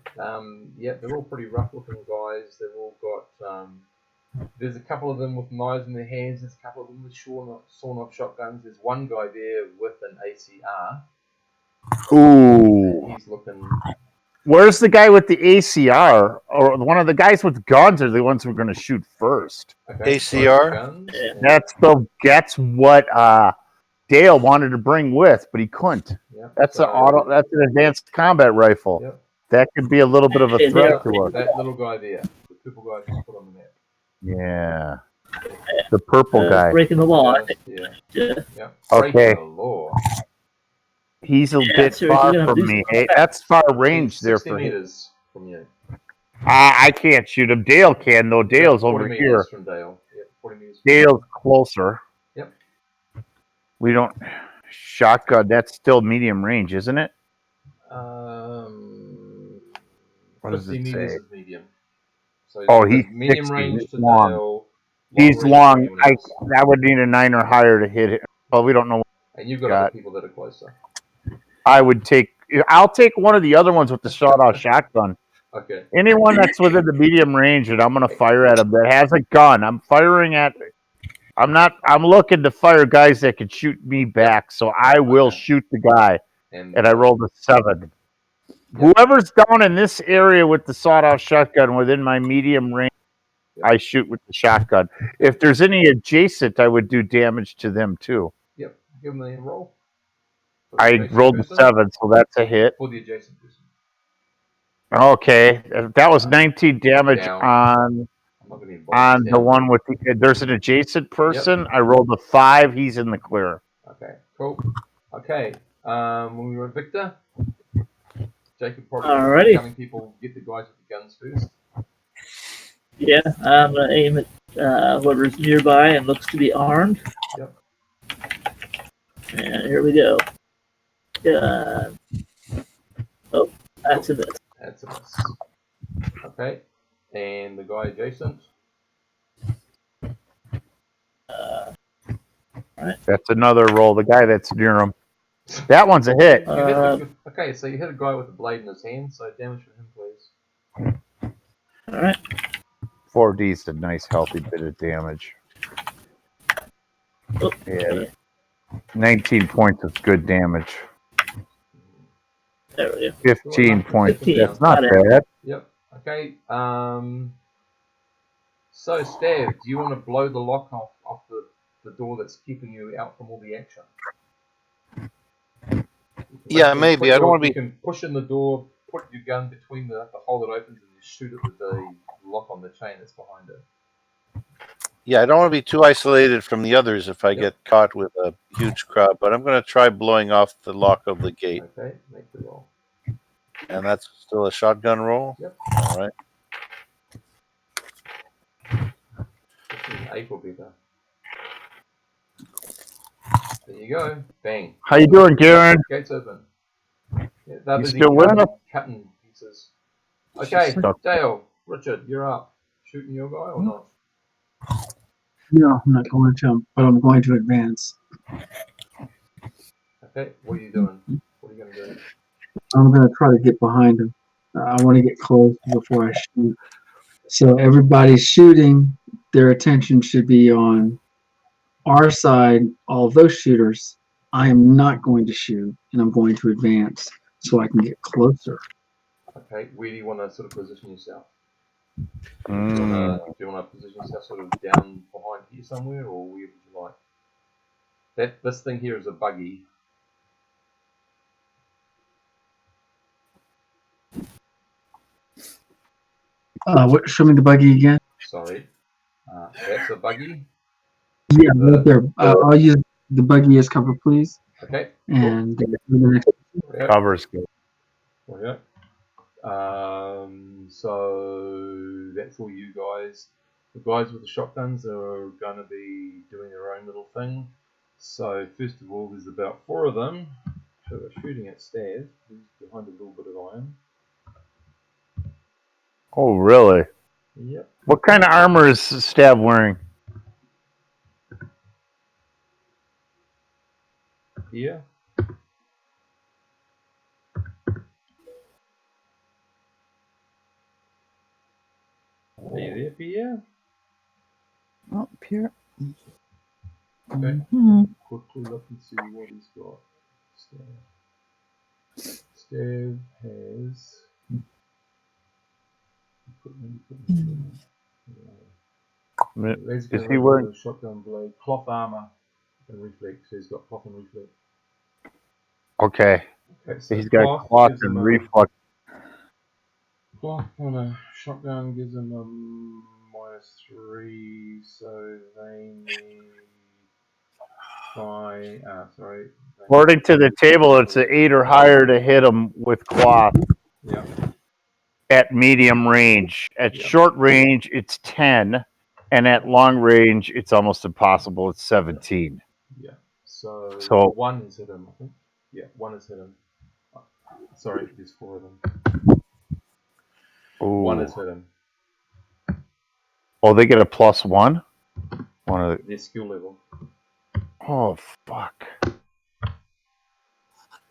Yeah, they're all pretty rough-looking guys. They've all got. There's a couple of them with knives in their hands. There's a couple of them with sawn-off shotguns. There's one guy there with an ACR. Ooh. He's looking. Where's the guy with the ACR? Or one of the guys with guns are the ones we're going to shoot first. Okay, ACR? That's what Dale wanted to bring with, but he couldn't. Yep. That's That's an advanced combat rifle. Yep. That could be a little bit of a threat to us. That little guy there, the purple guy just put on the map. Yeah. The purple guy. Breaking the law. Yeah. Okay. Breaking the law. He's a bit far from me. Hey, that's far range there for him. 60 meters from you. I can't shoot him. Dale can, though. Dale's over here. From Dale. Yeah, 40 meters. Dale's closer. Yep. We don't... Shotgun, that's still medium range, isn't it? What does 50 it meters say? is medium. So he's medium 60. range He's to long. Dale. He's long. I would need a 9 or higher to hit it. Well, we don't know. And you've got other people that are closer. I'll take one of the other ones with the sawed-off shotgun. Okay. Anyone that's within the medium range and I'm going to fire at them that has a gun. I'm looking to fire guys that can shoot me back, so I will shoot the guy. And I rolled a 7. Whoever's down in this area with the sawed-off shotgun within my medium range, I shoot with the shotgun. If there's any adjacent, I would do damage to them too. Yep. Give them a roll. I rolled a 7, so that's a hit. For the adjacent person. Okay, that was 19 damage on the one with the. There's an adjacent person. Yep. I rolled a 5. He's in the clear. Okay, cool. Okay, when we were Victor, Jacob probably telling people get the guys with the guns first. Yeah, I'm gonna aim at whoever's nearby and looks to be armed. Yep. And here we go. Oh, that's a miss. That's a miss. Okay, and the guy adjacent. Right. That's another roll. The guy that's near him. That one's a hit. Okay, so you hit a guy with a blade in his hand, so damage for him, please. All right. 4D's a nice, healthy bit of damage. Oh, yeah. 19 points of good damage. There we go. 15 points. 15. That's not bad. Yep. Okay. So, Stav, do you want to blow the lock off the door that's keeping you out from all the action? Yeah, maybe. I don't want to be. You can push in the door, put your gun between the hole that opens, and you shoot it with the lock on the chain that's behind it. Yeah, I don't want to be too isolated from the others if I get caught with a huge crowd, but I'm going to try blowing off the lock of the gate. Okay, make the roll. And that's still a shotgun roll? Yep. All right. 8 will be there. There you go. Bang. How you doing, Garen? Gates open. Yeah, they're busy still with us? cutting pieces. Okay, Dale, Richard, you're up. Shooting your guy or not? No, I'm not going to, but I'm going to advance. Okay, what are you doing? What are you going to do? I'm going to try to get behind him. I want to get close before I shoot. So everybody's shooting. Their attention should be on our side, all of those shooters. I am not going to shoot, and I'm going to advance so I can get closer. Okay, where do you want to sort of position yourself? Do you want to position yourself sort of down behind here somewhere, or where would you like? This thing here is a buggy. Show me the buggy again. Sorry, that's a buggy. Yeah, right there. I'll use the buggy as cover, please. Okay. And Cover's good. Yeah. So that's all you guys. The guys with the shotguns are going to be doing their own little thing. So first of all, there's about 4 of them who are shooting at Stav, who's behind a little bit of iron. Oh, really? Yep. What kind of armor is Stav wearing? Here. Are you there, Pierre? Oh, Pierre. Okay. Mm-hmm. Quickly look and see what he's got. Stav has. Is he wearing shotgun blade, cloth armor, and reflex? So he's got cloth and reflex. Okay. So he's got cloth and reflex. Cloth on a shotgun gives him a -3, so they need 5. Sorry. According to the table, it's an 8 or higher to hit him with cloth. Yeah. At medium range. At short range, it's 10. And at long range, it's almost impossible. It's 17. Yeah. So 1 is hit him, I think. Yeah, 1 is hit him. Sorry, there's 4 of them. Ooh. 1 is hit him. Oh, they get a +1? One of their skill level. Oh, fuck.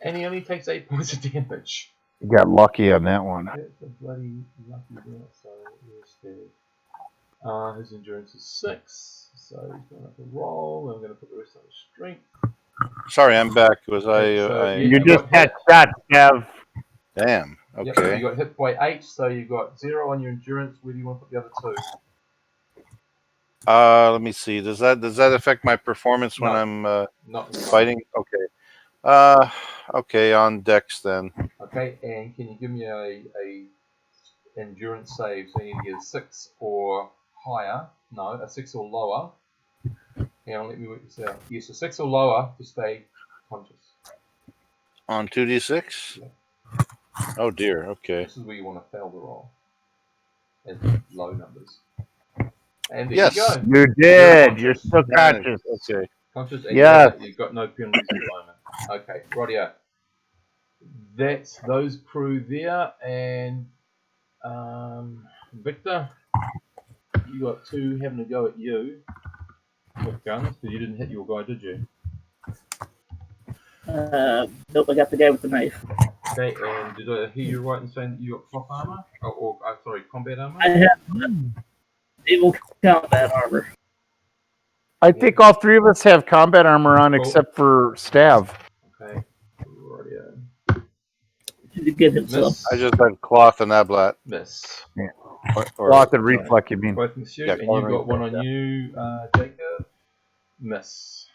And he only takes 8 points of damage. You got lucky on that one. That's a bloody lucky deal. So where's Steve? His endurance is 6, so he's going to have to roll. I'm going to put the rest on his strength. Sorry, I'm back. Was Okay, so I? You just got shot, Kev. Damn. Yep, Okay. so you got hit by 8, so you got 0 on your endurance. Where do you want to put the other 2? Let me see. Does that affect my performance when I'm Not fighting? Okay. Okay, on Dex then. Okay, and can you give me a endurance save? So you need to get a 6 or higher. No, a 6 or lower. Hang on, let me work this out. Yes, a 6 or lower to stay conscious. On 2d6? Yeah. Oh dear, okay. This is where you want to fail the roll. And low numbers. And there Yes. you go. You did. You're still conscious. Okay. Conscious, and Yes. you've got no penalties at the moment. Okay, rightio. That's those crew there, and Victor, you got 2 having a go at you with guns, because you didn't hit your guy, did you? Nope, I got the guy with the knife. Okay, and did I hear you right in saying that you got cloth armor? Sorry, combat armor? I have naval combat armor. I think all 3 of us have combat armor on except for Stav. Okay, rightio. To get him some. Miss. I just had cloth and ablat. Miss. Cloth and reflect, you mean? Both miss you, Yeah, and you got one on yeah. you, Jacob. Miss.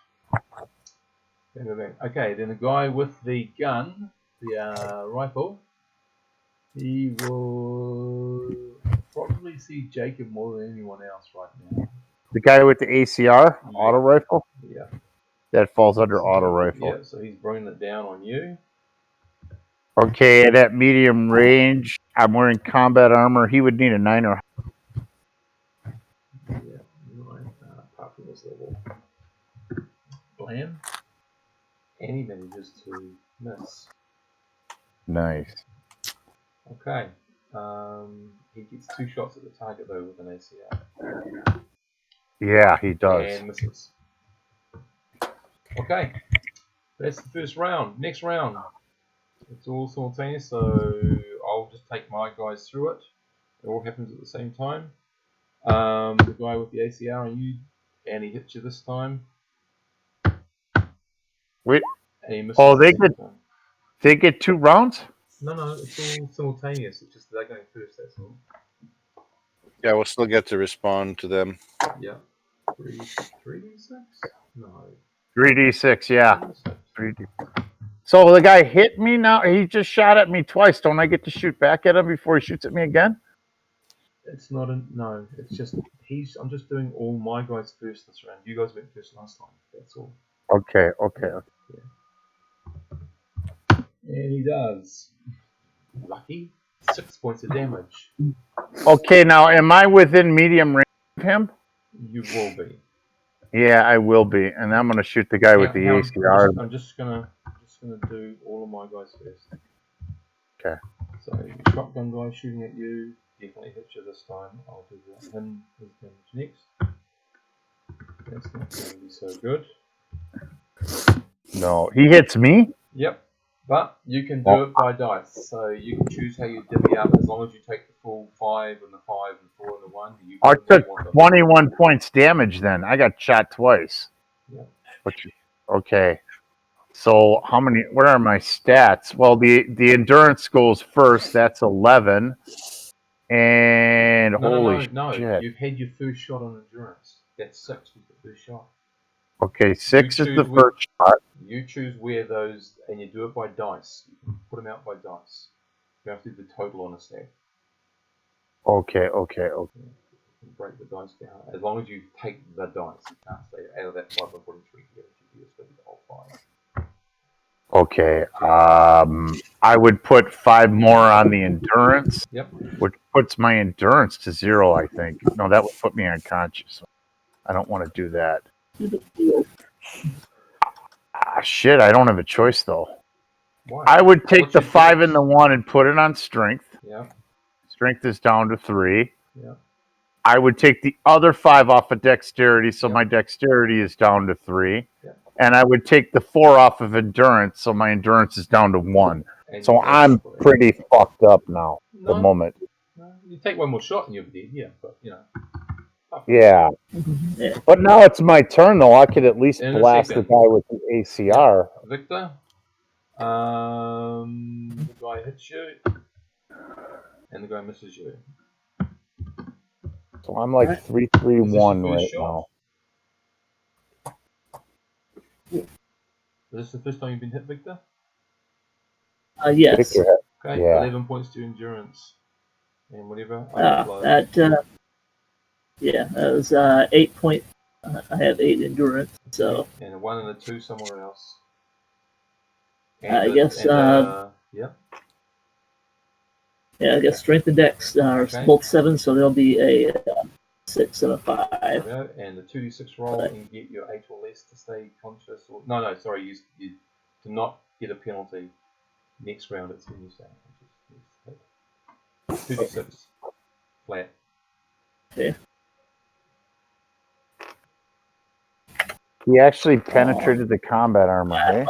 Okay, then the guy with the gun, the rifle, he will probably see Jacob more than anyone else right now. The guy with the ACR, auto rifle? Yeah. That falls under auto rifle. Yeah, so he's bringing it down on you. Okay, at that medium range, I'm wearing combat armor. He would need a 9 or... Yeah, 9, apart from this level. Blam. And he manages to miss. Nice. Okay. He gets 2 shots at the target though with an ACR. Yeah, he does. And misses. Okay. That's the first round. Next round. It's all simultaneous, so I'll just take my guys through it. It all happens at the same time. The guy with the ACR on you, and he hits you this time. Wait. And he misses they get 2 rounds? No, it's all simultaneous. It's just they're going first, that's all. Yeah, we'll still get to respond to them. Yeah. 3d6? No. 3d6, yeah. 3d6. 3D. So the guy hit me now? He just shot at me twice. Don't I get to shoot back at him before he shoots at me again? It's not no. It's just I'm just doing all my guys first this round. You guys went first last time. That's all. Okay. Yeah. And he does. Lucky. 6 points of damage. Okay, now am I within medium range of him? You will be. Yeah, I will be, and I'm gonna shoot the guy with the ACR. I'm just gonna do all of my guys first. Okay. So shotgun guy shooting at you, definitely hits you this time. I'll do that. Him his damage next. That's not going to be so good. No, he hits me. Yep. But you can do it by dice, so you can choose how you divvy up as long as you take the full 5 and the 5 and 4 and the 1. I took 21 points damage then. I got shot twice. Yeah. Okay. So how many? What are my stats? Well, the endurance goes first. That's 11. And holy shit! You've had your first shot on endurance. That's 6 with the first shot. Okay, 6 is the first shot. You choose where those, and you do it by dice. You can put them out by dice. You have to do the total on a stack. Okay. Break the dice down. As long as you take the dice, you can't say out of that 5 I'm putting 3 together. It's going to be the whole 5. Okay. I would put 5 more on the endurance. Yep. Which puts my endurance to 0, I think. No, that would put me unconscious. I don't want to do that. Shit, I don't have a choice though. Why? I would take the 5 and the 1 and put it on strength. Yeah. Strength is down to 3. Yeah. I would take the other 5 off of dexterity, so my dexterity is down to 3. Yeah. and I would take the 4 off of endurance, so my endurance is down to 1. And So you I'm take- pretty fucked up now. At the No. moment. No, you take one more shot and you'll be dead. Yeah, but you know. Yeah. Yeah. But now it's my turn, though. I could at least In a blast the second. guy with the ACR. Victor, the guy hits you, and the guy misses you. So I'm like 3-3-1 right shot? now. Is this the first time you've been hit, Victor? Yes. Victor, Okay, yeah. 11 points to endurance. And whatever. That was 8 point. I have 8 endurance, so. And a 1 and a 2 somewhere else. I guess. Yeah. Yeah, I guess strength and dex are both 7, so there'll be a 6 and a 5. And the 2d6 roll, and you get your 8 or less to stay conscious. Or no, sorry, you to not get a penalty. Next round, it's when you stay unconscious. 2d6 flat. Okay. He actually penetrated the combat armor, hey?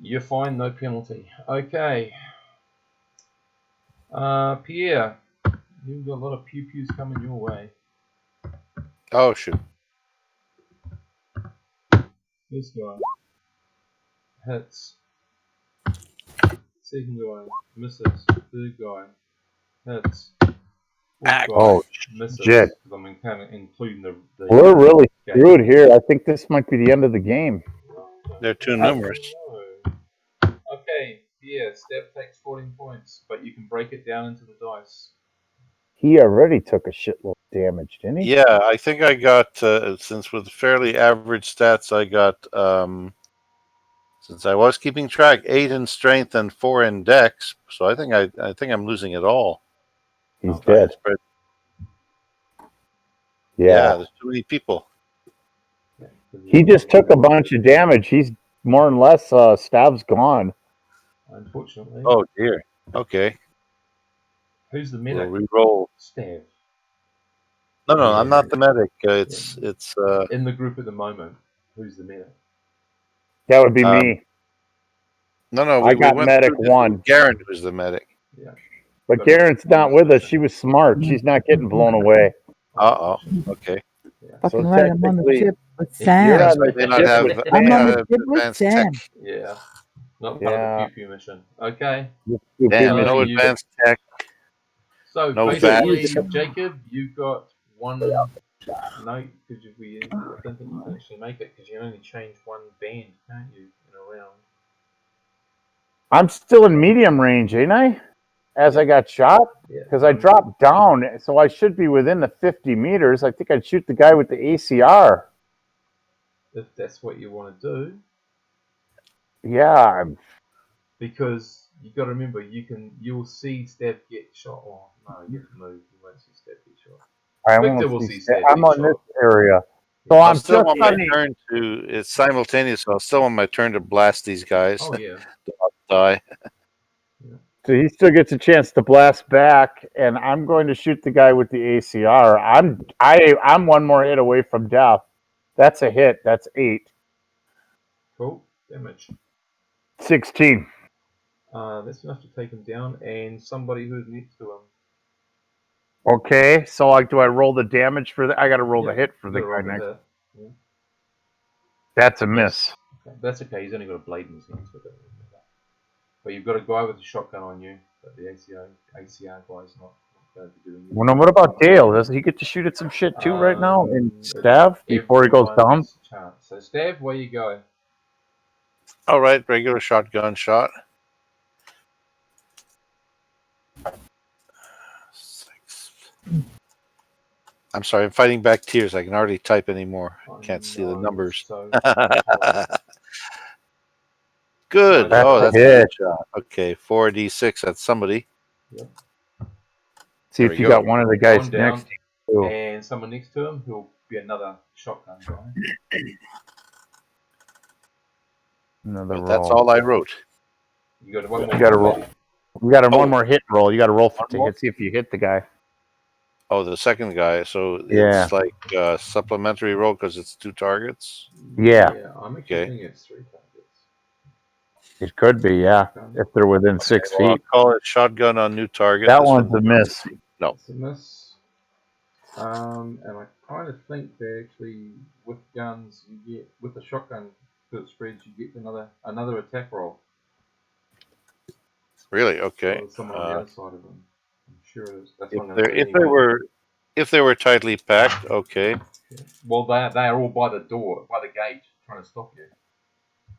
You're fine, no penalty. Okay. Pierre, you've got a lot of pew-pews coming your way. Oh, shoot. This guy hits. Second guy misses. Third guy hits. Fourth guy misses. Shit. I mean, kind of including the We're really screwed here. I think this might be the end of the game. They're too numerous. Okay, yeah, Steph takes 14 points, but you can break it down into the dice. He already took a shitload of damage, didn't he? Yeah, I think I got, since with fairly average stats, I got, since I was keeping track, 8 in strength and 4 in dex. So I think I'm losing it all. He's dead. Yeah, there's too many people. He just took a bunch of damage. He's more or less, Stav's gone. Unfortunately. Oh, dear. Okay. Who's the medic? We'll re-roll. Stav. No, I'm not the medic. It's in the group at the moment. Who's the medic? That would be me. No, I got medic 1. Garen was the medic. Yeah. But Garen's not with us. She was smart. She's not getting blown away. Okay. Fucking right, I'm on the ship with Sam. You're on the ship I'm on the ship with Sam. Yeah. Not part of the pew mission. Okay. Damn, no advanced tech. So no basically, Jacob, you got 1 note because I don't think you can actually make it because you only change 1 band, can't you, in a round? I'm still in medium range, ain't I? As I got shot? Because I dropped down, so I should be within the 50 meters. I think I'd shoot the guy with the ACR. If that's what you want to do. Yeah. Because you got to remember, you'll see Steph get shot. Oh no, you get to move. You won't see Steph get shot. Victor will see Steph. I'm on this area, so I'm still just on my turn to. It's simultaneous. So I'm still on my turn to blast these guys. Oh yeah. Die. So he still gets a chance to blast back, and I'm going to shoot the guy with the ACR. I'm 1 more hit away from death. That's a hit. That's 8. Cool. Damage. 16. That's enough to take him down, and somebody who's next to him. Okay, so do I roll the damage for the? I got to roll the hit for the guy next. Yeah. That's a miss. Okay. That's okay. He's only got a blade in his hand, so don't worry about that. But you've got a guy with a shotgun on you, but the ACR guy's not going to be doing it. Well, what about Dale? Does he get to shoot at some shit too right now and stab before he goes down? So Stab, where you go? All right, regular shotgun shot. 6. I'm sorry, I'm fighting back tears. I can hardly type anymore. Can't see the numbers. Good. That's a good shot. Okay, 4d6. That's somebody. Yep. See if you got one of the guys next to you. And someone next to him who'll be another shotgun guy. That's all I wrote. You got one more. You got to roll. We got one more hit roll. You got to roll to hit. See if you hit the guy. Oh, the second guy. So Yeah. it's like supplementary roll because it's 2 targets. Yeah. I'm actually Okay. thinking it's 3 targets. It could be, yeah, if they're within 6 Well, I'll feet. call it shotgun on new target. That This one's a one, miss. no. It's a miss. And I kind of think they actually, with guns, you get with the shotgun that spreads, you get another attack roll. Really? Okay. So someone on the other side of them. I'm sure it is. That's If what I'm going to do if they anyway. were if they were tightly packed, okay. Yeah. Well, they are all by the door, by the gate, trying to stop you.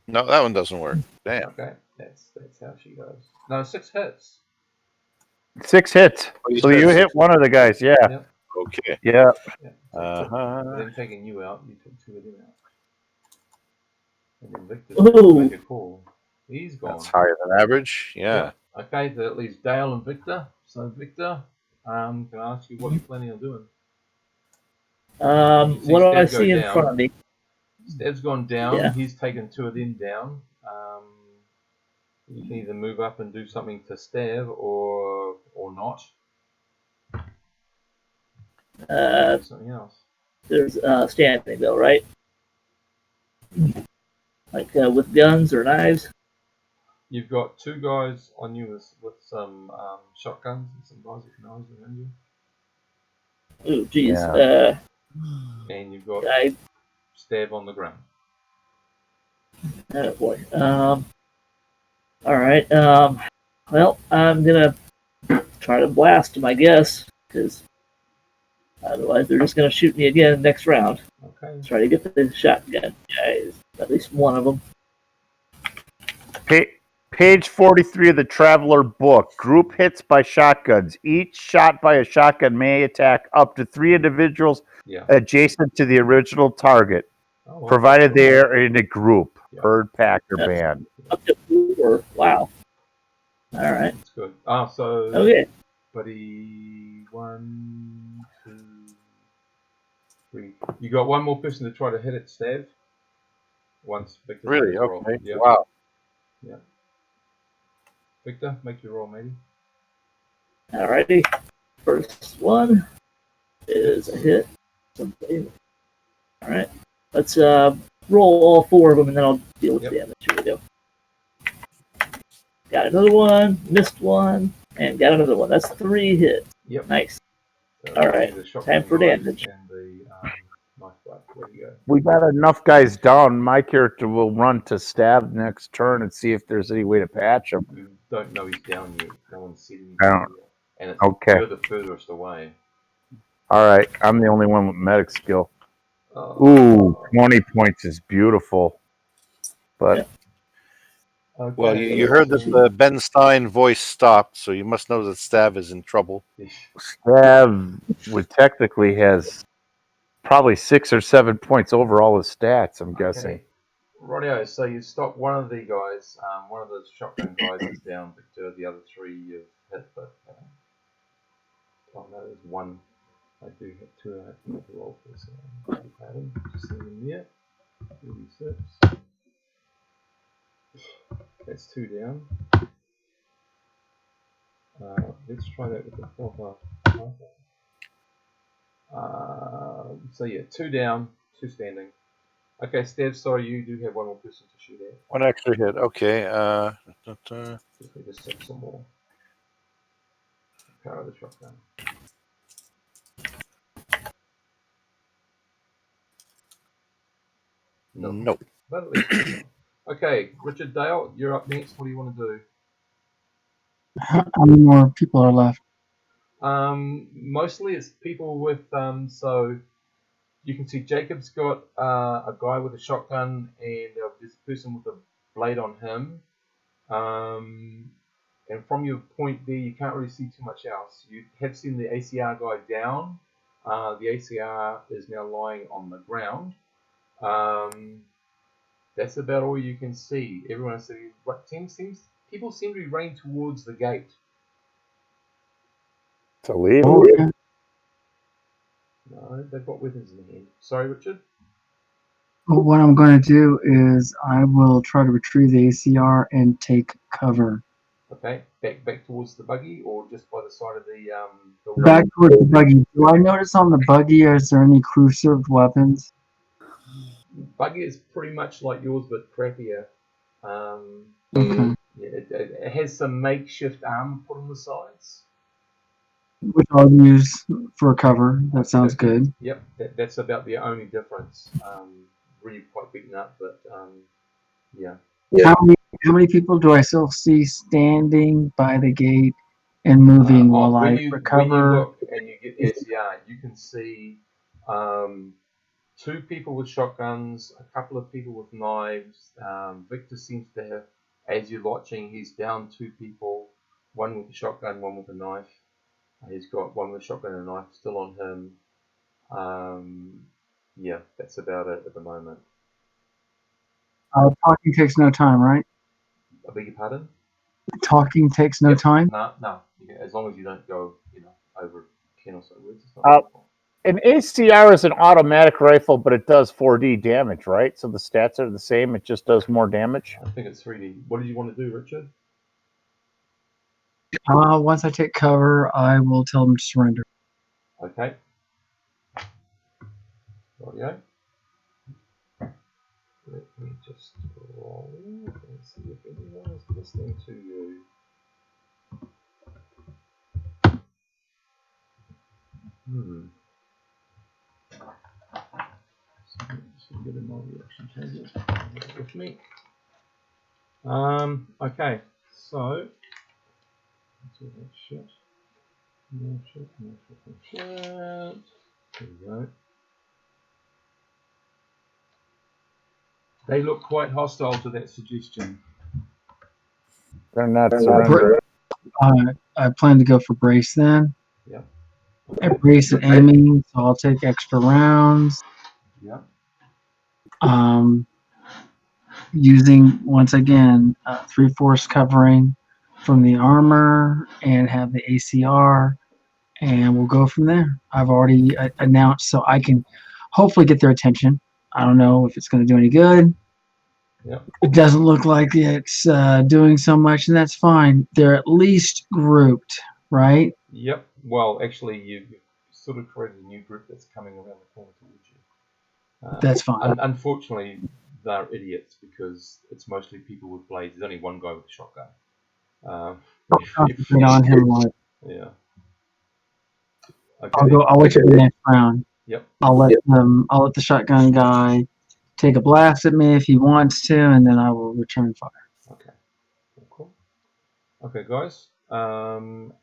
No, that one doesn't work. Damn. Okay, that's how she goes. No, 6 hits. 6 hits. Oh, you So said you hit 6. one of the guys, yeah. Yep. Okay. Yeah. Yeah. Uh-huh. With them taking you out, you took 2 of them out. And then Victor's Ooh. make a call. He's gone. That's higher than average. Yeah. Yep. Okay, that leaves Dale and Victor. So Victor, can I ask you what you're planning on doing? What do I Steve go see in down. front of me? Steve's gone down. Yeah. He's taken 2 of them down. You can either move up and do something to Stev or not. Something else. There's standing though, right? Like with guns or knives. You've got 2 guys on you with some shotguns and some guys with knives around you. Ooh, geez. Yeah. And you've got I, Stev on the ground. oh boy. All right. Well, I'm gonna try to blast him, I guess, because otherwise they're just gonna shoot me again next round. Okay. Try to get the shotgun guys. At least one of them. Page 43 of the Traveler book. Group hits by shotguns. Each shot by a shotgun may attack up to 3 individuals adjacent to the original target, provided they are in a group, herd, pack, or band. Up to 4. Wow. All right. That's good. So Okay. buddy, 1, 2, 3. You got one more person to try to hit it, Stev. Once Victor. Really? Roll. Okay. Yep. Wow. Yeah. Victor, make your roll, maybe. Alrighty. First one is a hit. Something. All right. Let's roll all 4 of them, and then I'll deal with damage. Here we go. Got another one. Missed one, and got another one. That's 3 hits. Yep. Nice. So all right. Time for damage. And the knife blade. There you go. We got enough guys down. My character will run to stab next turn and see if there's any way to patch him. You don't know he's down yet. No one's seen him I don't. yet. And it's Okay. the furthest away. All right. I'm the only one with medic skill. Ooh, 20 points is beautiful. But Okay. Well, you heard that the Ben Stein voice stopped, so you must know that Stav is in trouble. Stav would technically has probably 6 or 7 points over all his stats, I'm guessing. Rightio, so you stop one of the guys, one of the shotgun guys is down, Victor, the other 3 you've hit, but no, there's one. I do hit 2, I have to make a roll for this. Just see them there. 36. That's 2 down. Let's try that with the 4th rifle. So yeah, 2 down, 2 standing. Okay, Stev, sorry, you do have one more person to shoot at. One extra hit. Okay. Just need to set some more. Power of the shotgun. Nope. But at least okay, Richard Dale, you're up next. What do you want to do? How many more people are left? Mostly it's people with so you can see Jacob's got a guy with a shotgun and there's a person with a blade on him. And from your point there, you can't really see too much else. You have seen the ACR guy down. The ACR is now lying on the ground. That's about all you can see. Everyone people seem to be running towards the gate. To leave? Okay. No, they've got weapons in their hand. Sorry, Richard? Well, what I'm going to do is I will try to retrieve the ACR and take cover Okay, back towards the buggy, or just by the side of the wall? Back towards the buggy. Do I notice on the buggy, is there any crew served weapons? Buggy is pretty much like yours, but crappier. Okay. Yeah, it has some makeshift armor put on the sides. Which I'll use for cover. That sounds good. Yep, that's about the only difference. Really quite beaten up, but yeah. How many people do I still see standing by the gate and moving while I recover? When you look and you get the ACR, you can see 2 people with shotguns, a couple of people with knives. Victor seems to have, as you're watching, he's down 2 people, one with a shotgun, one with a knife. He's got one with a shotgun and a knife still on him. Yeah, that's about it at the moment. Talking takes no time, right? I beg your pardon? Talking takes no time? No. As long as you don't go, over 10 or so words. It's not An ACR is an automatic rifle, but it does 4D damage, right? So the stats are the same. It just does more damage. I think it's 3D. What did you want to do, Richard? Once I take cover, I will tell them to surrender. Okay. Rightio. Let me just roll and see if anyone is listening to you. So get in my reaction changes with me. Okay, so let's do that shit. No shit. There we go. They look quite hostile to that suggestion. They're not surrendering. I plan to go for brace then. Yeah. Brace and aiming, so I'll take extra rounds. Yeah. Using once again 3/4 covering from the armor and have the ACR, and we'll go from there. I've already announced, so I can hopefully get their attention. I don't know if it's going to do any good. Yep. It doesn't look like it's doing so much, and that's fine. They're at least grouped, right? Yep. Well, actually, you've sort of created a new group that's coming around the corner towards you. That's fine. Unfortunately, they're idiots because it's mostly people with blades. There's only one guy with a shotgun. Get on him, like. Yeah. Okay. I'll wait till the next round. Yep. I'll let the shotgun guy take a blast at me if he wants to, and then I will return fire. Okay. Cool. Okay, guys. And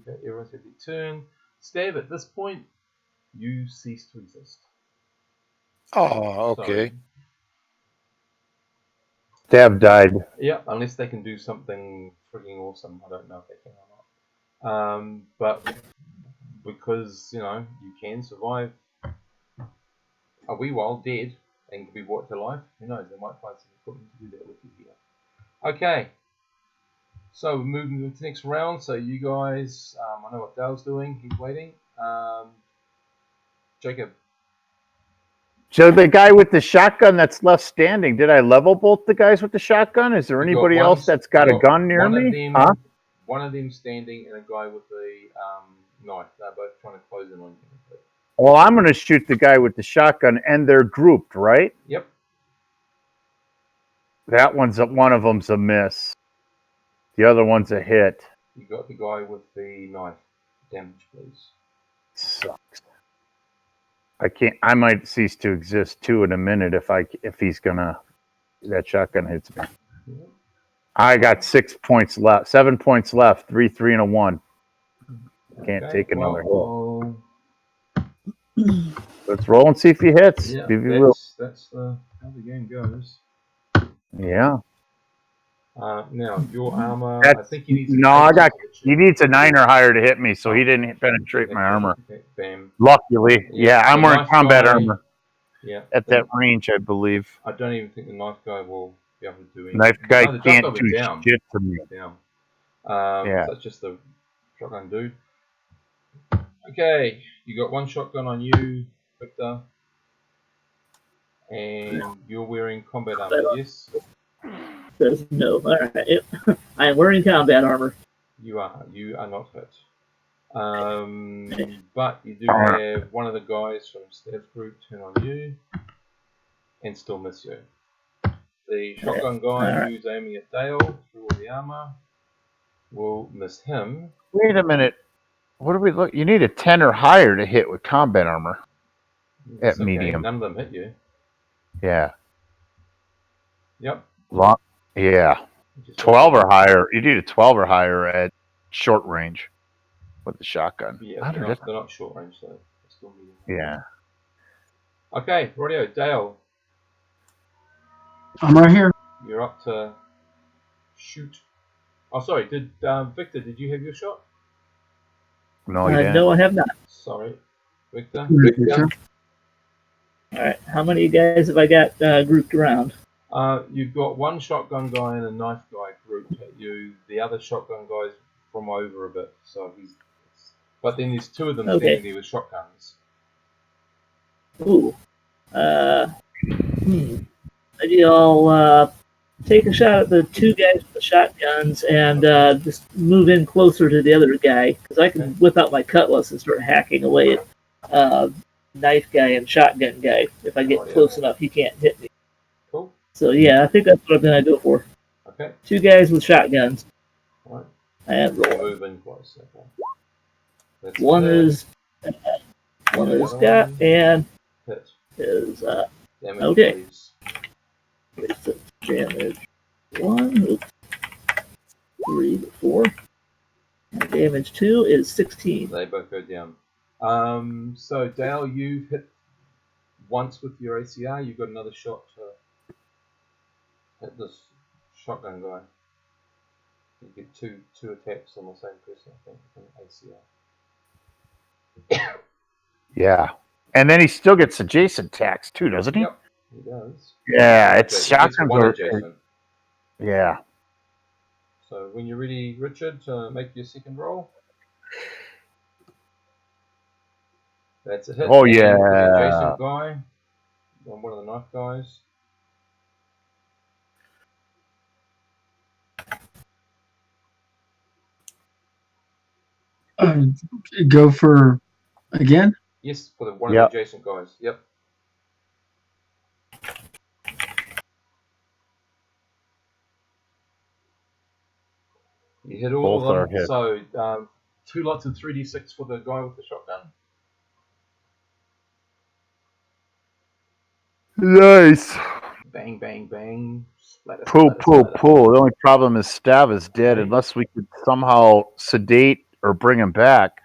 everyone's had their turn. Stab, at this point, you cease to exist. Oh, okay. So, Stab died. yeah, unless they can do something freaking awesome. I don't know if they can or not. But because, you can survive a wee while dead and can be brought to life, who knows, they might find some equipment to do that with you here. Okay. So we're moving into the next round. So you guys, I know what Dale's doing. He's waiting. Jacob. So the guy with the shotgun that's left standing, did I level both the guys with the shotgun? Is there anybody else that's got a gun near me? One of them standing and a guy with a knife. They're both trying to close in on you. Well, I'm going to shoot the guy with the shotgun, and they're grouped, right? Yep. That one of them's a miss. The other one's a hit. You got the guy with the knife. Damage, please. Sucks. I can't. I might cease to exist too in a minute if he's gonna. That shotgun hits me. Yep. I got 6 points left. 7 points left. 3, 3, and a 1. Can't take another hit. Let's roll and see if he hits. Yeah, that's how the game goes. Yeah. Now your armor. I think he needs. He needs a 9 or higher to hit me, so he didn't penetrate my armor. Okay, bam. Luckily, yeah, I'm wearing combat armor. Yeah. At that range, I believe. I don't even think the knife guy will be able to do anything. Knife guy can't do shit to me. Down. Yeah. So that's just the shotgun dude. Okay, you got one shotgun on you, Victor, and you're wearing combat armor, yes? says no. All right. I am wearing combat armor. You are not hit. But you do have one of the guys from Stav's group turn on you and still miss you. The shotgun guy who's aiming at Dale through all the armor will miss him. Wait a minute. What do we look? You need a 10 or higher to hit with combat armor. That's At medium. None of them hit you. Yeah. Yep. Yeah. 12 or higher. You need a 12 or higher at short range with the shotgun. Yeah, they're not short range, so it's still medium. Yeah. Okay, radio, Dale. I'm right here. You're up to shoot. Oh, sorry. Did Victor? Did you have your shot? No, you didn't. No, I have not. Sorry, Victor. Victor. All right. How many guys have I got grouped around? You've got one shotgun guy and a knife guy grouped at you. The other shotgun guy's from over a bit, so he's. But then there's two of them standing there with shotguns. Ooh. Maybe I'll take a shot at the two guys with the shotguns and just move in closer to the other guy, because I can whip out my cutlass and start hacking away at knife guy and shotgun guy. If I get close enough, he can't hit me. Cool. So yeah, I think that's what I'm going to go for. Okay. Two guys with shotguns. All right. And roll. Move in close. Okay. One is got and hit. Is damage, okay. Please. Damage 1, 3, 4. And damage 2 is 16. They both go down. So Dale, you've hit once with your ACR. You've got another shot to hit this shotgun guy. You get two attacks on the same person, I think, from ACR. Yeah. And then he still gets adjacent attacks too, doesn't he? Yep, he does. Yeah, it's shotguns. Yeah. So when you're ready, Richard, to make your second roll. That's a hit. Oh, and yeah. The adjacent guy, one of the knife guys. Go for again? Yes, for one of the adjacent guys. Yep. You hit all Both of them. hit. So 2 lots of 3d6 for the guy with the shotgun. Nice. Bang, bang, bang. Splatter, Pull. splatter. The only problem is Stav is dead unless we could somehow sedate or bring him back.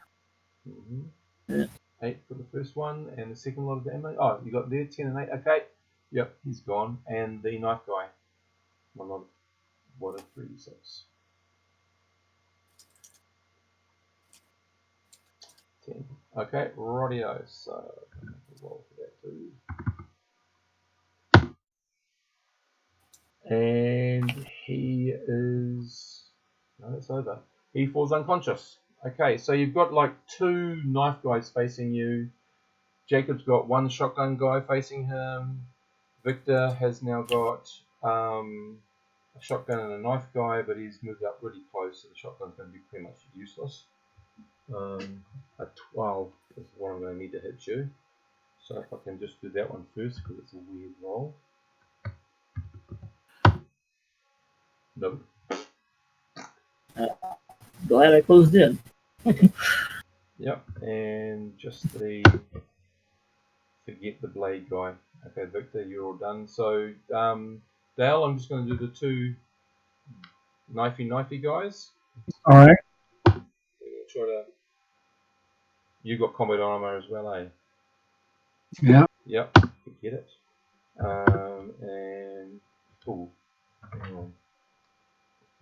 Mm-hmm. 8 for the first one, and the second lot of damage. Oh, you got there 10 and 8. Okay. Yep, he's gone. And the knife guy. One lot of 3d6. 10. Okay, radio. So roll for that too. And he is. No, it's over. He falls unconscious. Okay, so you've got like 2 knife guys facing you. Jacob's got 1 shotgun guy facing him. Victor has now got a shotgun and a knife guy, but he's moved up really close, so the shotgun's going to be pretty much useless. A 12 is what I'm going to need to hit you. So if I can just do that one first, because it's a weird roll. Nope. Glad I closed in. Yep, and just forget the blade guy. Okay, Victor, you're all done. So, Dale, I'm just going to do the 2 knifey guys. All right. Try to. You got combat armor as well, eh? Yeah. Yep, forget it. And hang on.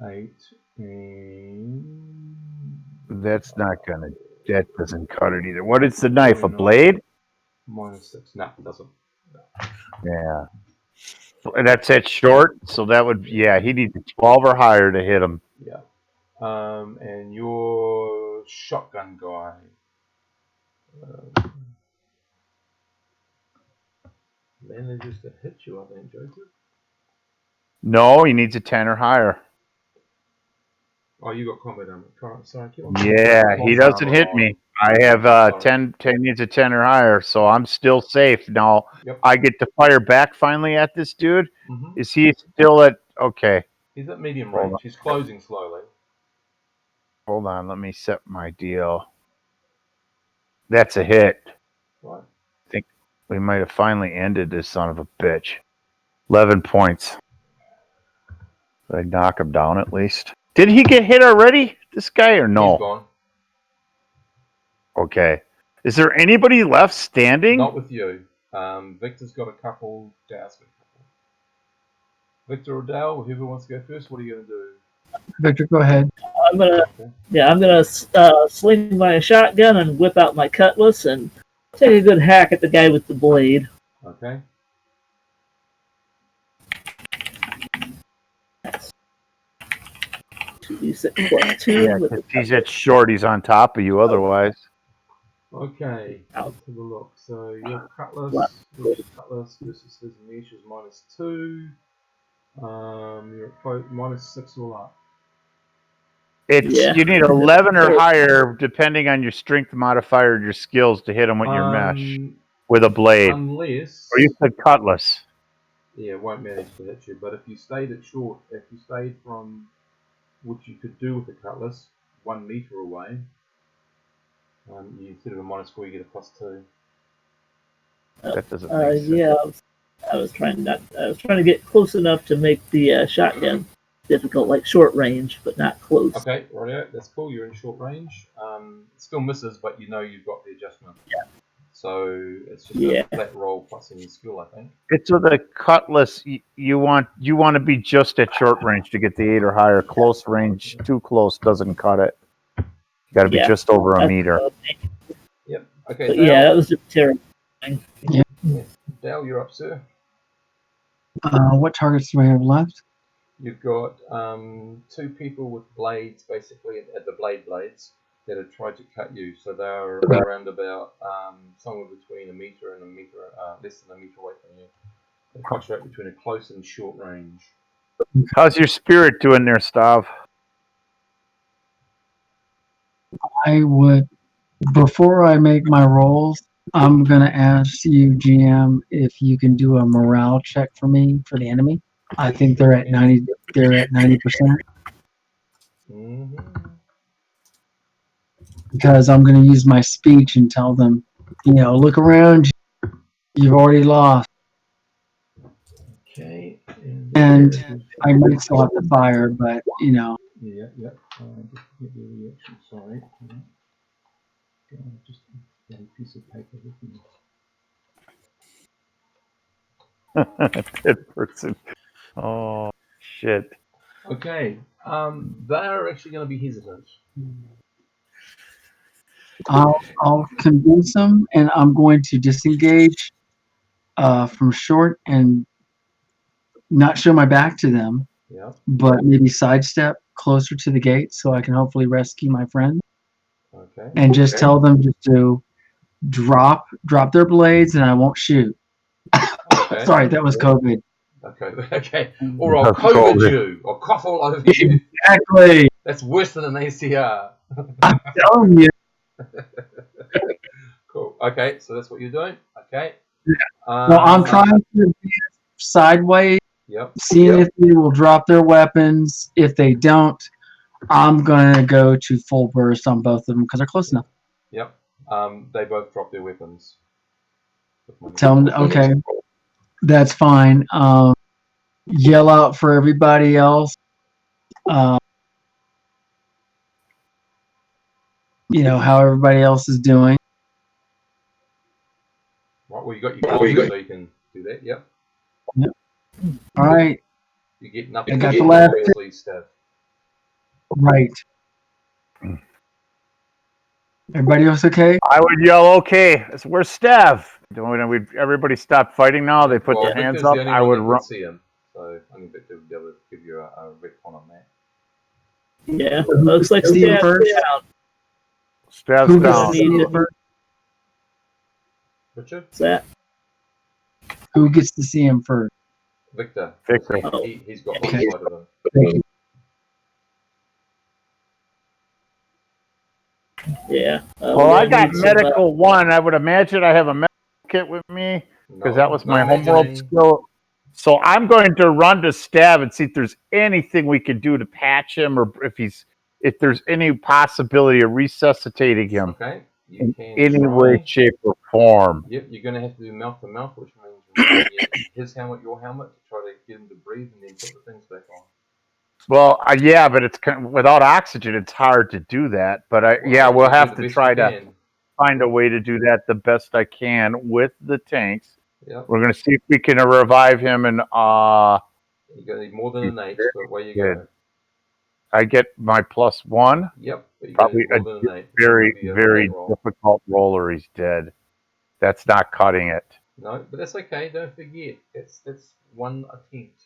8 and That's not gonna. That doesn't cut it either. What is the knife? A blade? -6. No, it doesn't. No. Yeah. And that's at short, so that would. Yeah, he needs a 12 or higher to hit him. Yeah. And your shotgun guy. Manages to hit you, I think, Joseph. No, he needs a 10 or higher. Oh, you got combat armor. Sorry, Yeah, he doesn't hit me. I have 10 needs a 10 or higher, so I'm still safe. Now, Yep. I get to fire back finally at this dude. Mm-hmm. Is he still at... Okay. He's at medium Hold range. on. He's closing slowly. Hold on, let me set my deal. That's a hit. Right. I think we might have finally ended this son of a bitch. 11 points. Did I knock him down at least? Did he get hit already, this guy, or no? He's gone. Okay. Is there anybody left standing? Not with you. Victor's got a couple. Dow's got a couple. Victor or Dow, whoever wants to go first, what are you going to do? Victor, go ahead. I'm gonna sling my shotgun and whip out my cutlass and take a good hack at the guy with the blade. Okay. That's 2d6 plus 2. Yeah, 'cause he's at short. He's on top of you otherwise. Okay. Out. Let's have a look. So your cutlass versus his niche is -2. You're at -6 all up. You need 11 or higher, depending on your strength modifier and your skills, to hit him with your mesh with a blade. Unless. Or you said cutlass. Yeah, it won't manage to hit you. But if you stayed at short, if you stayed from what you could do with the cutlass, 1 meter away, you instead of a -4, you get a +2. That doesn't make sense. Yeah, I was trying to get close enough to make the shotgun difficult, like short range, but not close. Okay, rightio, that's cool. You're in short range. It still misses, but you know you've got the adjustment. Yeah. So it's just a flat roll plus any skill, I think. It's with a cutlass. You want to be just at short range to get the 8 or higher. Close range, too close doesn't cut it. You got to be just over a meter. Yep. Okay. But yeah, that was just terrible. Yeah. Dale, you're up, sir. What targets do I have left? You've got 2 people with blades, basically at the blades that have tried to cut you. So they're around about somewhere between a meter and a meter, less than a meter away from you. They fluctuate between a close and short range. How's your spirit doing there, Stav? I would, before I make my rolls, I'm gonna ask you, GM, if you can do a morale check for me for the enemy. I think they're at 90. They're at 90%. Mm-hmm. Because I'm gonna use my speech and tell them, look around. You've already lost. Okay. And I might still have to fire, but Yeah. Just get the reaction. Sorry. Just get a piece of paper with me. That person. Oh shit. Okay. They're actually going to be hesitant. I'll convince them, and I'm going to disengage from short and not show my back to them. Yeah. But maybe sidestep closer to the gate so I can hopefully rescue my friend. Okay. And just tell them just to drop their blades, and I won't shoot. Okay. Sorry, that was COVID. Okay. Or I'll COVID you. I'll cough all over you. Exactly. That's worse than an ACR. I'm telling you. Cool. Okay, so that's what you're doing. Okay. Well, I'm trying to be sideways, seeing if they will drop their weapons. If they don't, I'm gonna go to full burst on both of them because they're close enough. Yep. They both drop their weapons. Tell them, okay, that's fine. Yell out for everybody else. How everybody else is doing. Right, well, you got your clothes, so you can do that. Yep. All right. You get nothing. I got the last. Steph. Right. Everybody else okay? I would yell, okay. Where's Steph? Everybody stopped fighting now. They put their hands up. I would run. See him, so I'm going to be able to give you a recon on that. Yeah, looks like Stav's down. Stav's down. Richard? What's that? Who gets to see him first? Victor. Victor. He's got Okay. one side of him. Thank you. Yeah. Well, I got medical 1. I would imagine I have a medical kit with me because that was my homeworld skill. So I'm going to run to Stav and see if there's anything we can do to patch him, or if there's any possibility of resuscitating him. Okay. You in can any try. way, shape, or form. Yep, you're going to have to do mouth to mouth, which means removing his helmet, your helmet, to try to get him to breathe, and then put the things back on. Well, yeah, but it's without oxygen, it's hard to do that. But we'll have to try to find a way to do that the best I can with the tanks. Yep. We're going to see if we can revive him. And you're going to need more than an 8, but away you go. I get my +1. Yep. But you're probably more than an 8. very, very difficult roller. He's dead. That's not cutting it. No, but that's okay. Don't forget, that's 1 attempt.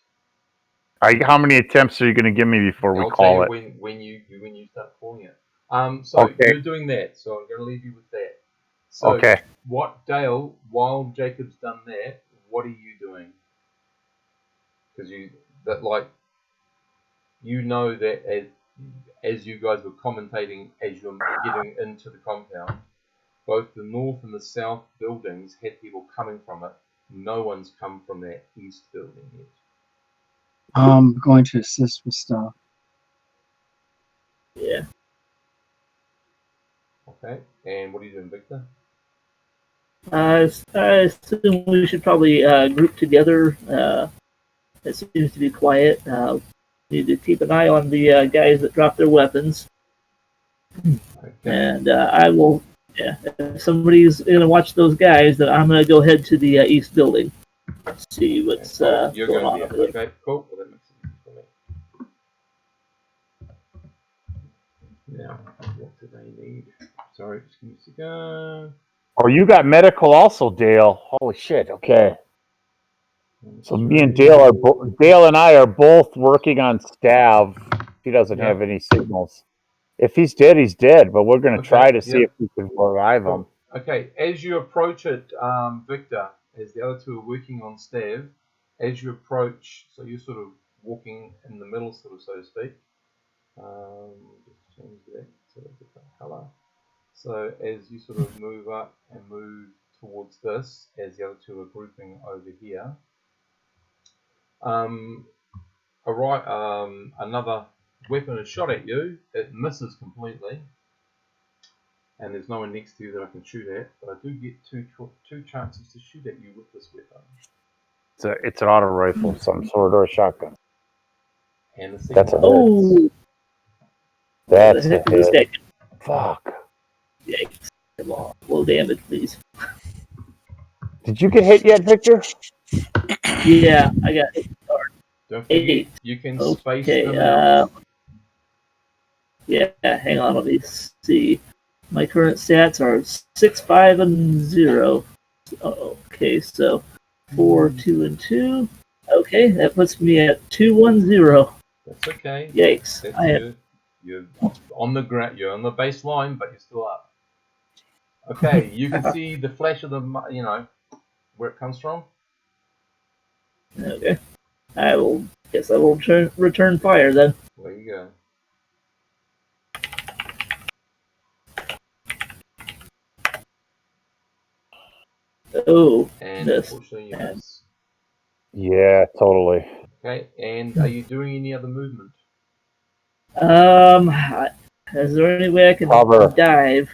How many attempts are you going to give me before we call it? When you start calling it. So you're doing that. So I'm going to leave you with that. So what, Dale? While Jacob's done that, what are you doing? Because that as you guys were commentating as you're getting into the compound, both the north and the south buildings had people coming from it. No one's come from that east building yet. I'm going to assist with stuff. Yeah. Okay. And what are you doing, Victor? I assume we should probably group together. It seems to be quiet. Need to keep an eye on the guys that drop their weapons. Okay. And I will. Yeah, if somebody's going to watch those guys, then I'm going to go head to the east building. See what's going on over there. Okay, cool. Well, that makes sense for me. Now, what do they need? Sorry, just give me a second. Oh, you got medical also, Dale. Holy shit. Okay. So me and Dale and I are both working on Stav. He doesn't have any signals. If he's dead, he's dead. But we're going to try to see if we can revive him. Okay, as you approach it, Victor, as the other two are working on Stav, as you approach, so you're sort of walking in the middle, sort of, so to speak. Just change that to a different color. So as you sort of move up and move towards this, as the other two are grouping over here, another weapon is shot at you. It misses completely, and there's no one next to you that I can shoot at. But I do get two chances to shoot at you with this weapon. It's an auto rifle of some sort or a shotgun. And that's a hit. That's a hit. Fuck. Yikes. Come on. Low damage, please. Did you get hit yet, Victor? Yeah, I got hit hard. Don't forget, 8. You can space them out. Yeah, hang on. Let me see. My current stats are 6, 5, and 0. Okay, so 4, 2, and 2. Okay, that puts me at 2, 1, 0. That's okay. Yikes. You're on the ground. You're on the baseline, but you're still up. Okay, you can see the flash of the, where it comes from. Okay. I will return fire then. There you go. Oh, and unfortunately you miss. Yeah, totally. Okay, and are you doing any other movement? Is there any way I can dive?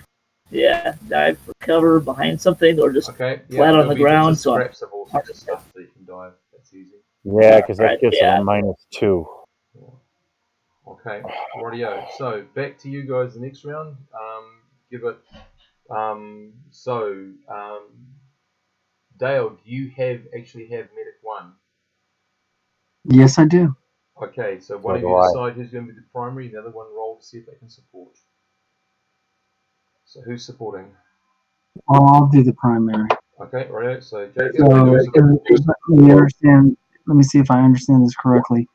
Yeah, dive for cover behind something, or just flat on the ground. So scraps of all sorts of stuff that you can dive. That's easy. Yeah, because that gives them -2. Okay, rightio. So back to you guys the next round. Give it. Dale, do you actually have medic 1? Yes, I do. Okay, so one of you decide who's going to be the primary, the other one roll to see if they can support. So who's supporting? I'll do the primary. Okay, right. So, let me see if I understand this correctly.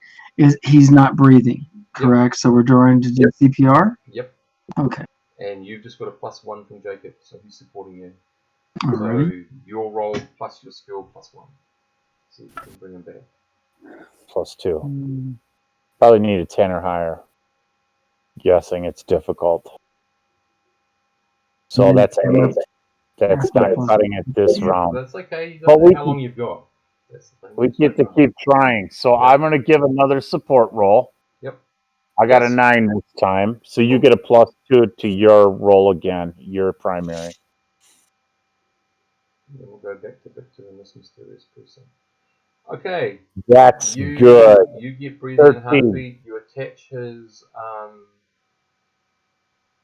He's not breathing, correct? Yep. So we're trying to do CPR? Yep. Okay. And you've just got a +1 from Jacob, so he's supporting you. All right. So your roll plus your skill +1. So you can bring him back. +2. Probably need a 10 or higher. Guessing it's difficult. So that's 8. That's not cutting it this round. That's okay. You But don't know how long you've got. That's the thing. We get to keep trying. So I'm going to give another support roll. Yep. I got a 9 this time. So you get a +2 to your roll again, your primary. Then we'll go back to Victor and this mysterious person. Okay. That's good. You get breathing and 13. heartbeat. You attach his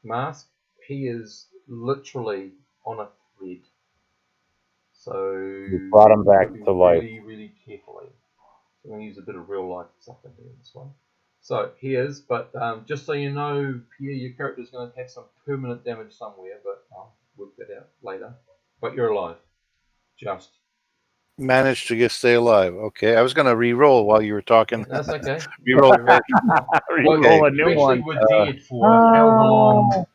mask. He is literally on a thread. So you brought him back to life. Really, really carefully. So I'm going to use a bit of real life stuff in here in this one. So he is, but just so you know, Pierre, your character is going to have some permanent damage somewhere, but I'll work that out later. But you're alive. Just. Managed to stay alive. Okay, I was going to re-roll while you were talking. That's okay. Re-roll. Re-roll a new one. You were dead for however long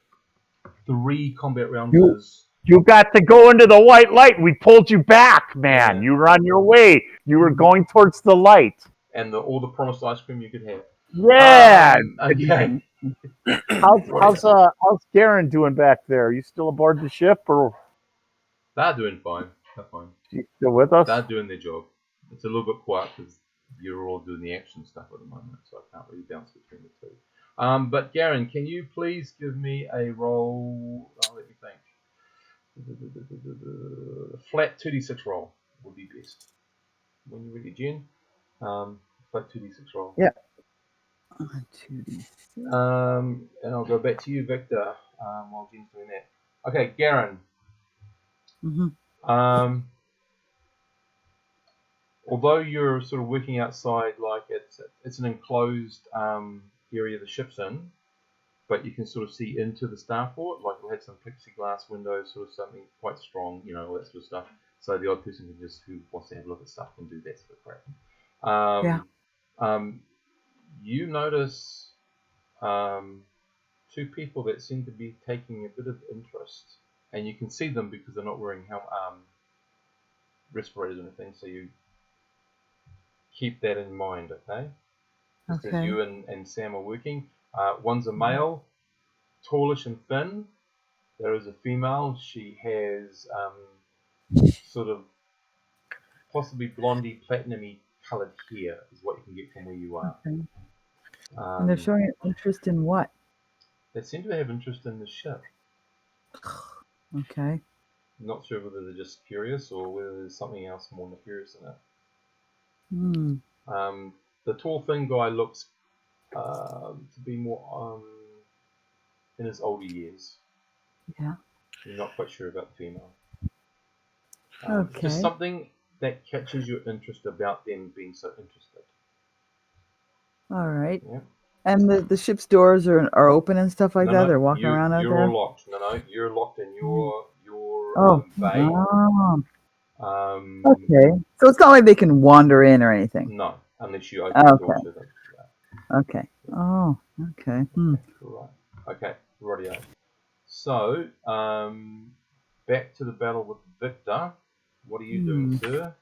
3 combat rounds is. You got to go into the white light. We pulled you back, man. You were on your way. You were going towards the light. And all the promised ice cream you could have. Yeah. Okay. How's Garen doing back there? Are you still aboard the ship, or? They're doing fine. They're fine. You still with us? They're doing their job. It's a little bit quiet because you're all doing the action stuff at the moment, so I can't really bounce between the two. But Garen, can you please give me a roll? Oh, let me think. Flat 2d6 roll would be best. When you're ready, Jen. Flat 2d6 roll. Yeah. 2d6. And I'll go back to you, Victor, while Jen's doing that. Okay, Garen. Although you're sort of working outside, like it's an enclosed area the ship's in, but you can sort of see into the starport. Like we'll have some plexiglass windows, sort of something quite strong, all that sort of stuff. So the odd person who wants to have a look at stuff can do that sort of crap. You notice 2 people that seem to be taking a bit of interest, and you can see them because they're not wearing respirators or anything. So you keep that in mind, okay? Just as you and Sam are working. One's a male, tallish and thin. There is a female. She has sort of possibly blondie, platinum-y coloured hair is what you can get from where you are. Okay. And they're showing interest in what? They seem to have interest in the ship. Okay. Not sure whether they're just curious or whether there's something else more nefarious in it. The tall, thin guy looks to be more in his older years. Yeah. You're not quite sure about the female. Okay. Just something that catches your interest about them being so interested. All right. Yeah. And the ship's doors are open and stuff like that? They're walking around out there? You're all locked. No, you're locked in your bay. Okay. So it's not like they can wander in or anything? No, unless you open the door to them. Yeah. Okay. Oh, okay. Right. Okay, rightio. So, back to the battle with Victor. What are you doing, sir?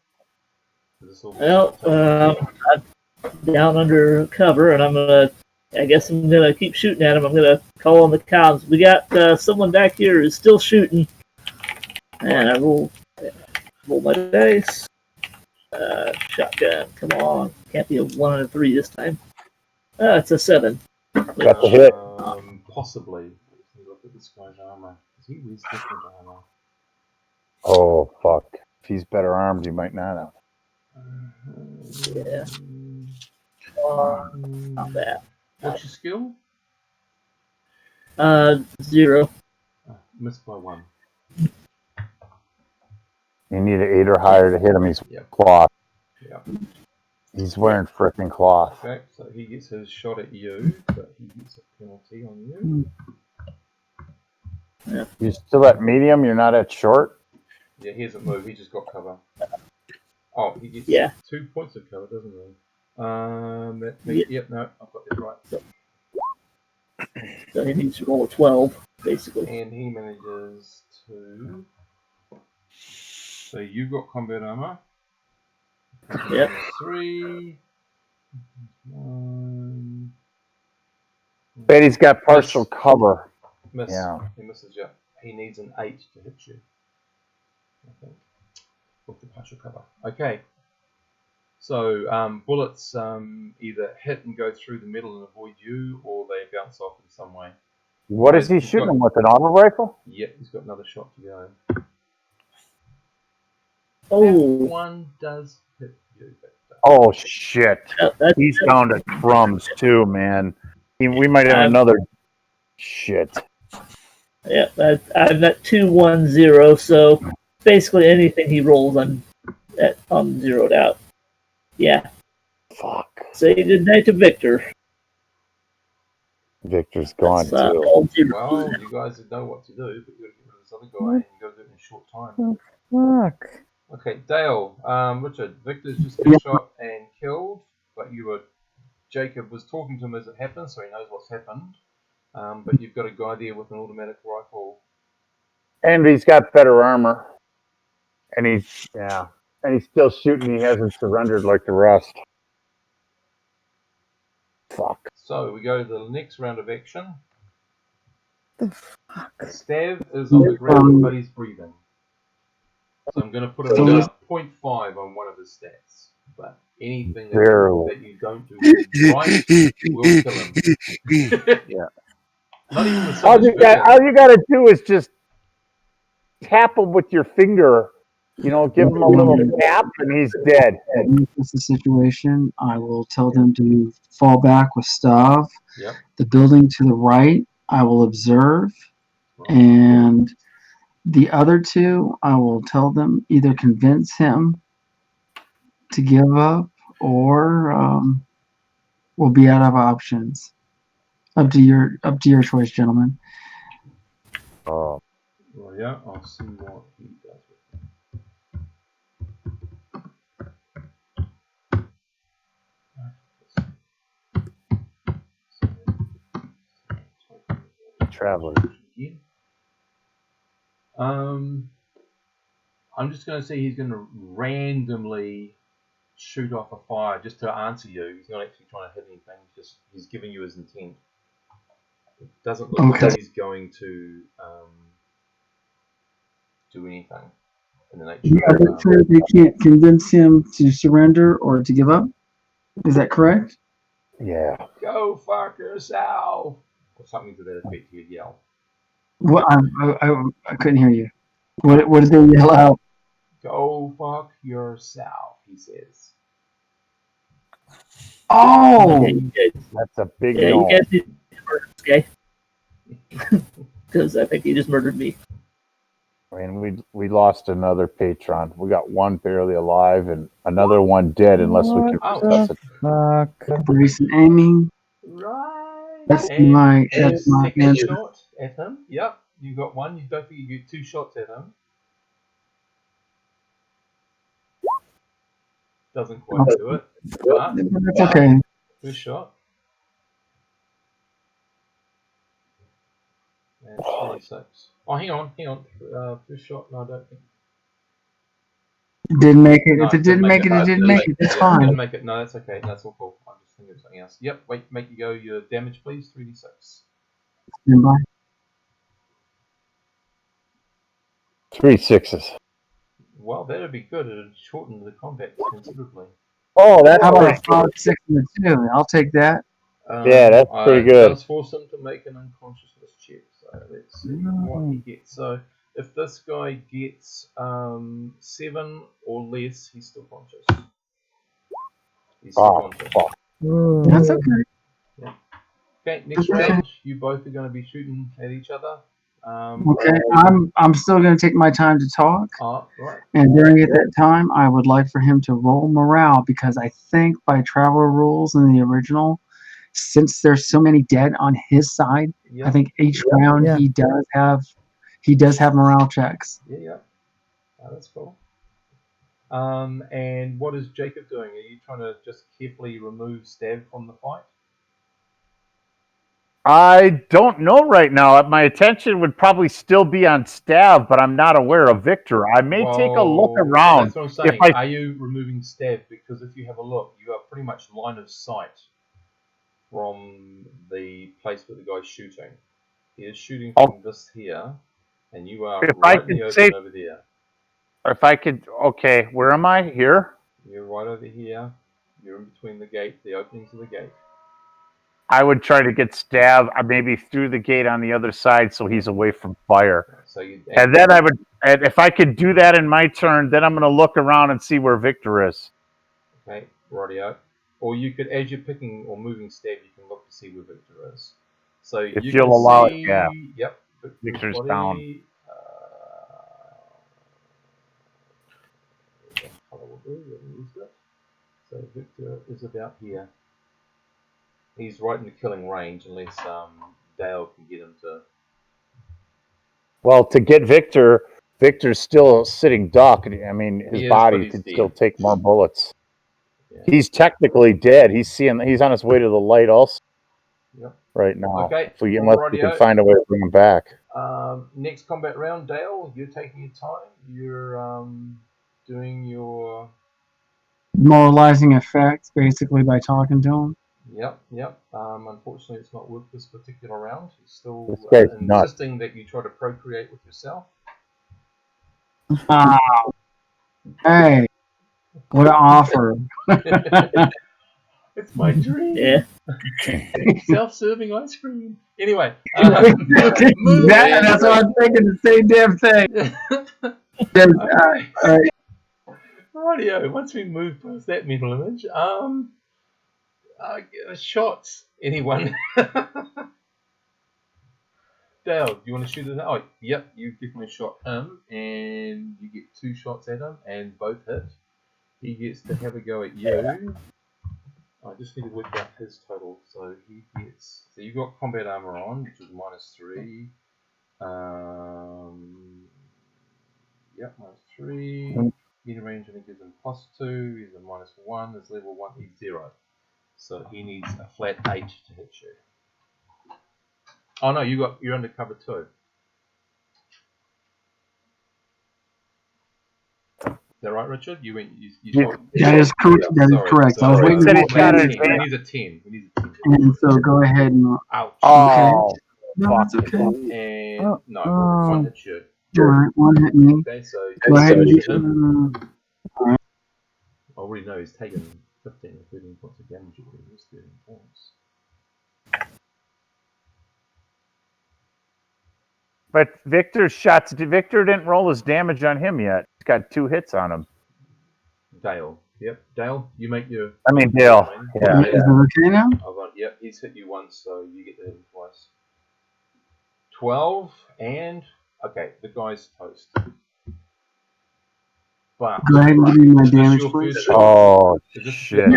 Well, I'm down under cover, and I guess I'm gonna keep shooting at him. I'm gonna call on the comms. We got someone back here who's still shooting, and I roll my dice. Shotgun, come on! Can't be a 1 and a 3 this time. It's a 7. Got the hit. Possibly. Let me look at this guy's armor. Is he wears different armor? Oh fuck! If he's better armed, he might not have. Yeah. Not bad. What's your skill? 0. Missed by 1. You need an 8 or higher to hit him. He's cloth. Yeah. He's wearing frickin' cloth. Okay, so he gets his shot at you, but he gets a penalty on you. You're still at medium. You're not at short. Yeah, he hasn't moved. He just got cover. Oh, he gets 2 points of cover, doesn't he? Yep, no, I've got that right. So he needs to roll a 12, basically. And he manages to. So you've got combat armor. Yep. 3. Bet he's got partial cover. Miss. Yeah. He misses you. He needs an 8 to hit you. I think. With the partial cover. Okay. So bullets either hit and go through the middle and avoid you, or they bounce off in some way. What is he shooting him with? An auto rifle? Yep, he's got another shot to go. Oh, That one does hit you, Victor. Oh shit! that's He's down to crumbs too, man. We might have another shit. Yeah, I'm at 2-1-0. So basically, anything he rolls, I'm zeroed out. Yeah. Fuck. Say goodnight to Victor. Victor's gone That's, too. all zeros. Well, you guys know what to do, but you got to get rid of this other guy, and you got to do it in a short time. Fuck. Okay, Dale, Richard, Victor's just been shot and killed, but Jacob was talking to him as it happened, so he knows what's happened. But you've got a guy there with an automatic rifle. And he's got better armor. And he's still shooting. He hasn't surrendered like the rest. Fuck. So we go to the next round of action. The fuck. Stav is on the ground, but he's breathing. So I'm going to put him at 0.5 on one of his stats. But anything that you don't do right will kill him. Yeah. Not even the All you got to do is just tap him with your finger. Give him a little tap, and he's dead. If it's the situation, I will tell them to fall back with Stav. Yep. The building to the right, I will observe. And the other two, I will tell them either convince him to give up or we'll be out of options. Up to your choice, gentlemen. Oh. Well, yeah, I'll see what he does with Traveler. I'm just going to say he's going to randomly shoot off a fire just to answer you. He's not actually trying to hit anything. He's giving you his intent. It doesn't look like he's going to do anything in the nature. The other two, they can't convince him to surrender or to give up. Is that correct? Yeah. Go fuck yourself, or something to that effect. He'd yell. Well, I couldn't hear you. What did they yell out? Go fuck yourself, he says. Oh, That's a big Yeah, no. you guys need to murder this guy. Because I think he just murdered me. I mean, we lost another patron. We got one barely alive and another one dead, unless we can discuss it. Fuck. Brace and aiming. Right. That's my answer. Shot at him. Yep, you got one. You don't think you get 2 shots at him. Doesn't quite do it. But That's okay. first shot. And 26. Oh, hang on. First shot. No, I don't think. It didn't make it. No, If it didn't make it, it didn't make it. That's fine. Didn't make it. No, that's okay. That's all cool. I'm just thinking of something else. Yep. Wait. Make you go. Your damage, please. 3d6. Stand by. 3 6s. Well, that'd be good. It'd shorten the combat considerably. Oh, that's How about pretty a 5, 6, and a 2? I'll take that. Yeah, that's pretty good. Let's force him to make an unconsciousness check. So let's see what he gets. So if this guy gets 7 or less, he's still conscious. He's still conscious. Fuck. That's okay. Okay, next round, you both are going to be shooting at each other. Okay, I'm still going to take my time to talk. Right. And during that time, I would like for him to roll morale because I think by travel rules in the original, since there's so many dead on his side, Yep. I think each round he does have morale checks. Yeah. Oh, that's cool. And what is Jacob doing? Are you trying to just carefully remove Stab from the fight? I don't know right now. My attention would probably still be on Stav, but I'm not aware of Victor. I may take a look around. That's what I'm saying. Are you removing Stav? Because if you have a look, you are pretty much line of sight from the place where the guy's shooting. He is shooting from this here, and you are right in the open over there. If I could, okay, where am I? Here? You're right over here. You're in between the gate, the opening to the gate. I would try to get Stav maybe through the gate on the other side so he's away from fire. And then I would, and if I could do that in my turn, then I'm going to look around and see where Victor is. Okay, rightio. Or you could, as you're picking or moving Stav, you can look to see where Victor is. So if you you'll can allow see, it, yeah. Yep, Victor's body, down. So Victor is about here. He's right in the killing range unless Dale can get him to. Well, to get Victor, Victor's still sitting duck. I mean, his body could still take more bullets. Yeah. He's technically dead. He's on his way to the light also. Yep. Right now. Okay. Unless we can find a way to bring him back. Next combat round, Dale. You're taking your time. You're doing your moralizing effects basically by talking to him. Yep. Unfortunately, it's not worked this particular round. He's still insisting that you try to procreate with yourself. Hey, what an offer! It's my dream. Yeah. Self-serving ice cream. Anyway, that's what I'm thinking. The same damn thing. Rightio. Once we move past that mental image, shots. Anyone? Dale, do you want to shoot at him? Oh, yep, you definitely shot him, and you get 2 shots at him, and both hit. He gets to have a go at you. I just need to work out his total. So he gets. So you got combat armor on, which is -3. Yep, -3. Meter range only gives him +2. He's a -1. His level 1, he's 0. So he needs a flat 8 to hit you. Oh no, you're undercover too. Is that right, Richard? You went. That is correct. That is correct. So I was waiting for he needs a 10. And so go ahead and. Ouch. Oh. No, that's okay. And no, one hit you. Alright, one hit me. Okay, so go ahead and get him. I already know he's taken 15 or 13 points of damage already. He's 13 points. But Victor didn't roll his damage on him yet. He's got 2 hits on him. Dale. Yep. Dale, you make your. I mean, Dale. Yeah. Is it okay now? Yep, he's hit you once, so you get to hit him twice. 12, and. Okay, the guy's toast. But. Go ahead and give me my damage, please. Oh, shit.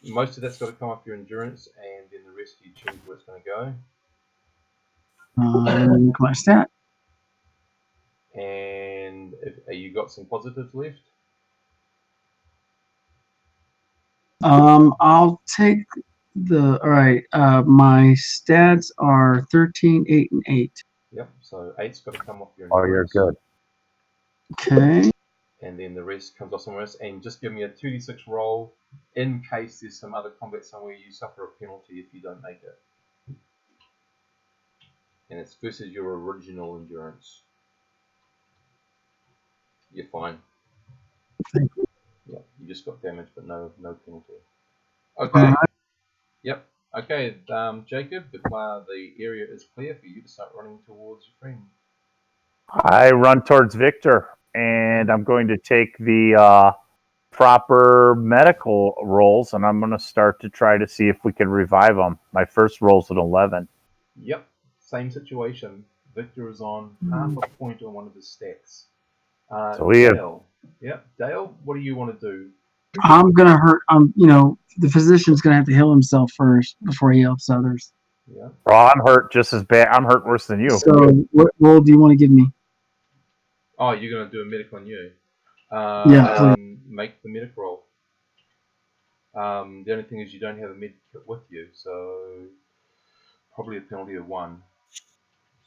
Most of that's got to come off your endurance, and then the rest you choose where it's going to go. Look at my stat. And you got some positives left? I'll take the. All right. My stats are 13, 8, and 8. Yep. So 8's got to come off your Oh, endurance. you're good. Okay. And then the rest comes off somewhere else. And just give me a 2d6 roll in case there's some other combat somewhere you suffer a penalty if you don't make it. And it's versus your original endurance. You're fine. Thank you. Yeah, you just got damage, but no penalty. Okay. Yep. Okay, Jacob, the area is clear for you to start running towards your friend. I run towards Victor, and I'm going to take the proper medical rolls, and I'm going to start to try to see if we can revive him. My first roll's an 11. Yep, same situation. Victor is on half a point on one of his stats. So we Dale. Yep, Dale, what do you want to do? I'm gonna hurt. The physician's gonna have to heal himself first before he helps others. Yeah. Well, I'm hurt just as bad. I'm hurt worse than you. So, what roll do you want to give me? Oh, you're gonna do a medic on you. Yeah. Make the medic roll. The only thing is you don't have a med kit with you, so probably a penalty of 1.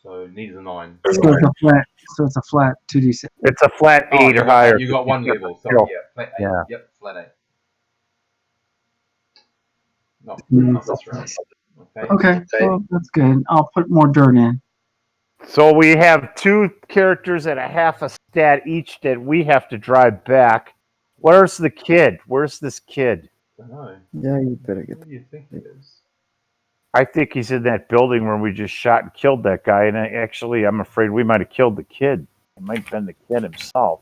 So needs a 9. So it's a flat 2d6. It's a flat 8 or higher. You got 1 level. Sorry, Kill. yeah, flat 8. Yeah. Yep, flat 8. No, Mm. not this round. Okay. Okay, well, that's good. I'll put more dirt in. So we have 2 characters at a half a stat each that we have to drive back. Where's the kid? Where's this kid? I don't know. Yeah, you better get. Where do you think he is? I think he's in that building where we just shot and killed that guy. And actually, I'm afraid we might have killed the kid. It might have been the kid himself.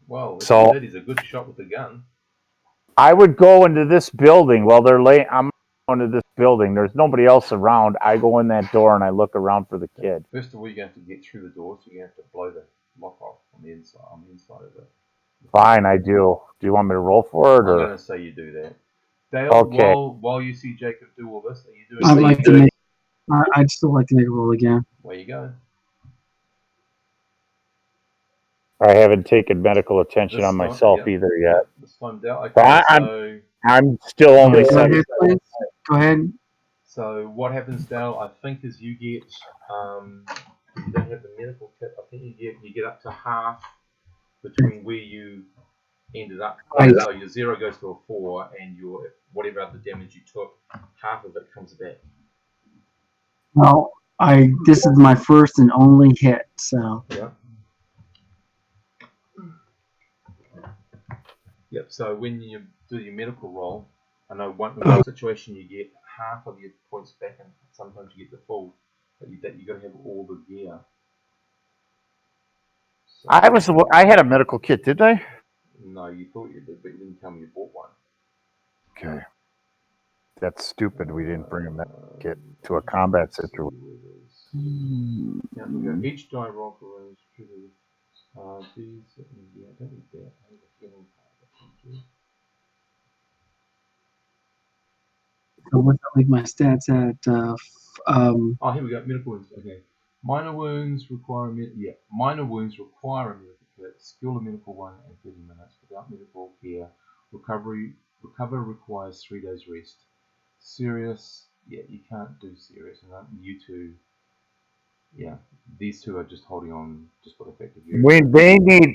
Well, if So- he did, he's a good shot with the gun. I would go into this building while they're laying. I'm going to this building. There's nobody else around. I go in that door and I look around for the kid. First of all, you're going to have to get through the door, so you have to blow the lock off on the inside of it. Fine, I do. Do you want me to roll for it? I'm Or going to say you do that. Dale, Okay. while you see Jacob do all this, are you doing? I'd still like to make a roll again. Where you go? I haven't taken medical attention This on time, myself yeah. either yet. This time, Dale. Okay, Well, so I'm still only Go ahead, 7. please. Go ahead. so what happens, Dale? I think is you get if you don't have the medical kit. I think you get up to half between where you ended up. Right. So your 0 goes to a 4, and your whatever other damage you took, half of it comes back. Well, this is my first and only hit, so Yeah. Yep. So when you do your medical roll, I know one situation you get half of your points back, and sometimes you get the full. But you got to have all the gear. So, I had a medical kit, did I? No, you thought you did, but you didn't tell me you bought one. Okay. That's stupid. We didn't bring a medical kit to a combat situation. Yeah, we go. Each die roll for triggers. These. Yeah, I don't need that. I need a healing card. Thank you. so what's that leave my stats at? Oh, here we go. Medical wounds. Okay. Minor wounds require minor wounds require a medical kit. Skill a medical one in 30 minutes. Without medical care, recover requires 3 days rest. Serious, yeah, you can't do serious. And you two, yeah, these two are just holding on just for the fact of you.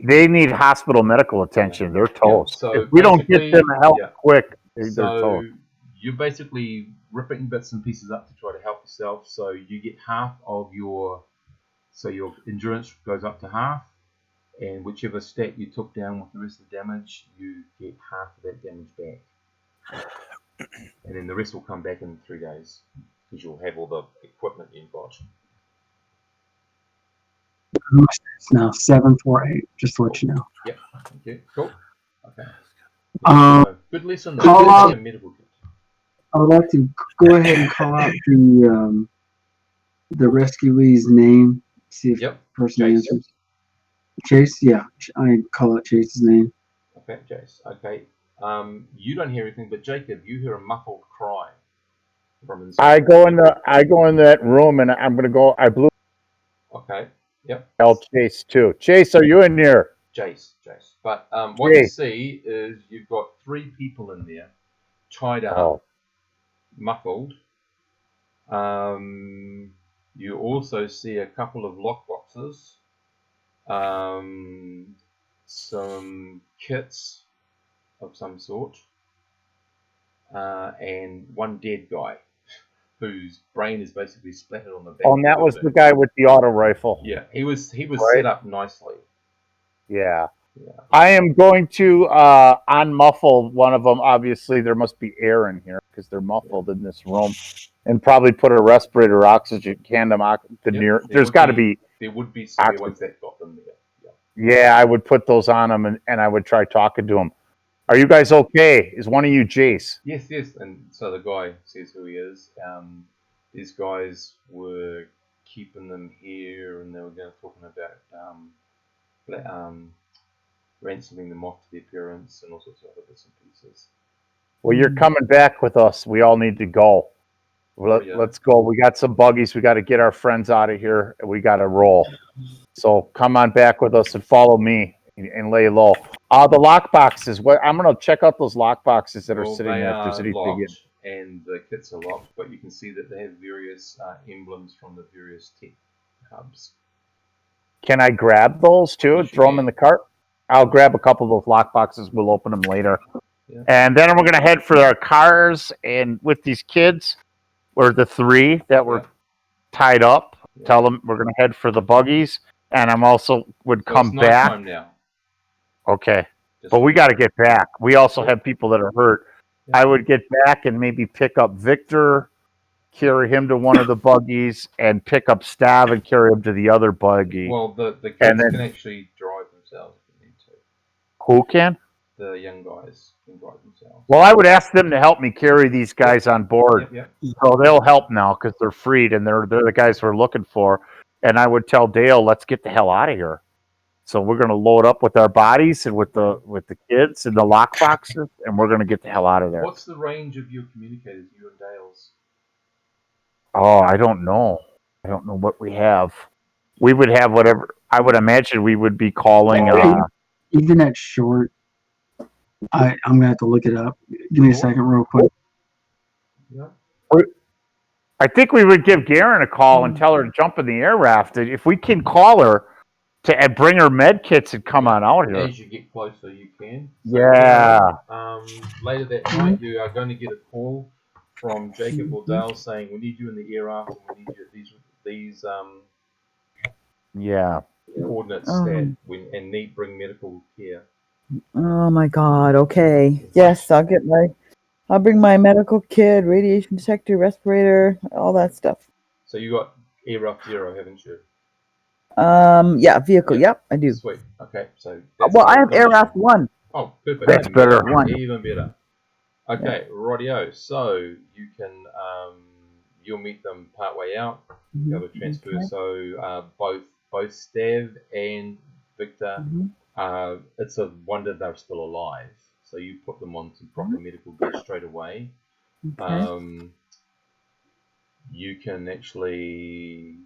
They need hospital medical attention. They're toast. So if we don't get them help quick, they're So toast. you're basically ripping bits and pieces up to try to help yourself. So you get half of your endurance goes up to half, and whichever stat you took down with the rest of the damage, you get half of that damage back. And then the rest will come back in 3 days because you'll have all the equipment you've got. It's now 748. Just to let you know. Yep. Okay. Cool. Okay. Good lesson. Call out- Medical kit. I would like to go ahead and call out the rescuee's name. See if the person Chase. answers. Chase, yeah, I call out Chase's name. Okay, Chase. Okay. You don't hear anything, but Jacob, you hear a muffled cry from inside. I go in that room and I'm gonna go. I blew Okay. Yep. L Chase too. Chase, are you in here? Jace. But what you Jace. see is you've got 3 people in there, tied up, muffled. You also see a couple of lockboxes, some kits of some sort, and one dead guy whose brain is basically splattered on the back. Oh, and that was the guy with the auto rifle. Yeah, he was Right. set up nicely. Yeah. I am going to unmuffle one of them. Obviously, there must be air in here because they're muffled in this room, and probably put a respirator, oxygen, There's got to be. There would be spare ones that got them there. Yeah, I would put those on them, and I would try talking to them. Are you guys okay? Is one of you Jace? Yes. And so the guy says who he is. These guys were keeping them here, and they were talking about ransoming them off to the appearance and all sorts of other bits and pieces. Well, you're coming back with us. We all need to go. Let's go. We got some buggies. We got to get our friends out of here. We got to roll. So come on back with us and follow me. and lay low. The lock boxes. What I'm gonna check out those lock boxes that are Well, sitting they there. If there's are anything in. locked, and the kits are locked, but you can see that they have various emblems from the various tech hubs. Can I grab those too? Yes, you Throw them can. in the cart. I'll grab a couple of those lock boxes. We'll open them later. Yeah. And then we're gonna head for our cars. And with these kids, or the three that were Yeah. tied up, Yeah. tell them we're gonna head for the buggies. And I'm also would So come it's back. nighttime now. Okay, Just but we got to get back. We also Sweet. have people that are hurt. Yeah. I would get back and maybe pick up Victor, carry him to one of the buggies, and pick up Stav and carry him to the other buggy. Well, the kids And then- can actually drive themselves if they need to. Who can? The young guys can drive themselves. Well, I would ask them to help me carry these guys on board. Yep. So they'll help now because they're freed and they're the guys we're looking for. And I would tell Dale, let's get the hell out of here. So we're going to load up with our bodies and with the kids and the lock boxes, and we're going to get the hell out of there. What's the range of your communicators, you and Dale's? Oh, I don't know. I don't know what we have. We would have whatever. I would imagine we would be calling. Even at short, I'm gonna have to look it up. Give me a second, real quick. Yeah. I think we would give Garen a call and tell her to jump in the air raft. If we can call her and bring her med kits and come on out here. As you get closer, you can. So, Yeah. Later that night, you are going to get a call from Jacob or Dale saying, "We need you in the air raft, and we need you at these Yeah. coordinates Oh. and need bring medical care." Oh my God. Okay. Yes, I'll bring my medical kit, radiation detector, respirator, all that stuff. So you got air raft 0, haven't you? Yeah, vehicle. Yeah. Yep, I do. Sweet. Okay, so Well, I have air raft 1. Oh, perfect. That's better. Even better. Okay, rightio. So you can you'll meet them partway out. Go to transfer. Okay. So both Stav and Victor. It's a wonder they're still alive. So you put them on some proper medical gear straight away. Okay. You can actually,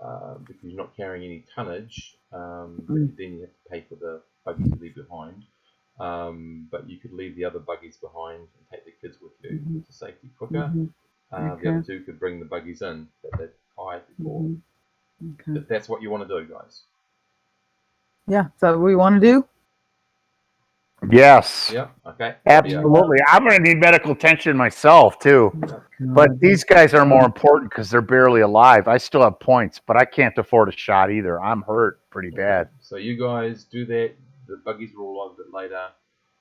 if you're not carrying any tonnage, then you have to pay for the buggy to leave behind. But you could leave the other buggies behind and take the kids with you for safety quicker. The other two could bring the buggies in that they've hired before. Okay. If that's what you want to do, guys. Yeah, is that what we want to do? Yes. Yeah. Okay. Absolutely. I'm going to need medical attention myself too. But these guys are more important because they're barely alive. I still have points, but I can't afford a shot either. I'm hurt pretty bad. So you guys do that. The buggies will arrive a bit later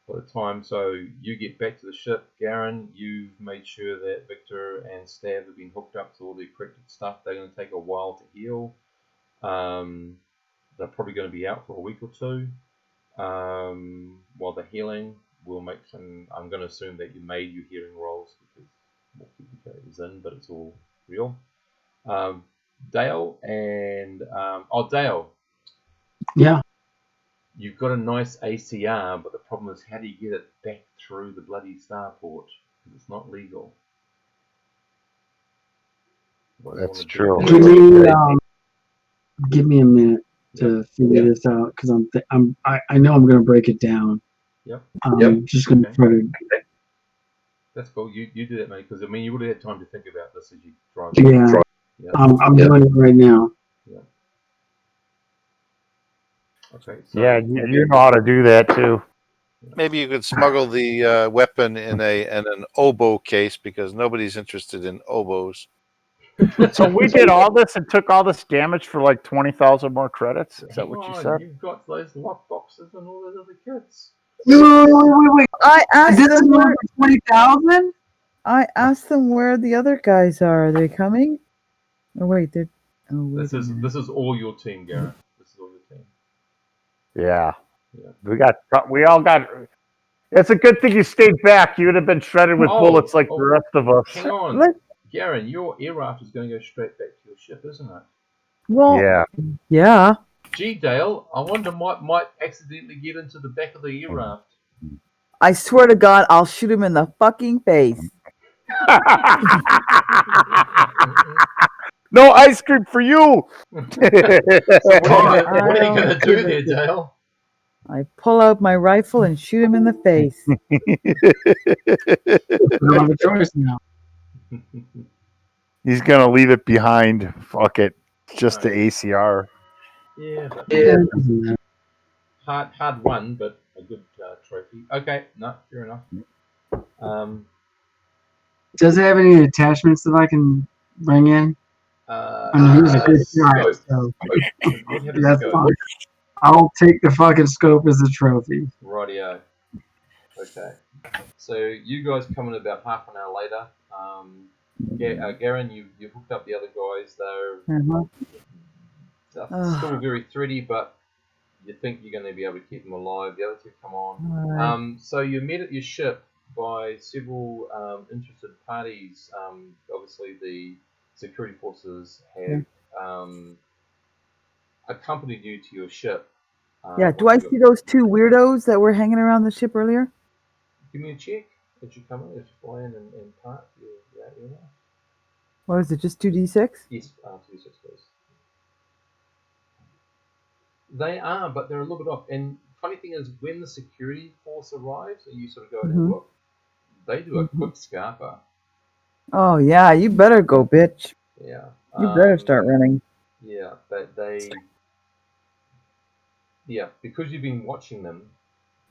by the time. So you get back to the ship. Garen, you've made sure that Victor and Stav have been hooked up to all the corrected stuff. They're going to take a while to heal. They're probably going to be out for a week or two. While they're healing, we'll make some. I'm going to assume that you made your hearing rolls because more people is in, but it's all real. Dale and Dale. Yeah. You've got a nice ACR, but the problem is how do you get it back through the bloody starport? Because it's not legal. That's true. Give me a minute to figure this out because I know I'm going to break it down. Yep. I'm just going to try to. That's cool. You do that, mate, because I mean you would have had time to think about this as you drive. Yeah. I'm doing it right now. Yeah. Okay. So, yeah, you know how to do that too. Maybe you could smuggle the weapon in an oboe case because nobody's interested in oboes. So we did all this and took all this damage for like 20,000 more credits. Is that what you said? You've got those lock boxes and all those other kits. Wait. I asked Is this them more than 20,000? I asked them where the other guys are. Are they coming? Oh wait, they're. Oh wait. This is all your team, Garrett. This is all your team. Yeah. We all got. It's a good thing you stayed back. You would have been shredded with bullets like the rest of us. Hang on, Garen, your air raft is going to go straight back to your ship, isn't it? Well, yeah. Gee, Dale, I wonder might accidentally get into the back of the air raft. I swear to God, I'll shoot him in the fucking face. No ice cream for you. So what are you going to do there, Dale? I pull out my rifle and shoot him in the face. We don't have a choice now. He's gonna leave it behind. Fuck it. It's just the Right. ACR. Yeah, but Yeah, it doesn't matter. hard one, but a good trophy. Okay, no, fair enough. Does it have any attachments that I can bring in? I mean, he was a good shot, so It would have a that's scope. fine. I'll take the fucking scope as a trophy. Rightio. Okay. So you guys come in about half an hour later. Garen, you hooked up the other guys. Uh-huh. They're still very thready, but you think you're going to be able to keep them alive. The other two come on. Alright. So you're met at your ship by several interested parties. Obviously, the security forces have accompanied you to your ship. Yeah, do I see those two weirdos that were hanging around the ship earlier? Give me a check as you come in, as you fly in and part. Yeah. Or is it just 2d6? Yes, 2d6 please. They are, but they're a little bit off. And funny thing is, when the security force arrives and you sort of go and have a look, they do a quick scarper. Oh, yeah, you better go, bitch. Yeah. You better start running. Yeah, because you've been watching them,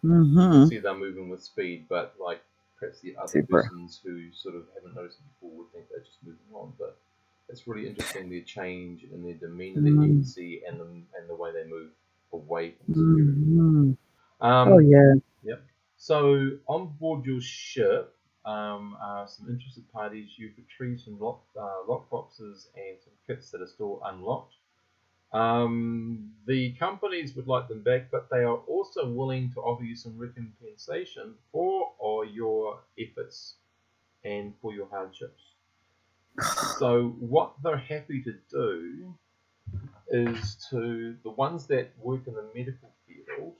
you can see they're moving with speed, but like perhaps the other persons who sort of haven't noticed it before would think they're just moving on. But it's really interesting their change in their demeanor that you can see and the way they move away from security. Oh, yeah. Yep. So on board your ship are some interested parties. You've retrieved some lock boxes and some kits that are still unlocked. The companies would like them back, but they are also willing to offer you some recompensation for all your efforts and for your hardships. So what they're happy to do is to the ones that work in the medical field,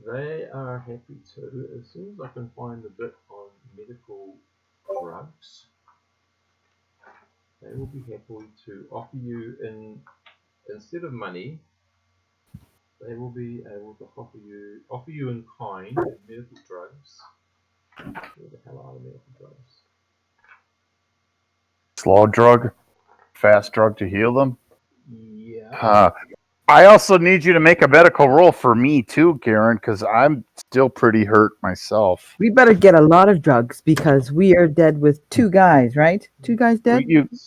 they are happy to, as soon as I can find a bit on medical drugs, they will be happy to offer you instead of money, they will be able to offer you in kind medical drugs. Where the hell are the medical drugs? Slow drug, fast drug to heal them. Yeah. I also need you to make a medical roll for me too, Karen, because I'm still pretty hurt myself. We better get a lot of drugs because we are dead with 2 guys, right? 2 guys dead?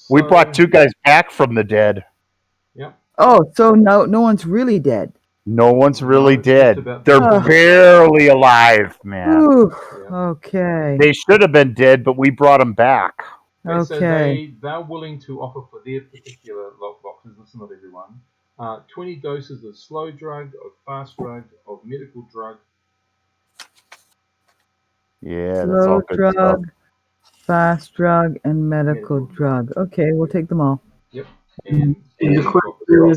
We brought 2 guys back from the dead. Yep. Oh, so no one's really dead. No one's really dead. They're Oh. barely alive, man. Ooh, okay. They should have been dead, but we brought them back. Okay. So they're willing to offer for their particular lock boxes, listen not everyone, 20 doses of slow drug, of fast drug, of medical drug. Yeah, that's Slow all good drug, stuff. fast drug, and medical drug. Okay, we'll take them all. Yep. And the question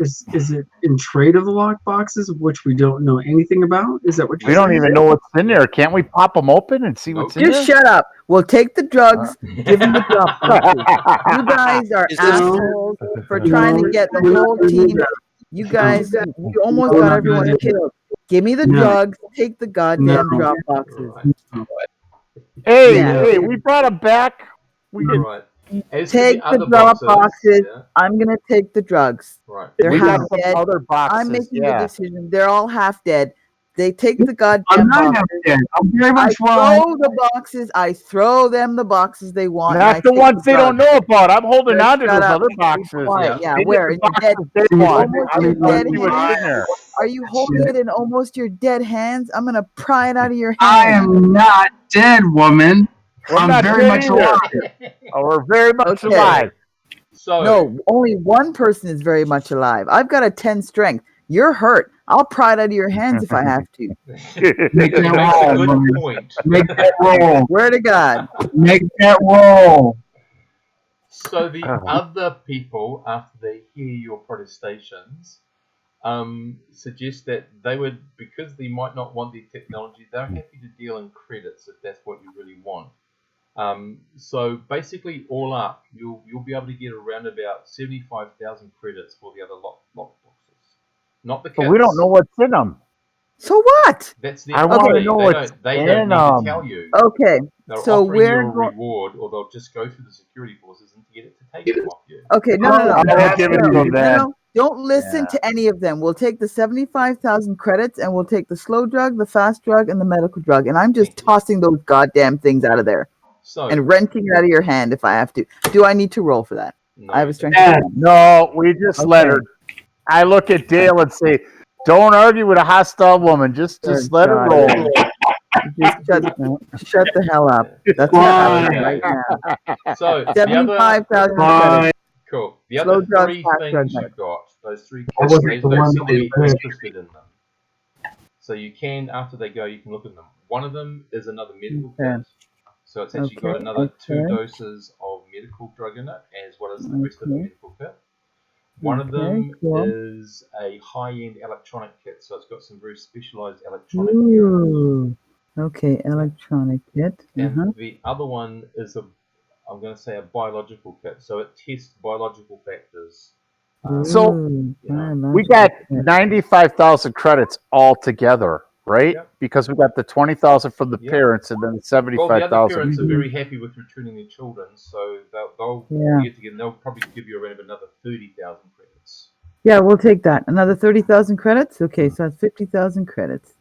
is it in trade of the lock boxes, which we don't know anything about? Is that what you're We don't saying? even know what's in there. Can't we pop them open and see what's in there? Just shut up. We'll take the drugs, give them the drop boxes. You guys are assholes for trying to get the whole team. You guys, you almost got everyone killed. Give me the drugs, take the goddamn drop boxes. Hey, we brought them back. We did. Right. Take the drop boxes. I'm gonna take the drugs. Right. They're We half got some dead. other boxes. I'm making the decision. They're all half dead. They take the goddamn I'm not half boxes. dead. I'm very much I throw the boxes. I throw them the boxes they want. Not the ones they don't know about. I'm holding on to those other boxes. Quiet. Yeah, They where? get In the your dead, boxes they want. almost your dead See what's in hands? there. Are you holding it in almost your dead hands? I'm gonna pry it out of your I hands. am not dead, woman. We're I'm not very dead much either. alive. We're very much Okay. alive. So No, only one person is very much alive. I've got a 10 strength. You're hurt. I'll pry it out of your hands if I have to. Make that makes a roll, good woman. point. Make that roll. Swear to God. Make that roll. So the other people, after they hear your protestations, suggest that they would, because they might not want the technology, they're happy to deal in credits if that's what you really want. So basically, all up, you'll be able to get around about 75,000 credits for the other lock boxes, not the kits. But we don't know what's in them. So what? That's I their want to policy. know They what's don't. They in don't need to 'em. tell you. Okay. They're So offering you a we're going. reward, or they'll just go through the security forces and get it to take them off you. Okay, no. I will give it to them then. No. Don't listen to any of them. We'll take the 75,000 credits and we'll take the slow drug, the fast drug, and the medical drug. And I'm just Thank you. tossing those goddamn things out of there So and renting it out of your hand if I have to. Do I need to roll for that? no, I have a strength. Yeah, no, we just let Okay. her. I look at Dale and say, "Don't argue with a hostile woman. Just Good let her God. roll." Just shut the hell up. That's Fine. what's happening right now. So the other 75,000 Fine. credits. cool. The Slow other drugs, three fast things drugs. you've got, those three I kits, wasn't they the don't one seem to that be read. interested in them. So you can, after they go, you can look at them. One of them is another medical Okay. kit. So it's actually got Okay, another 2 okay. doses of medical drug in it, as well as the rest of the Okay. medical kit. One of them cool. is a high-end electronic kit, so it's got some very specialized electronic gear in Ooh. Okay, electronic kit. it. And the other one is I'm going to say a biological kit, so it tests biological factors. So, Ooh, you know, We biological got kit. 95,000 credits all together, right? Yep. Because we got the 20,000 from the Yep. parents and then the Well, the other 75,000. parents are very happy with returning their children, so they'll Yeah. get together. They'll probably give you around another 30,000 credits. Yeah, we'll take that. Another 30,000 credits? Okay, so that's 50,000 credits.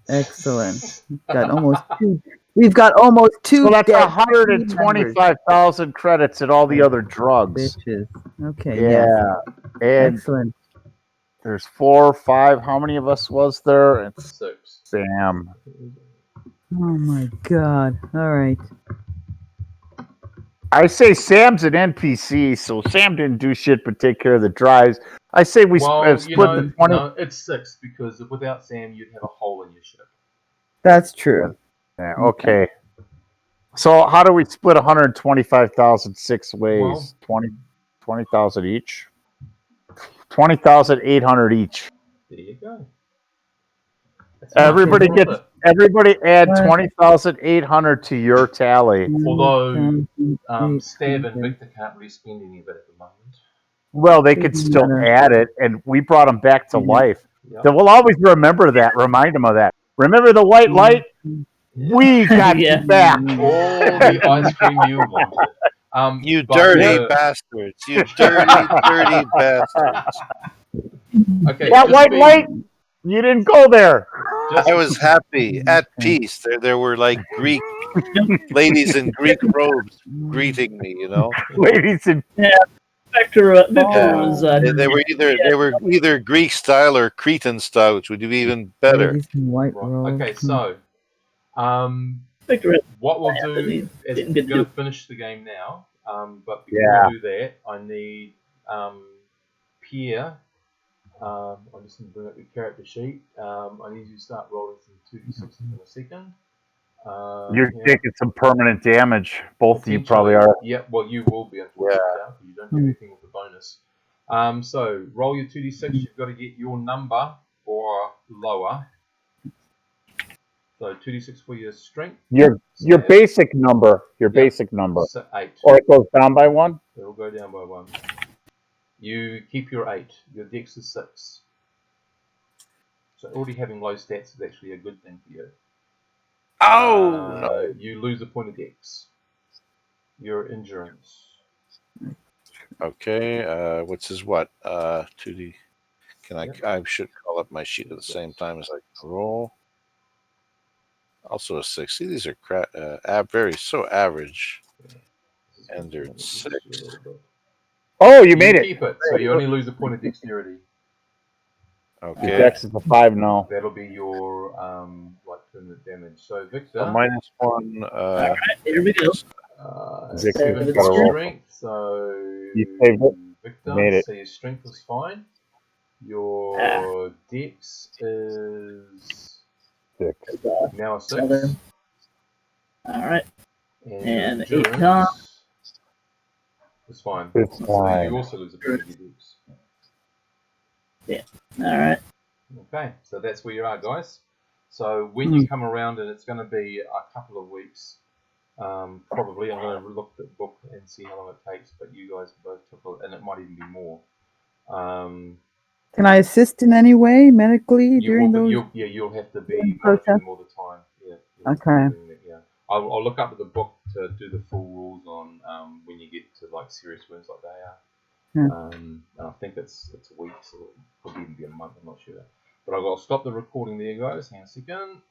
Excellent. Got almost two. We've got almost two So that's dead team members. 125,000 credits and all the other drugs. Bitches. Okay, Yeah. yes. And Excellent. there's 4, 5. How many of us was there? It's 6. Sam. Oh my god. All right. I say Sam's an NPC, so Sam didn't do shit but take care of the drives. I say we Well, split the 20. no, it's 6 because without Sam, you'd have a hole in your ship. That's true. Yeah, okay. So how do we split 125,000 6 ways? Well, 20,000 each? 20,800 each. There you go. That's how much Everybody you gets profit. everybody add 20,800 to your tally. Although Stab and Victor can't really spend any of it at the moment. Well, they could still add it, and we brought them back to life. Yep. So we'll always remember that. Remind them of that. Remember the white light? We got Yeah. you back. All the ice cream you wanted. You but dirty bastards. You dirty, dirty bastards. Okay, That just white be- light, you didn't go there. Just, I was happy, at peace. There were like Greek ladies in Greek robes greeting me. You know, Ladies and Victor Yeah. was they were either Greek style or Cretan style, which would be even better. Ladies in white right, robes. okay, so Victor. what we'll Yeah, do but he is didn't we're get to going do to finish the game now. But before Yeah. we do that, I need Pierre. I'm just going to bring up your character sheet. I need you to start rolling some 2d6s in a second. you're yeah. taking some permanent damage. Both of you probably Potentially. are. Yeah, well, you will be, unfortunately, because you don't have anything with the bonus. So roll your 2d6. You've got to get your number or lower. So 2d6 for your strength. Your Stab. basic number. Your Yep. basic number. So 8. Or it goes down by 1. It'll go down by 1. You keep your 8. Your dex is 6. So already having low stats is actually a good thing for you. Oh, You lose a point of dex. Your endurance. okay. What's his what? 2D. Can I? Yep. I should call up my sheet at the same time as I roll. Also a 6. See, these are very so average. Endurance 6. Oh, you You made it. keep it, so you only lose a point of dexterity. Your Okay. dex is a 5 now. That'll be your permanent damage. So Victor, So -1. Alright, here we go. Victor's 7 gotta for roll. strength. So You saved it. Victor, Made it. so your strength is fine. Your dex is 6. now a 6. 7. Alright. And your 8 endurance is fine. It's So fine. you also lose a point of your dex. Alright. Okay, so that's where you are, guys. So when you come around, and it's going to be a couple of weeks, probably. I'm going to look at the book and see how long it takes, but you guys both took, and it might even be more. Can I assist in any way medically during those? You'll have to be protest? monitoring all the time. Yeah. you'll have to Okay. be doing that, yeah. I'll look up at the book to do the full rules on when you get to like serious wounds like they are. Yeah. And I think it's a week, so it could even be a month. I'm not sure. But I'll stop the recording there, guys. Hang on a second.